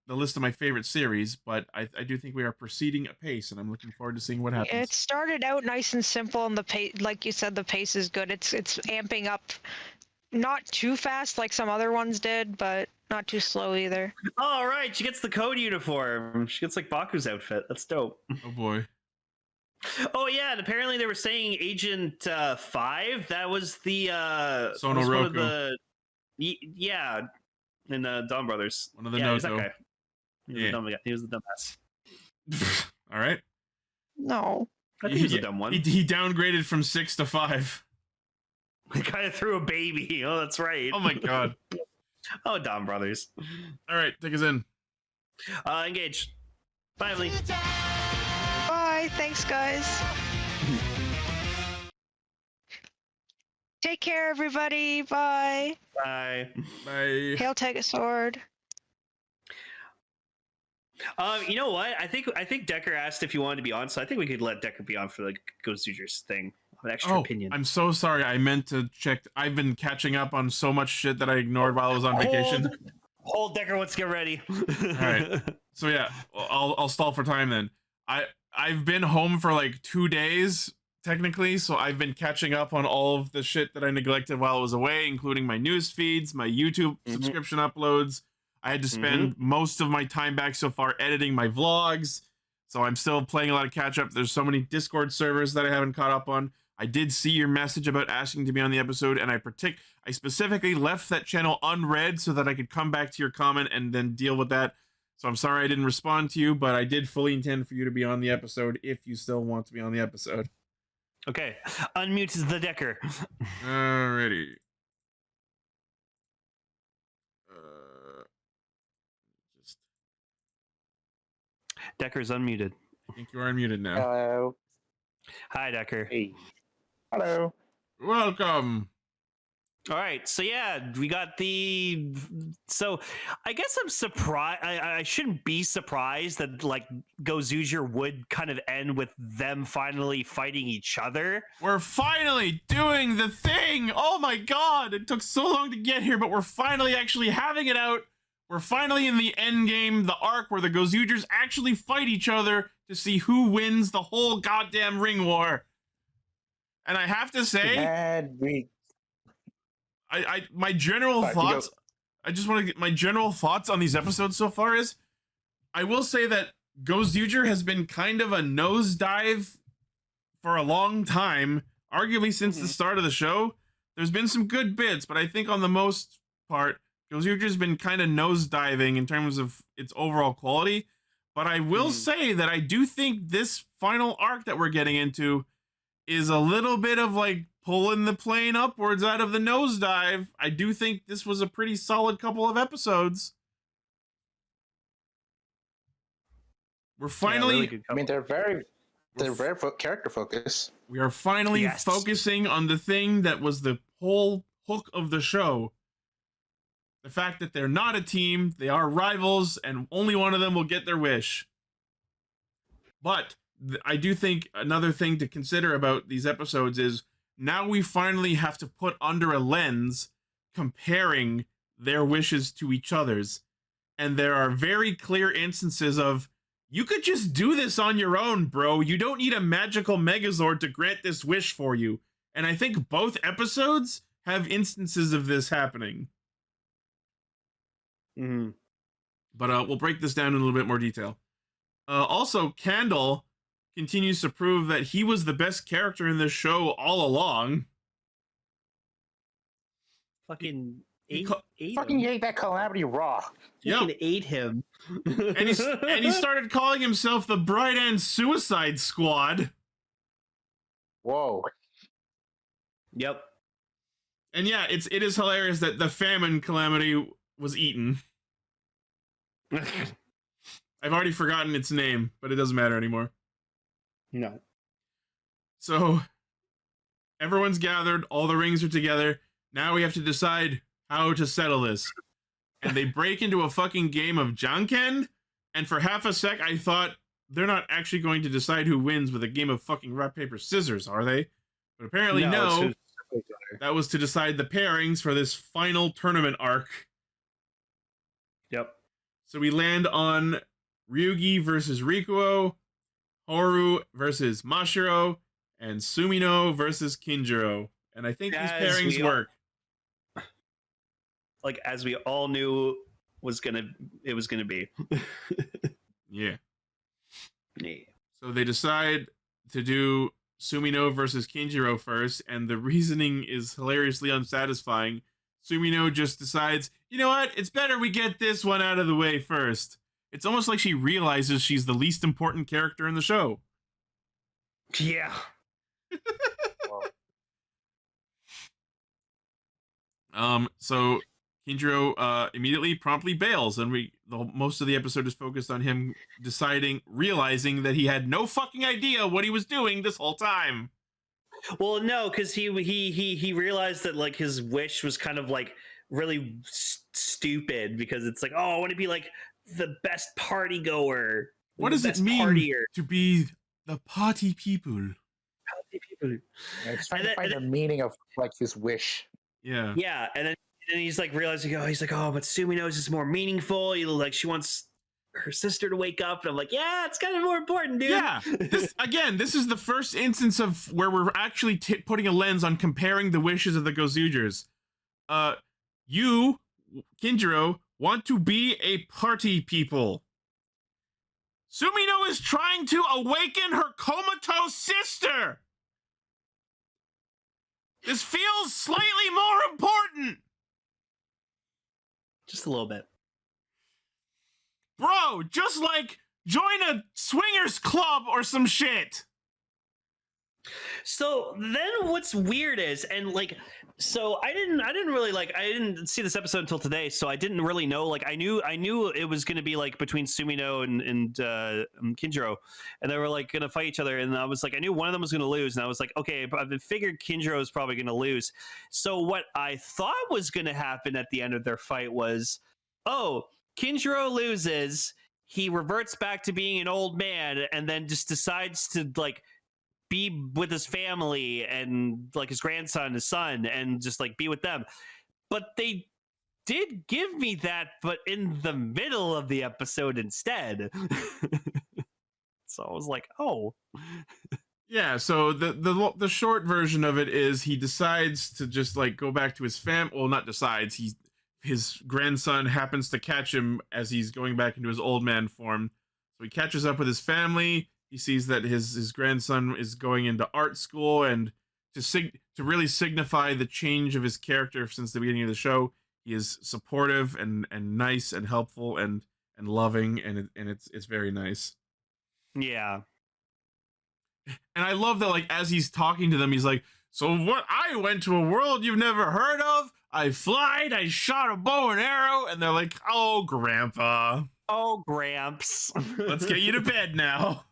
the list of my favorite series, but I do think we are proceeding at pace, and I'm looking forward to seeing what happens. It started out nice and simple, and the pace, like you said, the pace is good. It's amping up, not too fast like some other ones did, but not too slow either. all right, she gets the Code uniform. She gets like Baku's outfit. That's dope. Oh boy. Oh yeah, and apparently they were saying Agent 5. That was the Sono was one of Roku. the yeah, in Dawn Brothers. One of the yeah, he's Noto. that guy. He was the dumbass. All right. No. I think he was a dumb one. He downgraded from 6 to 5. He kind of threw a baby. Oh, that's right. Oh my god. Oh, Dawn Brothers. All right, take us in. Engage. Bye, Emily. Bye. Thanks, guys. Take care, everybody. Bye. Bye. Bye. Hail Sword. You know what? I think Decker asked if you wanted to be on, so I think we could let Decker be on for the Gozyuger's thing. An extra opinion. I'm so sorry. I meant to check. I've been catching up on so much shit that I ignored while I was on vacation. Hold, Decker. Let's get ready. All right. So yeah, I'll stall for time then. I've been home for like 2 days technically, so I've been catching up on all of the shit that I neglected while I was away, including my news feeds, my YouTube subscription uploads. I had to spend most of my time back so far editing my vlogs, so I'm still playing a lot of catch up. There's so many Discord servers that I haven't caught up on. I did see your message about asking to be on the episode, and I specifically left that channel unread so that I could come back to your comment and then deal with that. So I'm sorry I didn't respond to you, but I did fully intend for you to be on the episode if you still want to be on the episode. Okay, unmute the Decker. Alrighty. Decker's unmuted. I think you are unmuted now. Hello. Hi, Decker. Hey. Hello. Welcome. All right, so yeah, we got the. So I guess I'm surprised. I shouldn't be surprised that like Gozyuger would kind of end with them finally fighting each other. We're finally doing the thing. Oh my god, it took so long to get here, but we're finally actually having it out. We're finally in the end game, the arc where the Gozyugers actually fight each other to see who wins the whole goddamn ring war. And I have to say, Bad week. my general thoughts. I just want to get my general thoughts on these episodes so far is, I will say that Gozyuger has been kind of a nosedive for a long time, arguably since the start of the show. There's been some good bits, but I think on the most part, Gozyuger's been kind of nosediving in terms of its overall quality. But I will say that I do think this final arc that we're getting into is a little bit of like pulling the plane upwards out of the nosedive. I do think this was a pretty solid couple of episodes. We're finally. really good I mean, couple. they're very character focused. We are finally focusing on the thing that was the whole hook of the show. The fact that they're not a team, they are rivals, and only one of them will get their wish. But I do think another thing to consider about these episodes is now we finally have to put under a lens comparing their wishes to each other's. And there are very clear instances of, you could just do this on your own, bro. You don't need a magical Megazord to grant this wish for you. And I think both episodes have instances of this happening. Mm-hmm. But we'll break this down in a little bit more detail. Also, Candle continues to prove that he was the best character in this show all along. Fucking ate Fucking him. ate that Calamity raw. Fucking ate him. And he started calling himself the Bright End Suicide Squad. Whoa. Yep. And yeah, it is hilarious that the Famine Calamity was eaten. I've already forgotten its name, but it doesn't matter anymore. No. So, everyone's gathered, all the rings are together. Now we have to decide how to settle this. And they break into a fucking game of Janken, and for half a sec I thought, they're not actually going to decide who wins with a game of fucking rock, paper, scissors, are they? But apparently no. That was to decide the pairings for this final tournament arc. Yep. So we land on Ryugi versus Rikuo, Horu versus Mashiro, and Sumino versus Kinjiro. And I think these pairings work. Like, as we all knew it was gonna be. Yeah. Yeah. So they decide to do Sumino versus Kinjiro first, and the reasoning is hilariously unsatisfying. Sumino just decides, you know what, it's better we get this one out of the way first. It's almost like she realizes she's the least important character in the show. Yeah. So Kinjiro immediately promptly bails, and most of the episode is focused on him realizing that he had no fucking idea what he was doing this whole time. Well, no, because he realized that like his wish was kind of like really stupid, because it's like, oh, I want to be like the best party goer. What does it mean to be the party people? Party people. Yeah, he's trying to find the meaning of like his wish. Yeah. Yeah, and then he's like realizing, but Sumino's is more meaningful. She wants her sister to wake up, and I'm like, yeah, it's kind of more important, dude. Yeah. This is the first instance of where we're actually putting a lens on comparing the wishes of the Gozyugers. You, Kinjiro, want to be a party people. Sumino is trying to awaken her comatose sister. This feels slightly more important. Just a little bit. Bro, just like join a swingers club or some shit. So then what's weird is, and like, so I didn't really I didn't see this episode until today, so I didn't really know, like, I knew it was going to be like between Sumino and Kinjiro, and they were like going to fight each other, and I was like, I knew one of them was going to lose, and I was like, okay, but I figured Kinjiro is probably going to lose. So what I thought was going to happen at the end of their fight was, oh, Kinjiro loses, he reverts back to being an old man, and then just decides to like be with his family and like his grandson, his son, and just like be with them. But they did give me that, but in the middle of the episode instead. So I was like, oh. Yeah, so the short version of it is he decides to just like go back to his well, not decides, his grandson happens to catch him as he's going back into his old man form. So he catches up with his family. He sees that his grandson is going into art school, and to really signify the change of his character since the beginning of the show, he is supportive and nice and helpful and loving, and it's very nice. Yeah. And I love that, like, as he's talking to them, he's like, so what? I went to a world you've never heard of. I flied. I shot a bow and arrow. And they're like, oh, Grandpa. Oh, Gramps. Let's get you to bed now.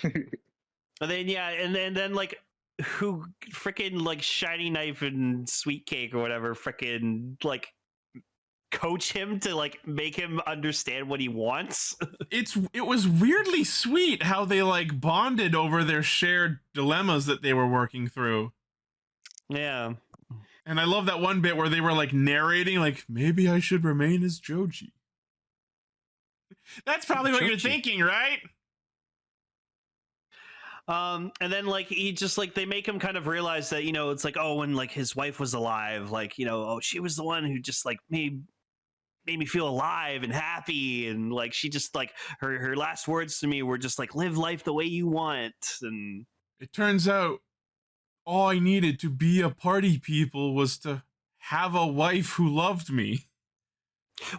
And then and then like who freaking like Shiny Knife and Sweet Cake or whatever freaking like coach him to like make him understand what he wants. It was weirdly sweet how they like bonded over their shared dilemmas that they were working through. Yeah. And I love that one bit where they were like narrating, like, maybe I should remain as Joji. That's probably what you're thinking, right? And then like he just like they make him kind of realize that, you know, it's like, oh, when like his wife was alive, like, you know, oh, she was the one who just like made me feel alive and happy, and like she just like her last words to me were just like, live life the way you want. And it turns out all I needed to be a party people was to have a wife who loved me.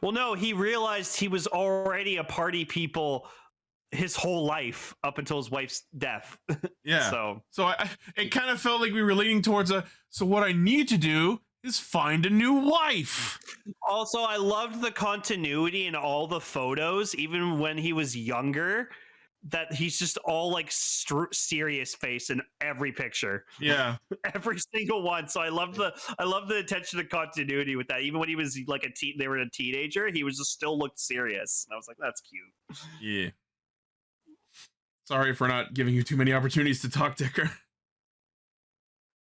Well, no, he realized he was already a party people his whole life up until his wife's death. Yeah. So it kind of felt like we were leaning towards so what I need to do is find a new wife. Also, I loved the continuity in all the photos, even when he was younger, that he's just all like serious face in every picture. Yeah. Every single one. So I love the attention to continuity with that. Even when he was like they were a teenager, he was just still looked serious. And I was like, that's cute. Yeah. Sorry for not giving you too many opportunities to talk, Dicker.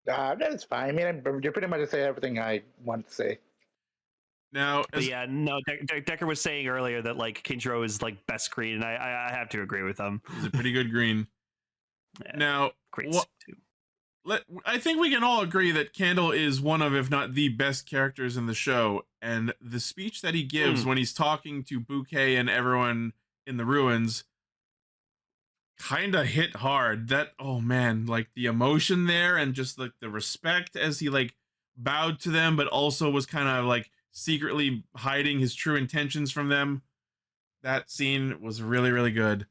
That's fine. I mean, you're pretty much saying everything I want to say. Now, yeah, no, Decker was saying earlier that like Kinjiro is like best green, and I have to agree with him. He's a pretty good green. Yeah, now, great too. I think we can all agree that Candle is one of, if not the best characters in the show, and the speech that he gives when he's talking to Bouquet and everyone in the ruins kind of hit hard. That, oh man, like the emotion there and just like the respect as he like bowed to them, but also was kind of like secretly hiding his true intentions from them. That scene was really, really good.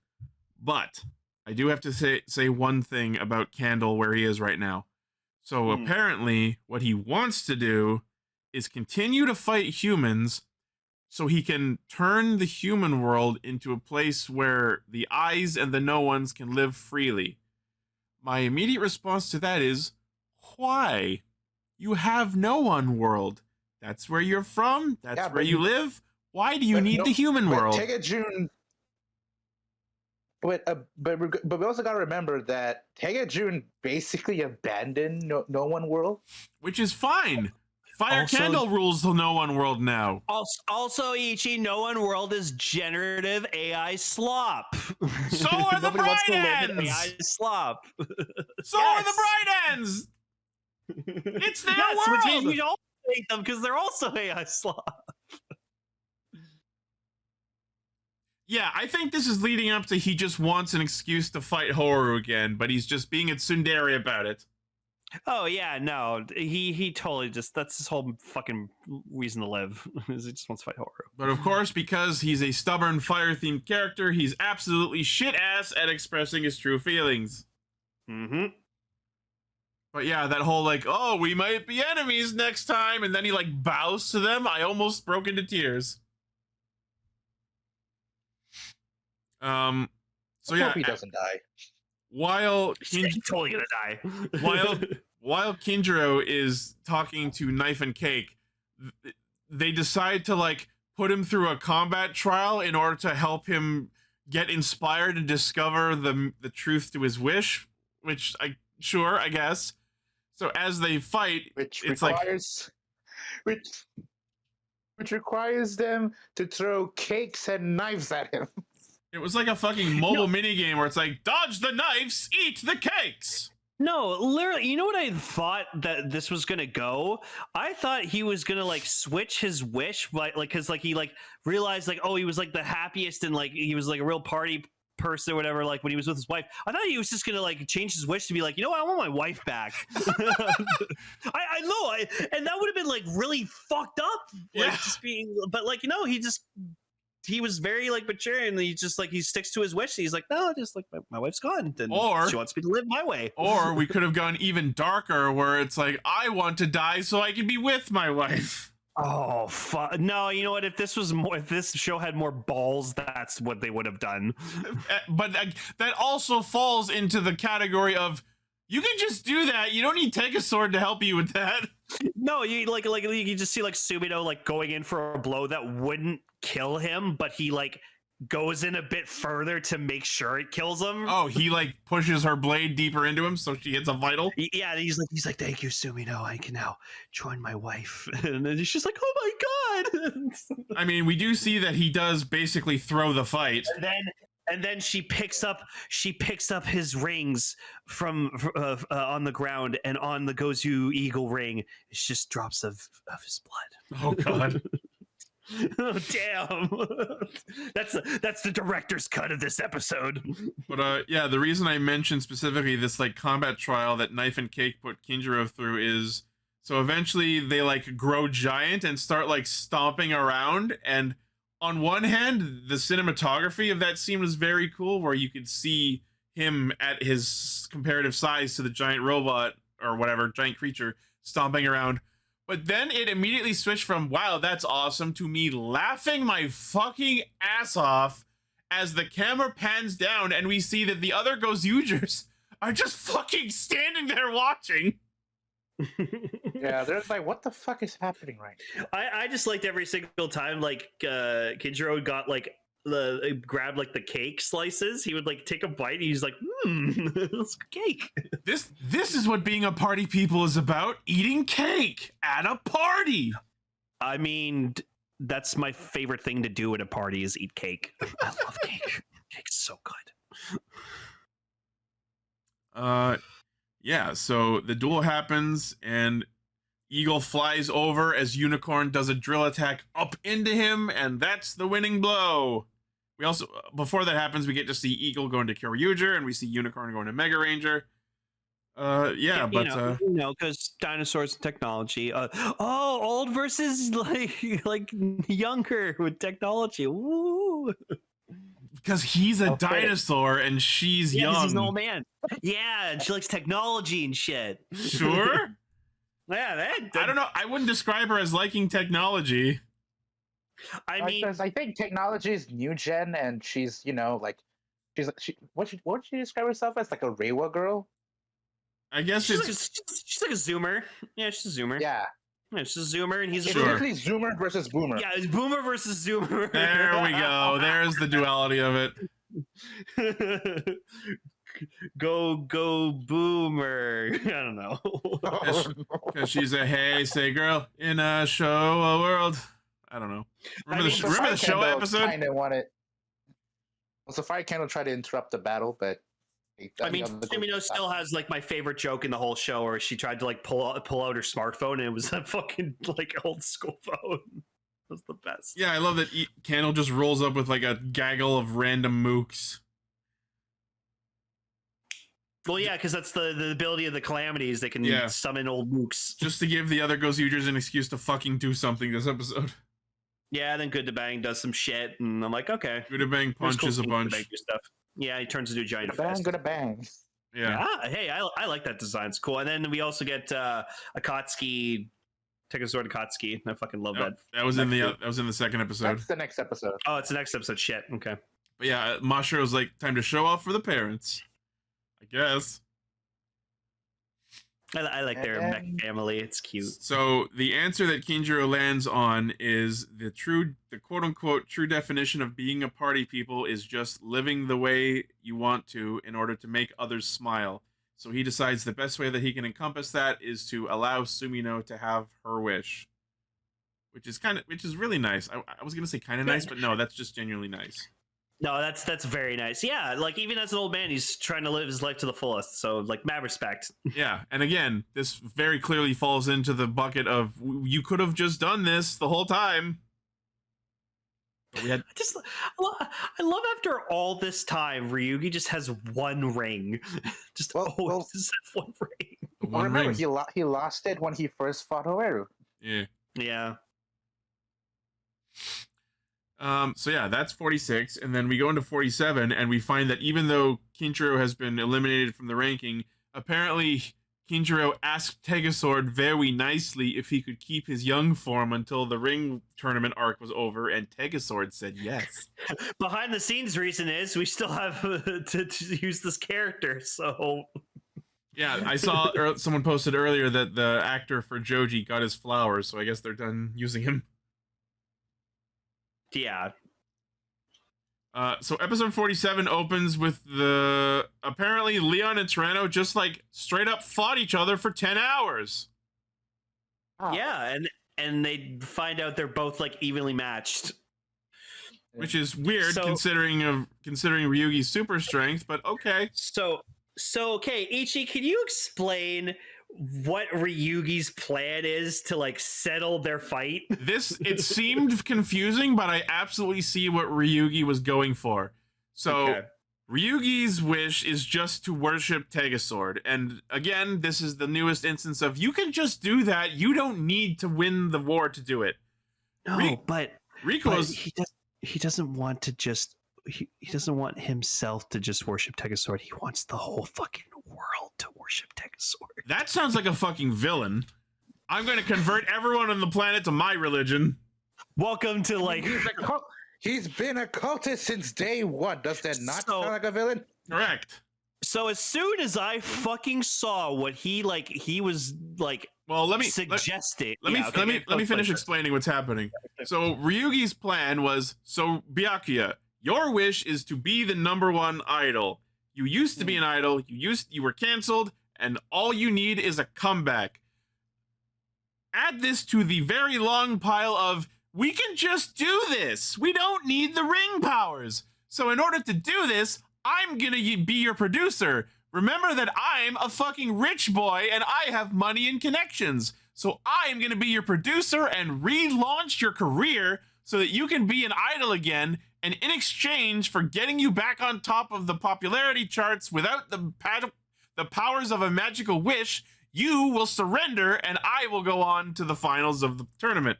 But I do have to say one thing about Candle where he is right now. So apparently what he wants to do is continue to fight humans so he can turn the human world into a place where the eyes and the no ones can live freely. My immediate response to that is, why? You have no one world. That's where you're from. That's where you live. Why do you need the human world? Tegajun, but we also got to remember that Tegajun basically abandoned no one world, which is fine. Fire Candle rules the no one world now. Also, Ichi, no one world is generative AI slop. So are the bright ends. AI slop. So are the bright ends. It's their world. Which means we all hate them because they're also AI slop. Yeah, I think this is leading up to he just wants an excuse to fight Horu again, but he's just being a tsundere about it. Oh yeah, no, he totally just, that's his whole fucking reason to live. Is he just wants to fight Horu. But of course, because he's a stubborn fire-themed character, he's absolutely shit-ass at expressing his true feelings. Mm-hmm. But yeah, that whole like, oh, we might be enemies next time, and then he like bows to them. I almost broke into tears. So yeah, hope he doesn't die. While he's totally gonna die. while Kinjiro is talking to Knife and Cake, they decide to like put him through a combat trial in order to help him get inspired and discover the truth to his wish. Which I guess. So as they fight, which requires them to throw cakes and knives at him. It was like a fucking mobile minigame where it's like, dodge the knives, eat the cakes. No, literally, you know what I thought that this was gonna go? I thought he was gonna like switch his wish, like because like he like realized like, oh, he was like the happiest and like he was like a real party person or whatever, like when he was with his wife. I thought he was just gonna like change his wish to be like, you know what, I want my wife back. I know, and that would have been like really fucked up. Like, just being, but like, you know, he was very like mature, and he just like he sticks to his wish. He's like, no, just like my wife's gone, then she wants me to live my way. Or we could have gone even darker, where it's like, I want to die so I can be with my wife. Oh fuck! No, you know what? If this show had more balls, that's what they would have done. But that also falls into the category of you can just do that. You don't need take a sword to help you with that. No, you like you just see like Sumino like going in for a blow that wouldn't kill him, but he like goes in a bit further to make sure it kills him. Oh, he like pushes her blade deeper into him so she hits a vital. Yeah, he's like, thank you, Sumino. I can now join my wife. And then she's like, oh my god. I mean, we do see that he does basically throw the fight. And then she picks up his rings from on the ground, and on the Gozu Eagle ring, it's just drops of his blood. Oh god. Oh damn! That's the director's cut of this episode. But yeah, the reason I mentioned specifically this like combat trial that Knife and Cake put Kinjiro through is so eventually they like grow giant and start like stomping around. And on one hand, the cinematography of that scene was very cool, where you could see him at his comparative size to the giant robot or whatever giant creature stomping around. But then it immediately switched from, wow, that's awesome, to me laughing my fucking ass off as the camera pans down and we see that the other Gozyugers are just fucking standing there watching. Yeah, they're like, what the fuck is happening right now? I just liked every single time, like, Kinjiro got, like, grabbed, like, the cake slices. He would, like, take a bite and he's like, it's cake. This is what being a party people is about, eating cake at a party. I mean, that's my favorite thing to do at a party is eat cake. I love cake. Cake's so good. Yeah, so the duel happens and Eagle flies over as Unicorn does a drill attack up into him, and that's the winning blow. We also, before that happens, we get to see Eagle going to Gozyuger, and we see Unicorn going to Mega Ranger. Yeah, but because dinosaurs and technology. Old versus like younger with technology. Woo! Because he's a dinosaur and she's young. He's an old man. Yeah, and she likes technology and shit. Sure. Yeah, I don't know. I wouldn't describe her as liking technology. I mean, because I think technology is new gen, and she's, you know, like what would she describe herself as, like a Reiwa girl? I guess she's like a Zoomer. Yeah, she's a Zoomer. Yeah, she's a Zoomer, and he's it's a literally Zoomer versus Boomer. Yeah, it's Boomer versus Zoomer. There we go. There's the duality of it. Go Boomer. I don't know. Because she's a hey, say girl in a show a world. I don't know. Remember the show episode? Kind of wanted. Well, Safari Candle tried to interrupt the battle, but I mean, Sumino still has like my favorite joke in the whole show, where she tried to like pull out her smartphone, and it was a fucking like old school phone. It was the best. Yeah, I love that Candle just rolls up with like a gaggle of random mooks. Well, yeah, because that's the ability of the Calamities. They can summon old mooks. Just to give the other Gozyugers an excuse to fucking do something this episode. Yeah, then Good to Bang does some shit, and I'm like, okay. Good to Bang punches a bunch. Stuff. Yeah, he turns into a giant fist. Good to Bang. Yeah. Hey, I like that design. It's cool. And then we also get Akatsuki, Tekazord Akatsuki. I fucking love that. That was in the second episode. That's the next episode. Oh, it's the next episode. Shit. Okay. But yeah, Mashiro's like, time to show off for the parents. I guess. I like their mech family. It's cute. So the answer that Kinjiro lands on is the quote unquote true definition of being a party people is just living the way you want to in order to make others smile. So he decides the best way that he can encompass that is to allow Sumino to have her wish, which is really nice. I was gonna say kind of nice, but no, that's just genuinely nice. No, that's very nice. Yeah, like even as an old man, he's trying to live his life to the fullest. So like, mad respect. Yeah, and again, this very clearly falls into the bucket of you could have just done this the whole time. But I love after all this time, Ryugi just has one ring. Just always has one ring. Well, remember, he lost it when he first fought Oeru. Yeah. Yeah. So yeah, that's 46, and then we go into 47, and we find that even though Kinjiro has been eliminated from the ranking, apparently Kinjiro asked Tegasword very nicely if he could keep his young form until the ring tournament arc was over, and Tegasword said yes. Behind the scenes reason is we still have to use this character, so... Yeah, I saw someone posted earlier that the actor for Joji got his flowers, so I guess they're done using him. Yeah. So episode 47 opens with apparently Leon and Tyranno just like straight up fought each other for 10 hours. Oh. Yeah, and they find out they're both like evenly matched. Which is weird considering Ryugi's super strength, but okay. So okay, Ichi, can you explain what Ryugi's plan is to like settle their fight? It seemed confusing, but I absolutely see what Ryugi was going for. So okay. Ryugi's wish is just to worship Tegasword. And again, this is the newest instance of you can just do that. You don't need to win the war to do it. No, but Rico's he doesn't want to just he doesn't want himself to just worship Tegasword. He wants the whole fucking world to worship Tegasword. That sounds like a fucking villain. I'm going to convert everyone on the planet to my religion. Welcome to like... He's been a cultist since day one. Does that not sound like a villain? Correct. So as soon as I fucking saw what he was like, well, let me suggest let me finish explaining what's happening. So Ryugi's plan was, so Byakuya, your wish is to be the #1 idol. You used to be an idol. You were canceled, and all you need is a comeback. Add this to the very long pile of, we can just do this. We don't need the ring powers. So in order to do this, I'm gonna be your producer. Remember that I'm a fucking rich boy and I have money and connections. So I'm gonna be your producer and relaunch your career so that you can be an idol again. And in exchange for getting you back on top of the popularity charts without the powers of a magical wish, you will surrender and I will go on to the finals of the tournament.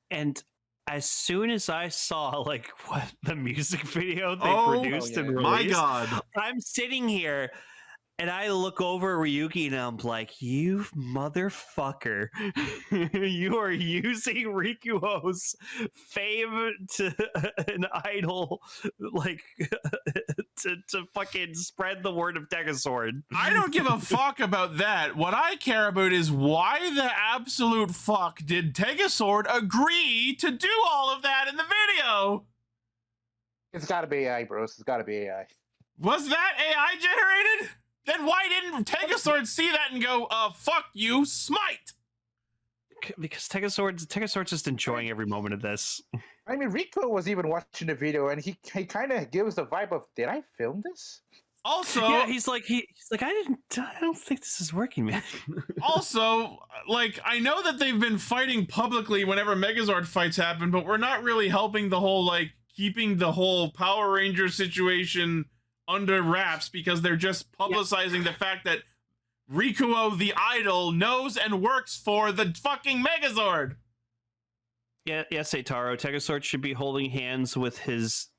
And as soon as I saw like what the music video they produced and released, my God, I'm sitting here and I look over at Ryugi and I'm like, you motherfucker, you are using Rikuo's fame to an idol, like to fucking spread the word of Tegasword. I don't give a fuck about that. What I care about is why the absolute fuck did Tegasword agree to do all of that in the video? It's gotta be AI, bros. It's gotta be AI. Was that AI generated? Then why didn't Tegasword see that and go, fuck you, smite? Because Tegasword's just enjoying every moment of this. I mean, Rico was even watching the video, and he kind of gives the vibe of, did I film this? Also, yeah, he's like, I don't think this is working, man. Also, like, I know that they've been fighting publicly whenever Megazord fights happen, but we're not really helping the whole, like, keeping the whole Power Ranger situation under wraps because they're just publicizing the fact that Rikuo the idol knows and works for the fucking Megazord. Yeah, yes, Eitaro. Tegasword should be holding hands with his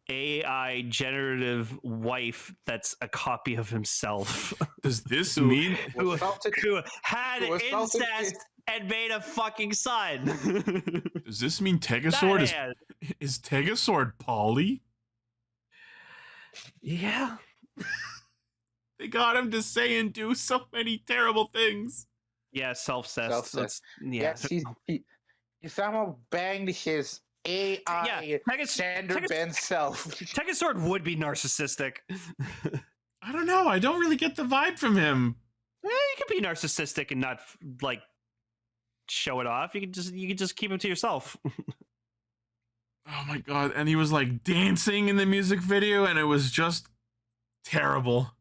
AI generative wife that's a copy of himself. Does this mean who had incest and made a fucking son? Does this mean Tegasword is Tegasword poly? Yeah. They got him to say and do so many terrible things. Yeah, self-cessed. Yes, he somehow banged his AI gender bent self. Tegasword would be narcissistic. I don't know. I don't really get the vibe from him. Yeah, you can be narcissistic and not like show it off. You can just keep it to yourself. Oh my God. And he was like dancing in the music video and it was just terrible.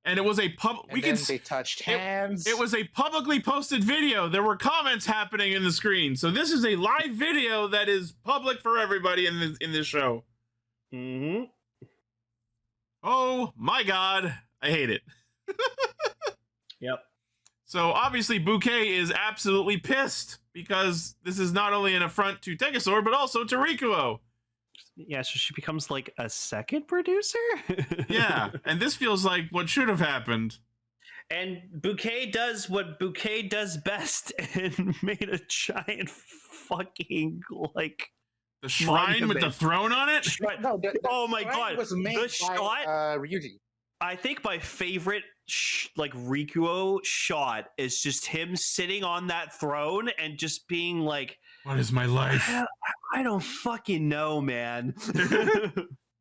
And it was a they touched hands. It was a publicly posted video. There were comments happening in the screen. So this is a live video that is public for everybody in this show. Mm-hmm. Oh my God. I hate it. Yep. So obviously Bouquet is absolutely pissed because this is not only an affront to Tegasword, but also to Rikuo. Yeah, so she becomes like a second producer? Yeah, and this feels like what should have happened. And Bouquet does what Bouquet does best and made a giant fucking like The shrine with the monument. throne on it? No, the Oh my shrine god! was made The by shot. Ryuji. I think my favorite like Rikuo shot is just him sitting on that throne and just being like, What is my life? I don't fucking know, man.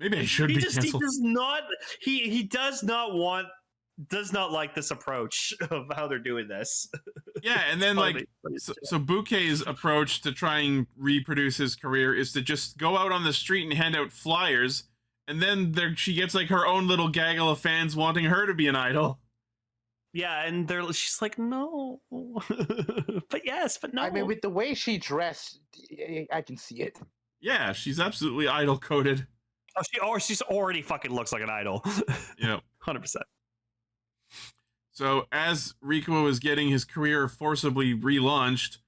Maybe I should be canceled. He does not he does not like this approach of how they're doing this. Yeah, and then like so Bouquet's approach to try and reproduce his career is to just go out on the street and hand out flyers, and then there she gets like her own little gaggle of fans wanting her to be an idol. Yeah, and she's like, no, but yes, but no. I mean, with the way she dressed, I can see it. Yeah, she's absolutely idol coded. She's already fucking looks like an idol. Yeah, 100%. So as Rikuo is getting his career forcibly relaunched,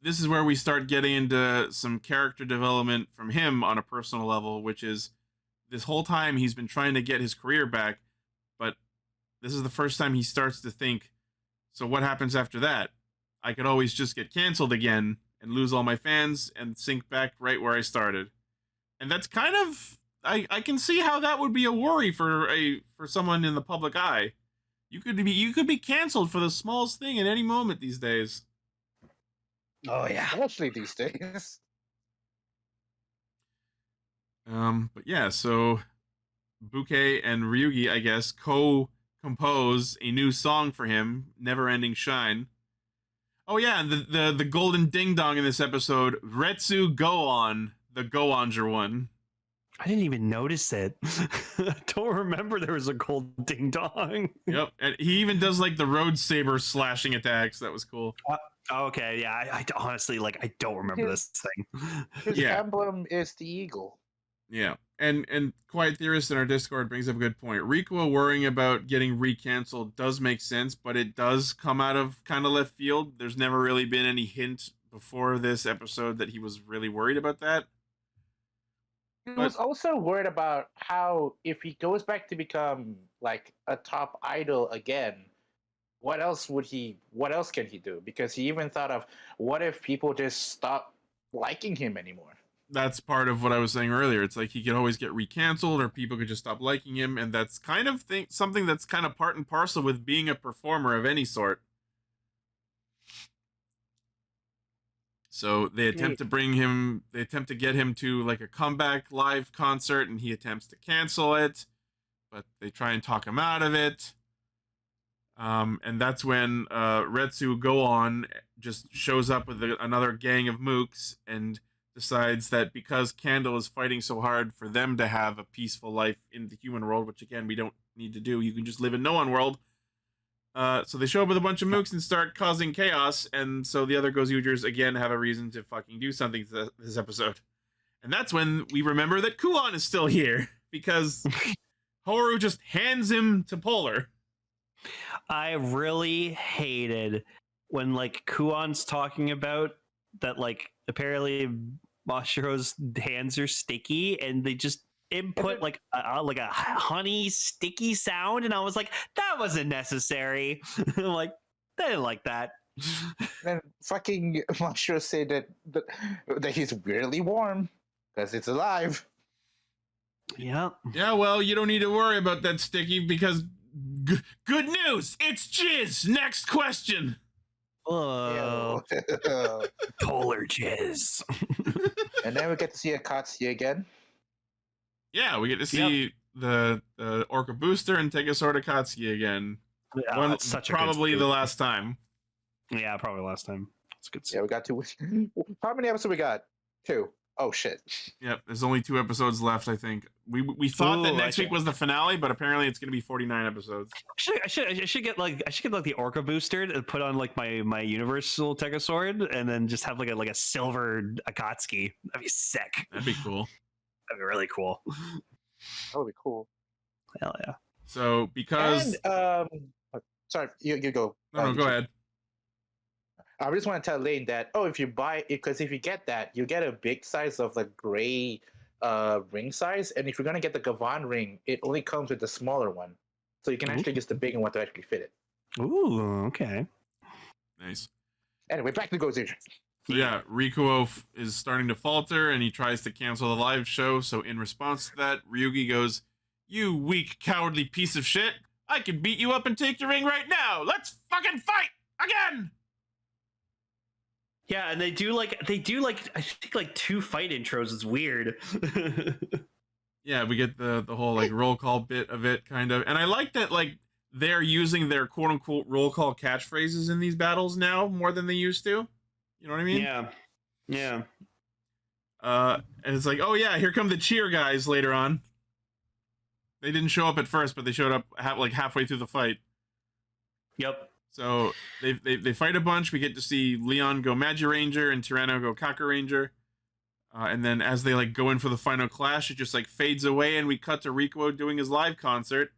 this is where we start getting into some character development from him on a personal level, which is this whole time he's been trying to get his career back, but this is the first time he starts to think, so what happens after that? I could always just get canceled again and lose all my fans and sink back right where I started. And that's kind of, I can see how that would be a worry for someone in the public eye. You could be canceled for the smallest thing at any moment these days. Oh yeah. Especially these days. But yeah, so Bouquet and Ryugi, I guess, co-compose a new song for him, Never Ending Shine. Oh yeah, and the golden ding dong in this episode, Retsu Go-On, the Go-Onger one. I didn't even notice it. I don't remember there was a gold ding dong. Yep, and he even does like the road saber slashing attacks. That was cool. Okay, yeah, I honestly I don't remember this thing. His emblem is the eagle. Yeah, and Quiet Theorist in our Discord brings up a good point. Rikuo worrying about getting recanceled does make sense, but it does come out of kind of left field. There's never really been any hint before this episode that he was really worried about that. He was also worried about how if he goes back to become like a top idol again, what else can he do? Because he even thought of, what if people just stop liking him anymore? That's part of what I was saying earlier. It's like he could always get recanceled, or people could just stop liking him, and that's kind of something that's kind of part and parcel with being a performer of any sort. So they attempt to get him to like a comeback live concert, and he attempts to cancel it, but they try and talk him out of it. And that's when Retsu Go-On just shows up with another gang of mooks and decides that because Candle is fighting so hard for them to have a peaceful life in the human world, which again we don't need to do, you can just live in no one world. So they show up with a bunch of mooks and start causing chaos, and so the other Gozyugers again have a reason to fucking do something to this episode. And that's when we remember that Kuon is still here, because Horu just hands him to Polar. I really hated when Kuon's talking about that apparently Mashiro's hands are sticky, and they just input a honey sticky sound, and I was like, that wasn't necessary. I'm like, I didn't like that. And fucking Mashiro said that he's weirdly warm because it's alive. Yeah. Yeah, well, you don't need to worry about that sticky because good news, it's jizz. Next question. Oh, polar jizz. And then we get to see Akatsuki again. Yeah, we get to see the Orca Booster and Tegasort Akatsuki again. Yeah, probably the last time. Yeah, probably last time. It's good. Yeah, we got 2. How many episodes we got? 2. Oh shit. Yep, there's only 2 episodes left, I think. We thought that next week was the finale, but apparently it's going to be 49 episodes. I should get the Orca Booster to put on my Universal Tegasword, and then just have a silver Akatsuki. That'd be sick. That'd be cool. That'd be really cool. That would be cool. Hell yeah. So because sorry, you go. No, go ahead. I just want to tell Lane that if you get that, you get a big size of the gray ring size, and if you're gonna get the Gavan ring, it only comes with the smaller one, so you can actually use the bigger one to actually fit it. Ooh, okay. Nice. Anyway, back to Gozyuger. So yeah, Rikuo is starting to falter, and he tries to cancel the live show. So in response to that, Ryugi goes, "You weak, cowardly piece of shit! I can beat you up and take your ring right now. Let's fucking fight again!" Yeah, and they do like I think like 2 fight intros. It's weird. Yeah, we get the whole like roll call bit of it, kind of, and I like that like they're using their quote unquote roll call catchphrases in these battles now more than they used to. You know what I mean? Yeah. Yeah. And it's like, oh yeah, here come the cheer guys later on. They didn't show up at first, but they showed up like halfway through the fight. Yep. So they fight a bunch. We get to see Leon go Magi Ranger and Tyranno go Kaku Ranger. And then as they like go in for the final clash, it just like fades away, and we cut to Rikuo doing his live concert.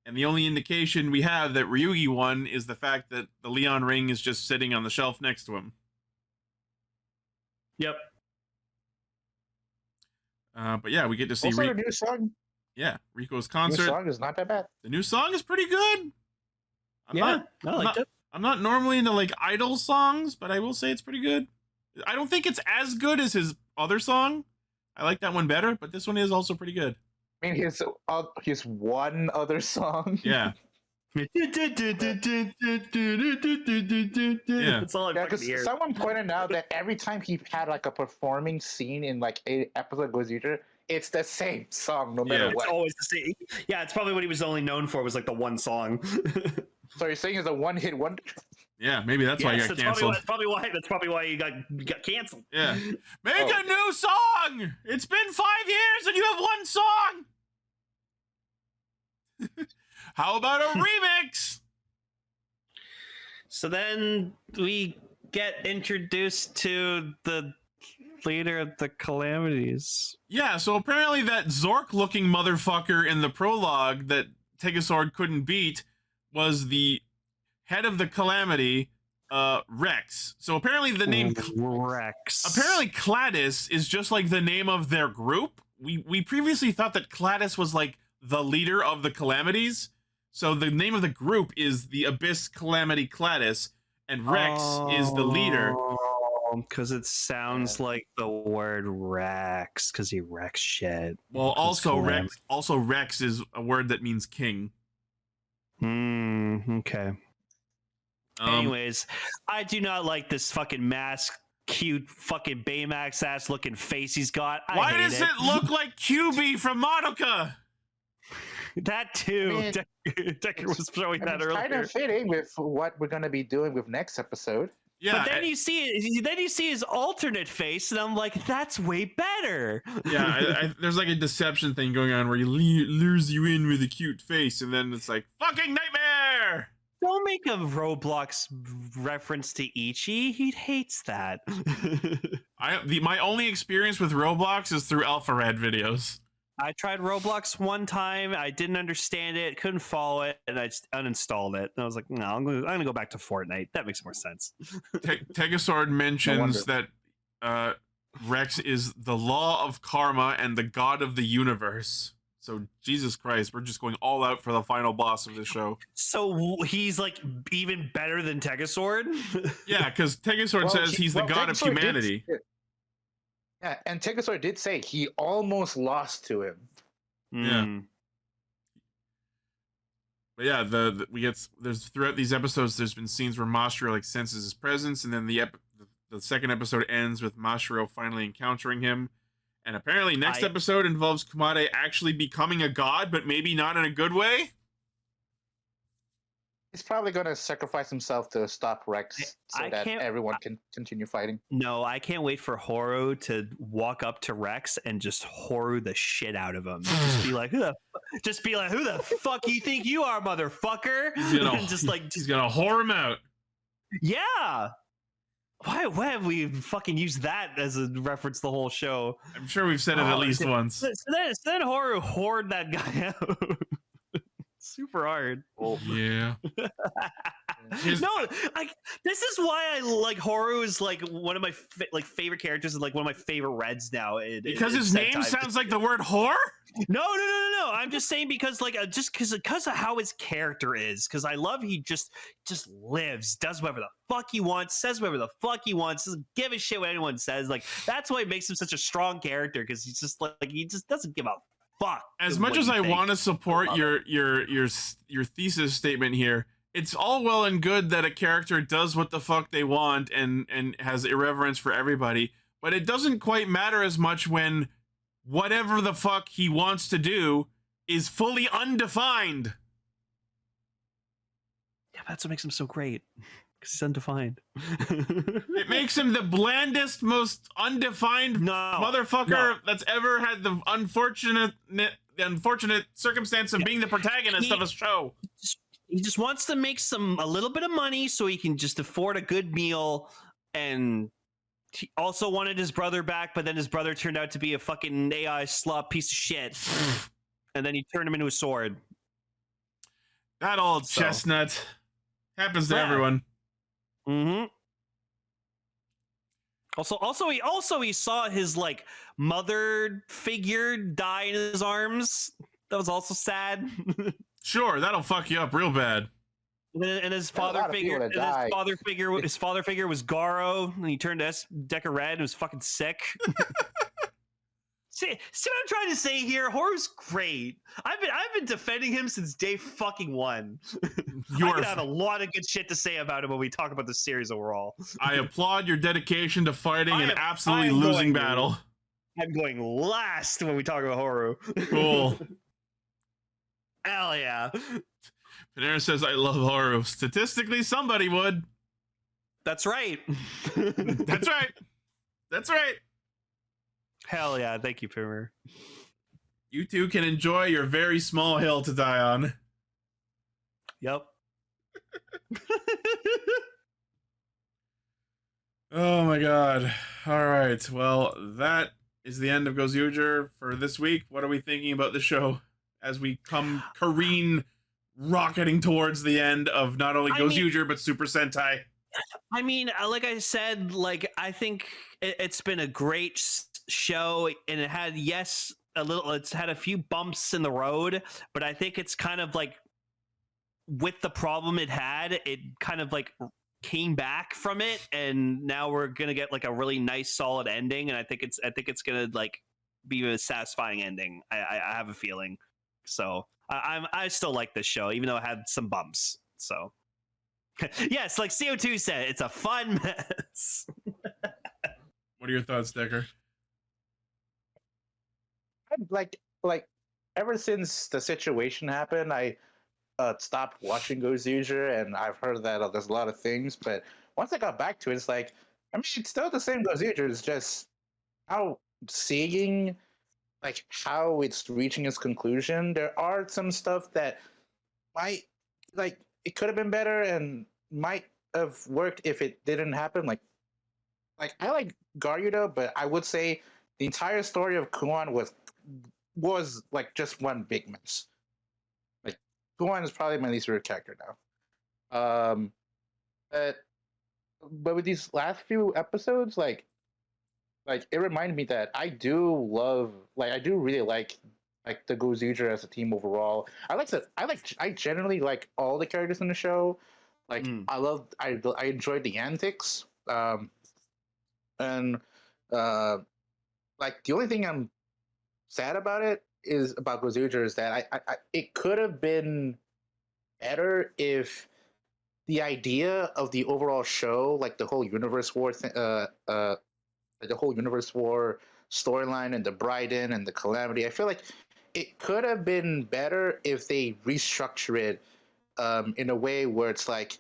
And the only indication we have that Ryugi won is the fact that the Leon ring is just sitting on the shelf next to him. Yep. But yeah, we get to see Also, a new song. Yeah, Rikuo's New concert. song is not that bad. The new song is pretty good. I liked it. I'm not normally into like idol songs, but I will say it's pretty good. I don't think it's as good as his other song. I like that one better, but this one is also pretty good. I mean, his one other song. Yeah. Yeah. That's all I Yeah, because hear. someone pointed out that every time he had like a performing scene in like a episode of Gozyuger, it's the same song no matter Yeah. what. It's always the same. Yeah, it's probably what he was only known for was like the one song. So you're saying it's a one-hit wonder? Yeah, maybe that's why he got that's canceled. That's probably why he got canceled. Yeah. Make a new song! It's been 5 years and you have one song! How about a remix? So then we get introduced to the leader of the Calamities. Yeah, so apparently that Zork-looking motherfucker in the prologue that Tegasord couldn't beat was the head of the Calamity, Rex. So apparently the name Rex. Apparently Cladis is just like the name of their group. We previously thought that Cladis was like the leader of the Calamities. So the name of the group is the Abyss Calamity Cladis, and Rex is the leader. Because it sounds like the word Rex, because he wrecks shit. Well, also Rex is a word that means king. Okay. Anyways, I do not like this fucking mask, cute fucking Baymax ass looking face he's got. Why does it look like QB from Madoka? That too. Decker was showing that earlier. It's kind of fitting with what we're going to be doing with next episode. Yeah, but then you see his alternate face, and I'm like, that's way better. Yeah, there's like a deception thing going on where he lures you in with a cute face, and then it's like fucking nightmare. Don't make a Roblox reference to Ichi. He hates that. My only experience with Roblox is through Alpha Red videos. I tried Roblox one time. I didn't understand it, couldn't follow it, and I just uninstalled it. And I was like, no, I'm gonna go back to Fortnite. That makes more sense. Tegasord mentions that Rex is the law of karma and the god of the universe. So Jesus Christ, we're just going all out for the final boss of the show. So he's like even better than Tegasord? Yeah, because Tegasord says he's the god of humanity. Yeah, and Tegasord did say he almost lost to him. Yeah. But yeah, there's throughout these episodes, there's been scenes where Mashiro like senses his presence, and then the second episode ends with Mashiro finally encountering him. And apparently next episode involves Kumade actually becoming a god, but maybe not in a good way. He's probably going to sacrifice himself to stop Rex so that everyone can continue fighting. No, I can't wait for Horu to walk up to Rex and just Horu the shit out of him. Just be like, who the fuck you think you are, motherfucker? He's gonna whore him out. Yeah. Why have we fucking used that as a reference the whole show? I'm sure we've said it at least once. So then Horu whored that guy out. Super hard. Yeah. No, this is why I like Horu is like one of my favorite characters and like one of my favorite Reds now. Because his name sounds like the word whore? No. I'm just saying because like just because of how his character is. Because I love he just lives, does whatever the fuck he wants, says whatever the fuck he wants, doesn't give a shit what anyone says. Like that's why it makes him such a strong character because he's just like he just doesn't give a fuck. As much as I want to support your thesis statement here, it's all well and good that a character does what the fuck they want and has irreverence for everybody, but it doesn't quite matter as much when whatever the fuck he wants to do is fully undefined. Yeah, that's what makes him so great. Because he's undefined. It makes him the blandest, most undefined motherfucker that's ever had the unfortunate circumstance of being the protagonist of a show. He just wants to make a little bit of money so he can just afford a good meal, and he also wanted his brother back, but then his brother turned out to be a fucking AI slop piece of shit. And then he turned him into a sword. That old chestnut. Happens to everyone. Mm-hmm. Also he saw his like mother figure die in his arms. That was also sad. Sure, that'll fuck you up real bad. And his father figure was Garo, and he turned Deca Red and was fucking sick. See what I'm trying to say here? Horu's great. I've been defending him since day fucking one. I could have a lot of good shit to say about him when we talk about the series overall. I applaud your dedication to fighting an absolutely losing battle. I'm going last when we talk about Horu. Cool. Hell yeah. Panera says, I love Horu. Statistically, somebody would. That's right. That's right. That's right. Hell yeah. Thank you, Panera. You two can enjoy your very small hill to die on. Yep. Oh my god. All right. Well, that is the end of Gozyuger for this week. What are we thinking about the show as we come rocketing towards the end of not only Gozyuger but Super Sentai? I mean, like I said, like I think it's been a great show, and it had it's had a few bumps in the road, but I think it's kind of like with the problem it had, it kind of like came back from it, and now we're gonna get like a really nice solid ending, and I think it's gonna like be a satisfying ending. I have a feeling. So I still like this show, even though it had some bumps. So yes, like CO2 said, it's a fun mess. What are your thoughts, Decker? Like ever since the situation happened, I stopped watching Gozyuger, and I've heard that there's a lot of things, but once I got back to it, it's like, I mean, it's still the same Gozyuger. It's just how seeing like how it's reaching its conclusion. There are some stuff that might like it could have been better and might have worked if it didn't happen. Like I like Garyuda, but I would say the entire story of Kuon was like just one big mess. Like Kuon is probably my least favorite character now. But with these last few episodes, like it reminded me that I do really like the Gozyuger as a team overall. I generally like all the characters in the show. Like I enjoyed the antics. And like the only thing I'm sad about Gozyuger is that I it could have been better if the idea of the overall show, like the whole universe war the whole universe war storyline and the Bryden and the Calamity, I feel like it could have been better if they restructure it in a way where it's like,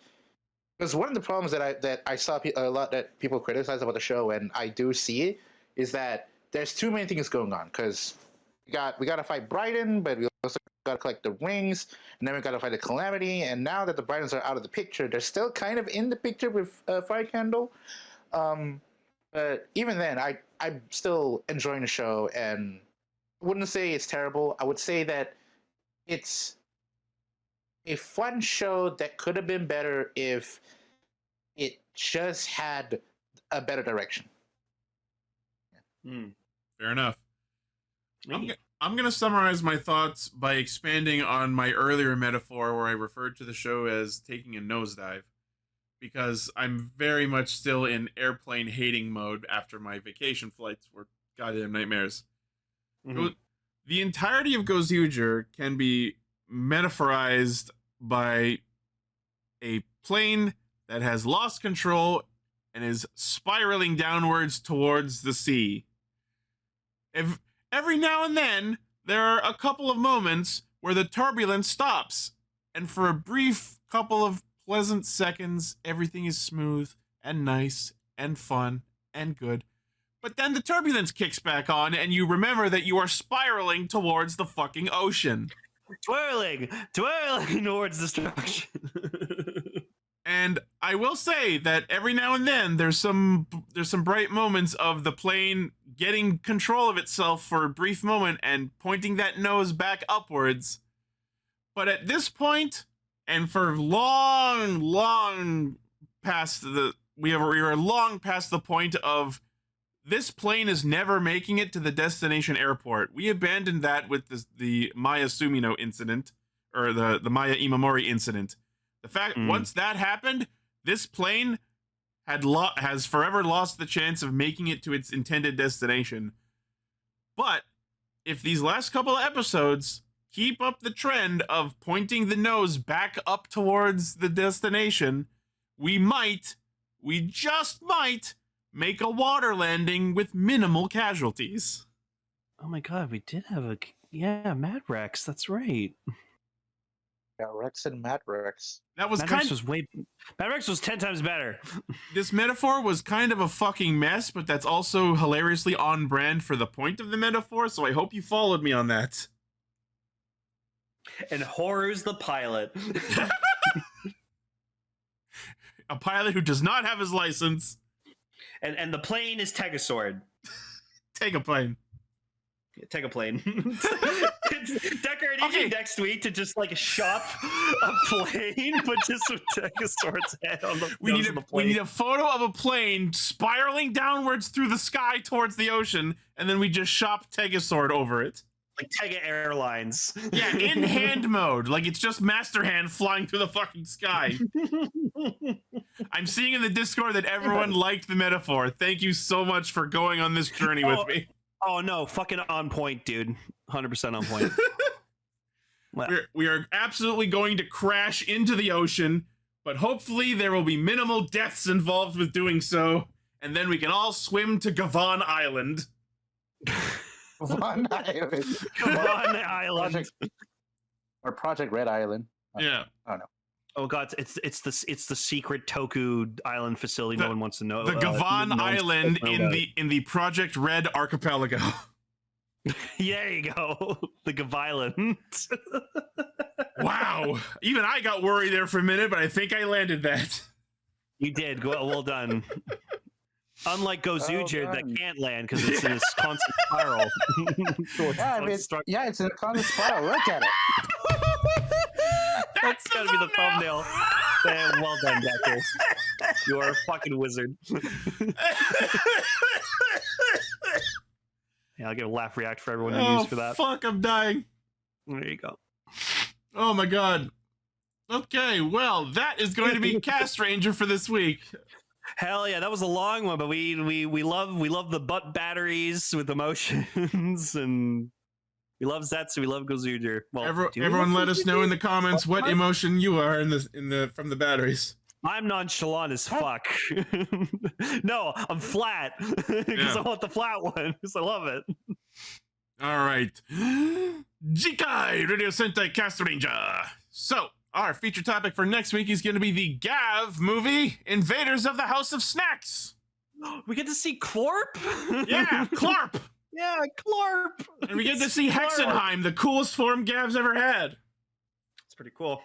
because one of the problems that I saw a lot that people criticize about the show, and I do see it, is that there's too many things going on. Because we got to fight Bryden, but we also got to collect the rings, and then we got to fight the Calamity. And now that the Brydens are out of the picture, they're still kind of in the picture with Fire Candle. But even then, I'm still enjoying the show, and I wouldn't say it's terrible. I would say that it's a fun show that could have been better if it just had a better direction. Fair enough. I'm going to summarize my thoughts by expanding on my earlier metaphor where I referred to the show as taking a nosedive, because I'm very much still in airplane hating mode after my vacation flights were goddamn nightmares. The entirety of Gozyuger can be metaphorized by a plane that has lost control and is spiraling downwards towards the sea. Every now and then, there are a couple of moments where the turbulence stops, and for a brief couple of pleasant seconds, everything is smooth and nice and fun and good. But then the turbulence kicks back on, and you remember that you are spiraling towards the fucking ocean. Twirling towards destruction. And I will say that every now and then there's some bright moments of the plane getting control of itself for a brief moment and pointing that nose back upwards. But at this point, and for long past we are long past the point of this plane is never making it to the destination airport. We abandoned that with the Maya Sumino incident, or the Maya Imamori incident. The fact, once that happened, this plane has forever lost the chance of making it to its intended destination. But if these last couple of episodes keep up the trend of pointing the nose back up towards the destination, we just might, make a water landing with minimal casualties. Oh my god, we did have Mad Rex, that's right. Yeah, Rex and Mad Rex. Mad Rex was 10 times better. This metaphor was kind of a fucking mess, but that's also hilariously on brand for the point of the metaphor, so I hope you followed me on that. And Horror's the pilot. A pilot who does not have his license. And the plane is Tegasword. Take a plane. Yeah, take a plane. Decorating next week to just like shop a plane, but just with Tegasword's head on the nose of the plane. We need a photo of a plane spiraling downwards through the sky towards the ocean, and then we just shop Tegasword over it. Like Tega Airlines. Yeah, in hand mode. Like it's just Master Hand flying through the fucking sky. I'm seeing in the Discord that everyone liked the metaphor. Thank you so much for going on this journey with me. Oh no, fucking on point, dude. 100% on point. We are absolutely going to crash into the ocean, but hopefully there will be minimal deaths involved with doing so, and then we can all swim to Gavan Island. Gavan Island. Gavan Island. Project Red Island. Yeah. Oh no. Oh god, it's the secret Toku island facility no one wants to know. The Gavan Island in the Project Red archipelago. There you go. The Gaviland. Wow. Even I got worried there for a minute, but I think I landed that. You did. Well done. Unlike Gozyuger that can't land because it's in a constant spiral. It's in a constant spiral. Look at it. That's gotta be the thumbnail. Man, well done, Decker. You are a fucking wizard. Yeah, I'll get a laugh react for everyone who used for that. Fuck, I'm dying. There you go. Oh my god. Okay, well, that is going to be Castranger for this week. Hell yeah, that was a long one, but we love the butt batteries with emotions, and we love Zeztz, we love Gozyuger. Well, everyone let us know in the comments what emotion you are from the batteries. I'm nonchalant as fuck. No, I'm flat because I want the flat one because I love it. All right, Jikai Radio Sentai Castranger. So our feature topic for next week is going to be the Gav movie, Invaders of the House of Snacks. We get to see Clorp. Yeah, Clorp. Yeah, Clorp. And we get to see Hexenheim, the coolest form Gav's ever had. It's pretty cool.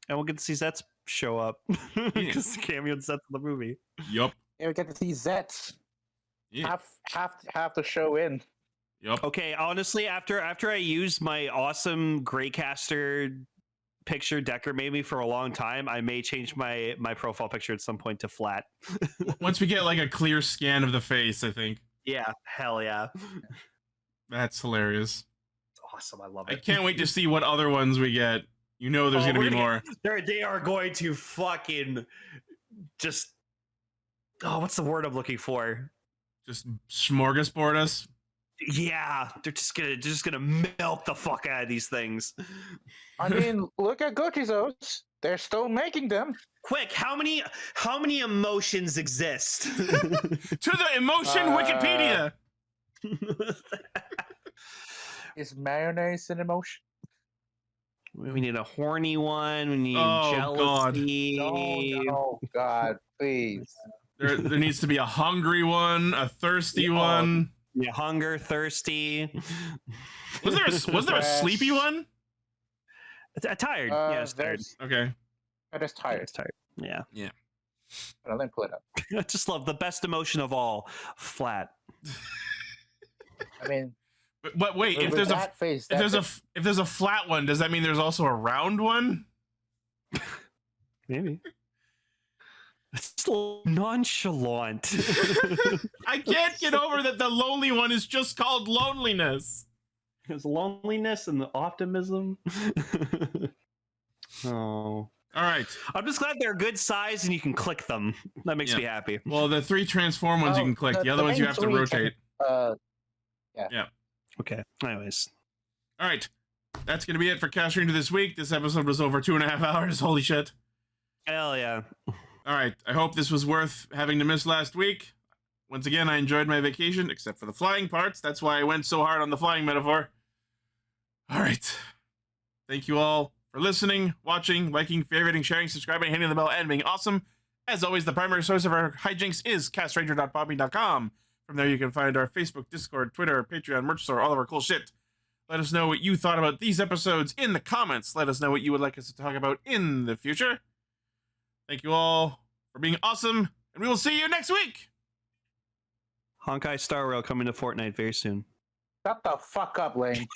And we'll get to see Zeztz show up because the cameo Zeztz in the movie. Yup. Yeah, we get to see Zeztz. Yeah. Half the show in. Yup. Okay, honestly, after I used my awesome Greycaster picture Decker made me for a long time. I may change my profile picture at some point to flat. Once we get like a clear scan of the face, I think. Yeah, hell yeah. That's hilarious. It's awesome. I love it. I can't wait to see what other ones we get. You know there's going to be more. They are going to fucking just... Oh, what's the word I'm looking for? Just smorgasbord us. Yeah, they're just gonna milk the fuck out of these things. I mean, look at Gozyuger. They're still making them. Quick, how many emotions exist? To the emotion Wikipedia. Is mayonnaise an emotion? We need a horny one. We need jealousy. God. No, God, please. There needs to be a hungry one, a thirsty one. Yeah, hunger, thirsty. Was there a sleepy one? Tired. Yeah, it's tired. Okay. That is tired. It's tired. Yeah. Yeah. Let me pull it up. I just love the best emotion of all, flat. I mean, but wait, if there's a flat one, does that mean there's also a round one? Maybe. It's so nonchalant. I can't get over that the lonely one is just called loneliness. There's loneliness and the optimism. Oh. All right. I'm just glad they're good size and you can click them. That makes me happy. Well, the 3 transform ones you can click. The other ones you have to rotate. Yeah. Okay. Anyways. All right. That's going to be it for Castranger this week. This episode was over 2.5 hours. Holy shit. Hell yeah. All right. I hope this was worth having to miss last week. Once again, I enjoyed my vacation, except for the flying parts. That's why I went so hard on the flying metaphor. All right. Thank you all for listening, watching, liking, favoriting, sharing, subscribing, hitting the bell, and being awesome. As always, the primary source of our hijinks is castranger.podbean.com. From there, you can find our Facebook, Discord, Twitter, Patreon, merch store, all of our cool shit. Let us know what you thought about these episodes in the comments. Let us know what you would like us to talk about in the future. Thank you all for being awesome, and we will see you next week. Honkai Star Rail coming to Fortnite very soon. Shut the fuck up, Lane.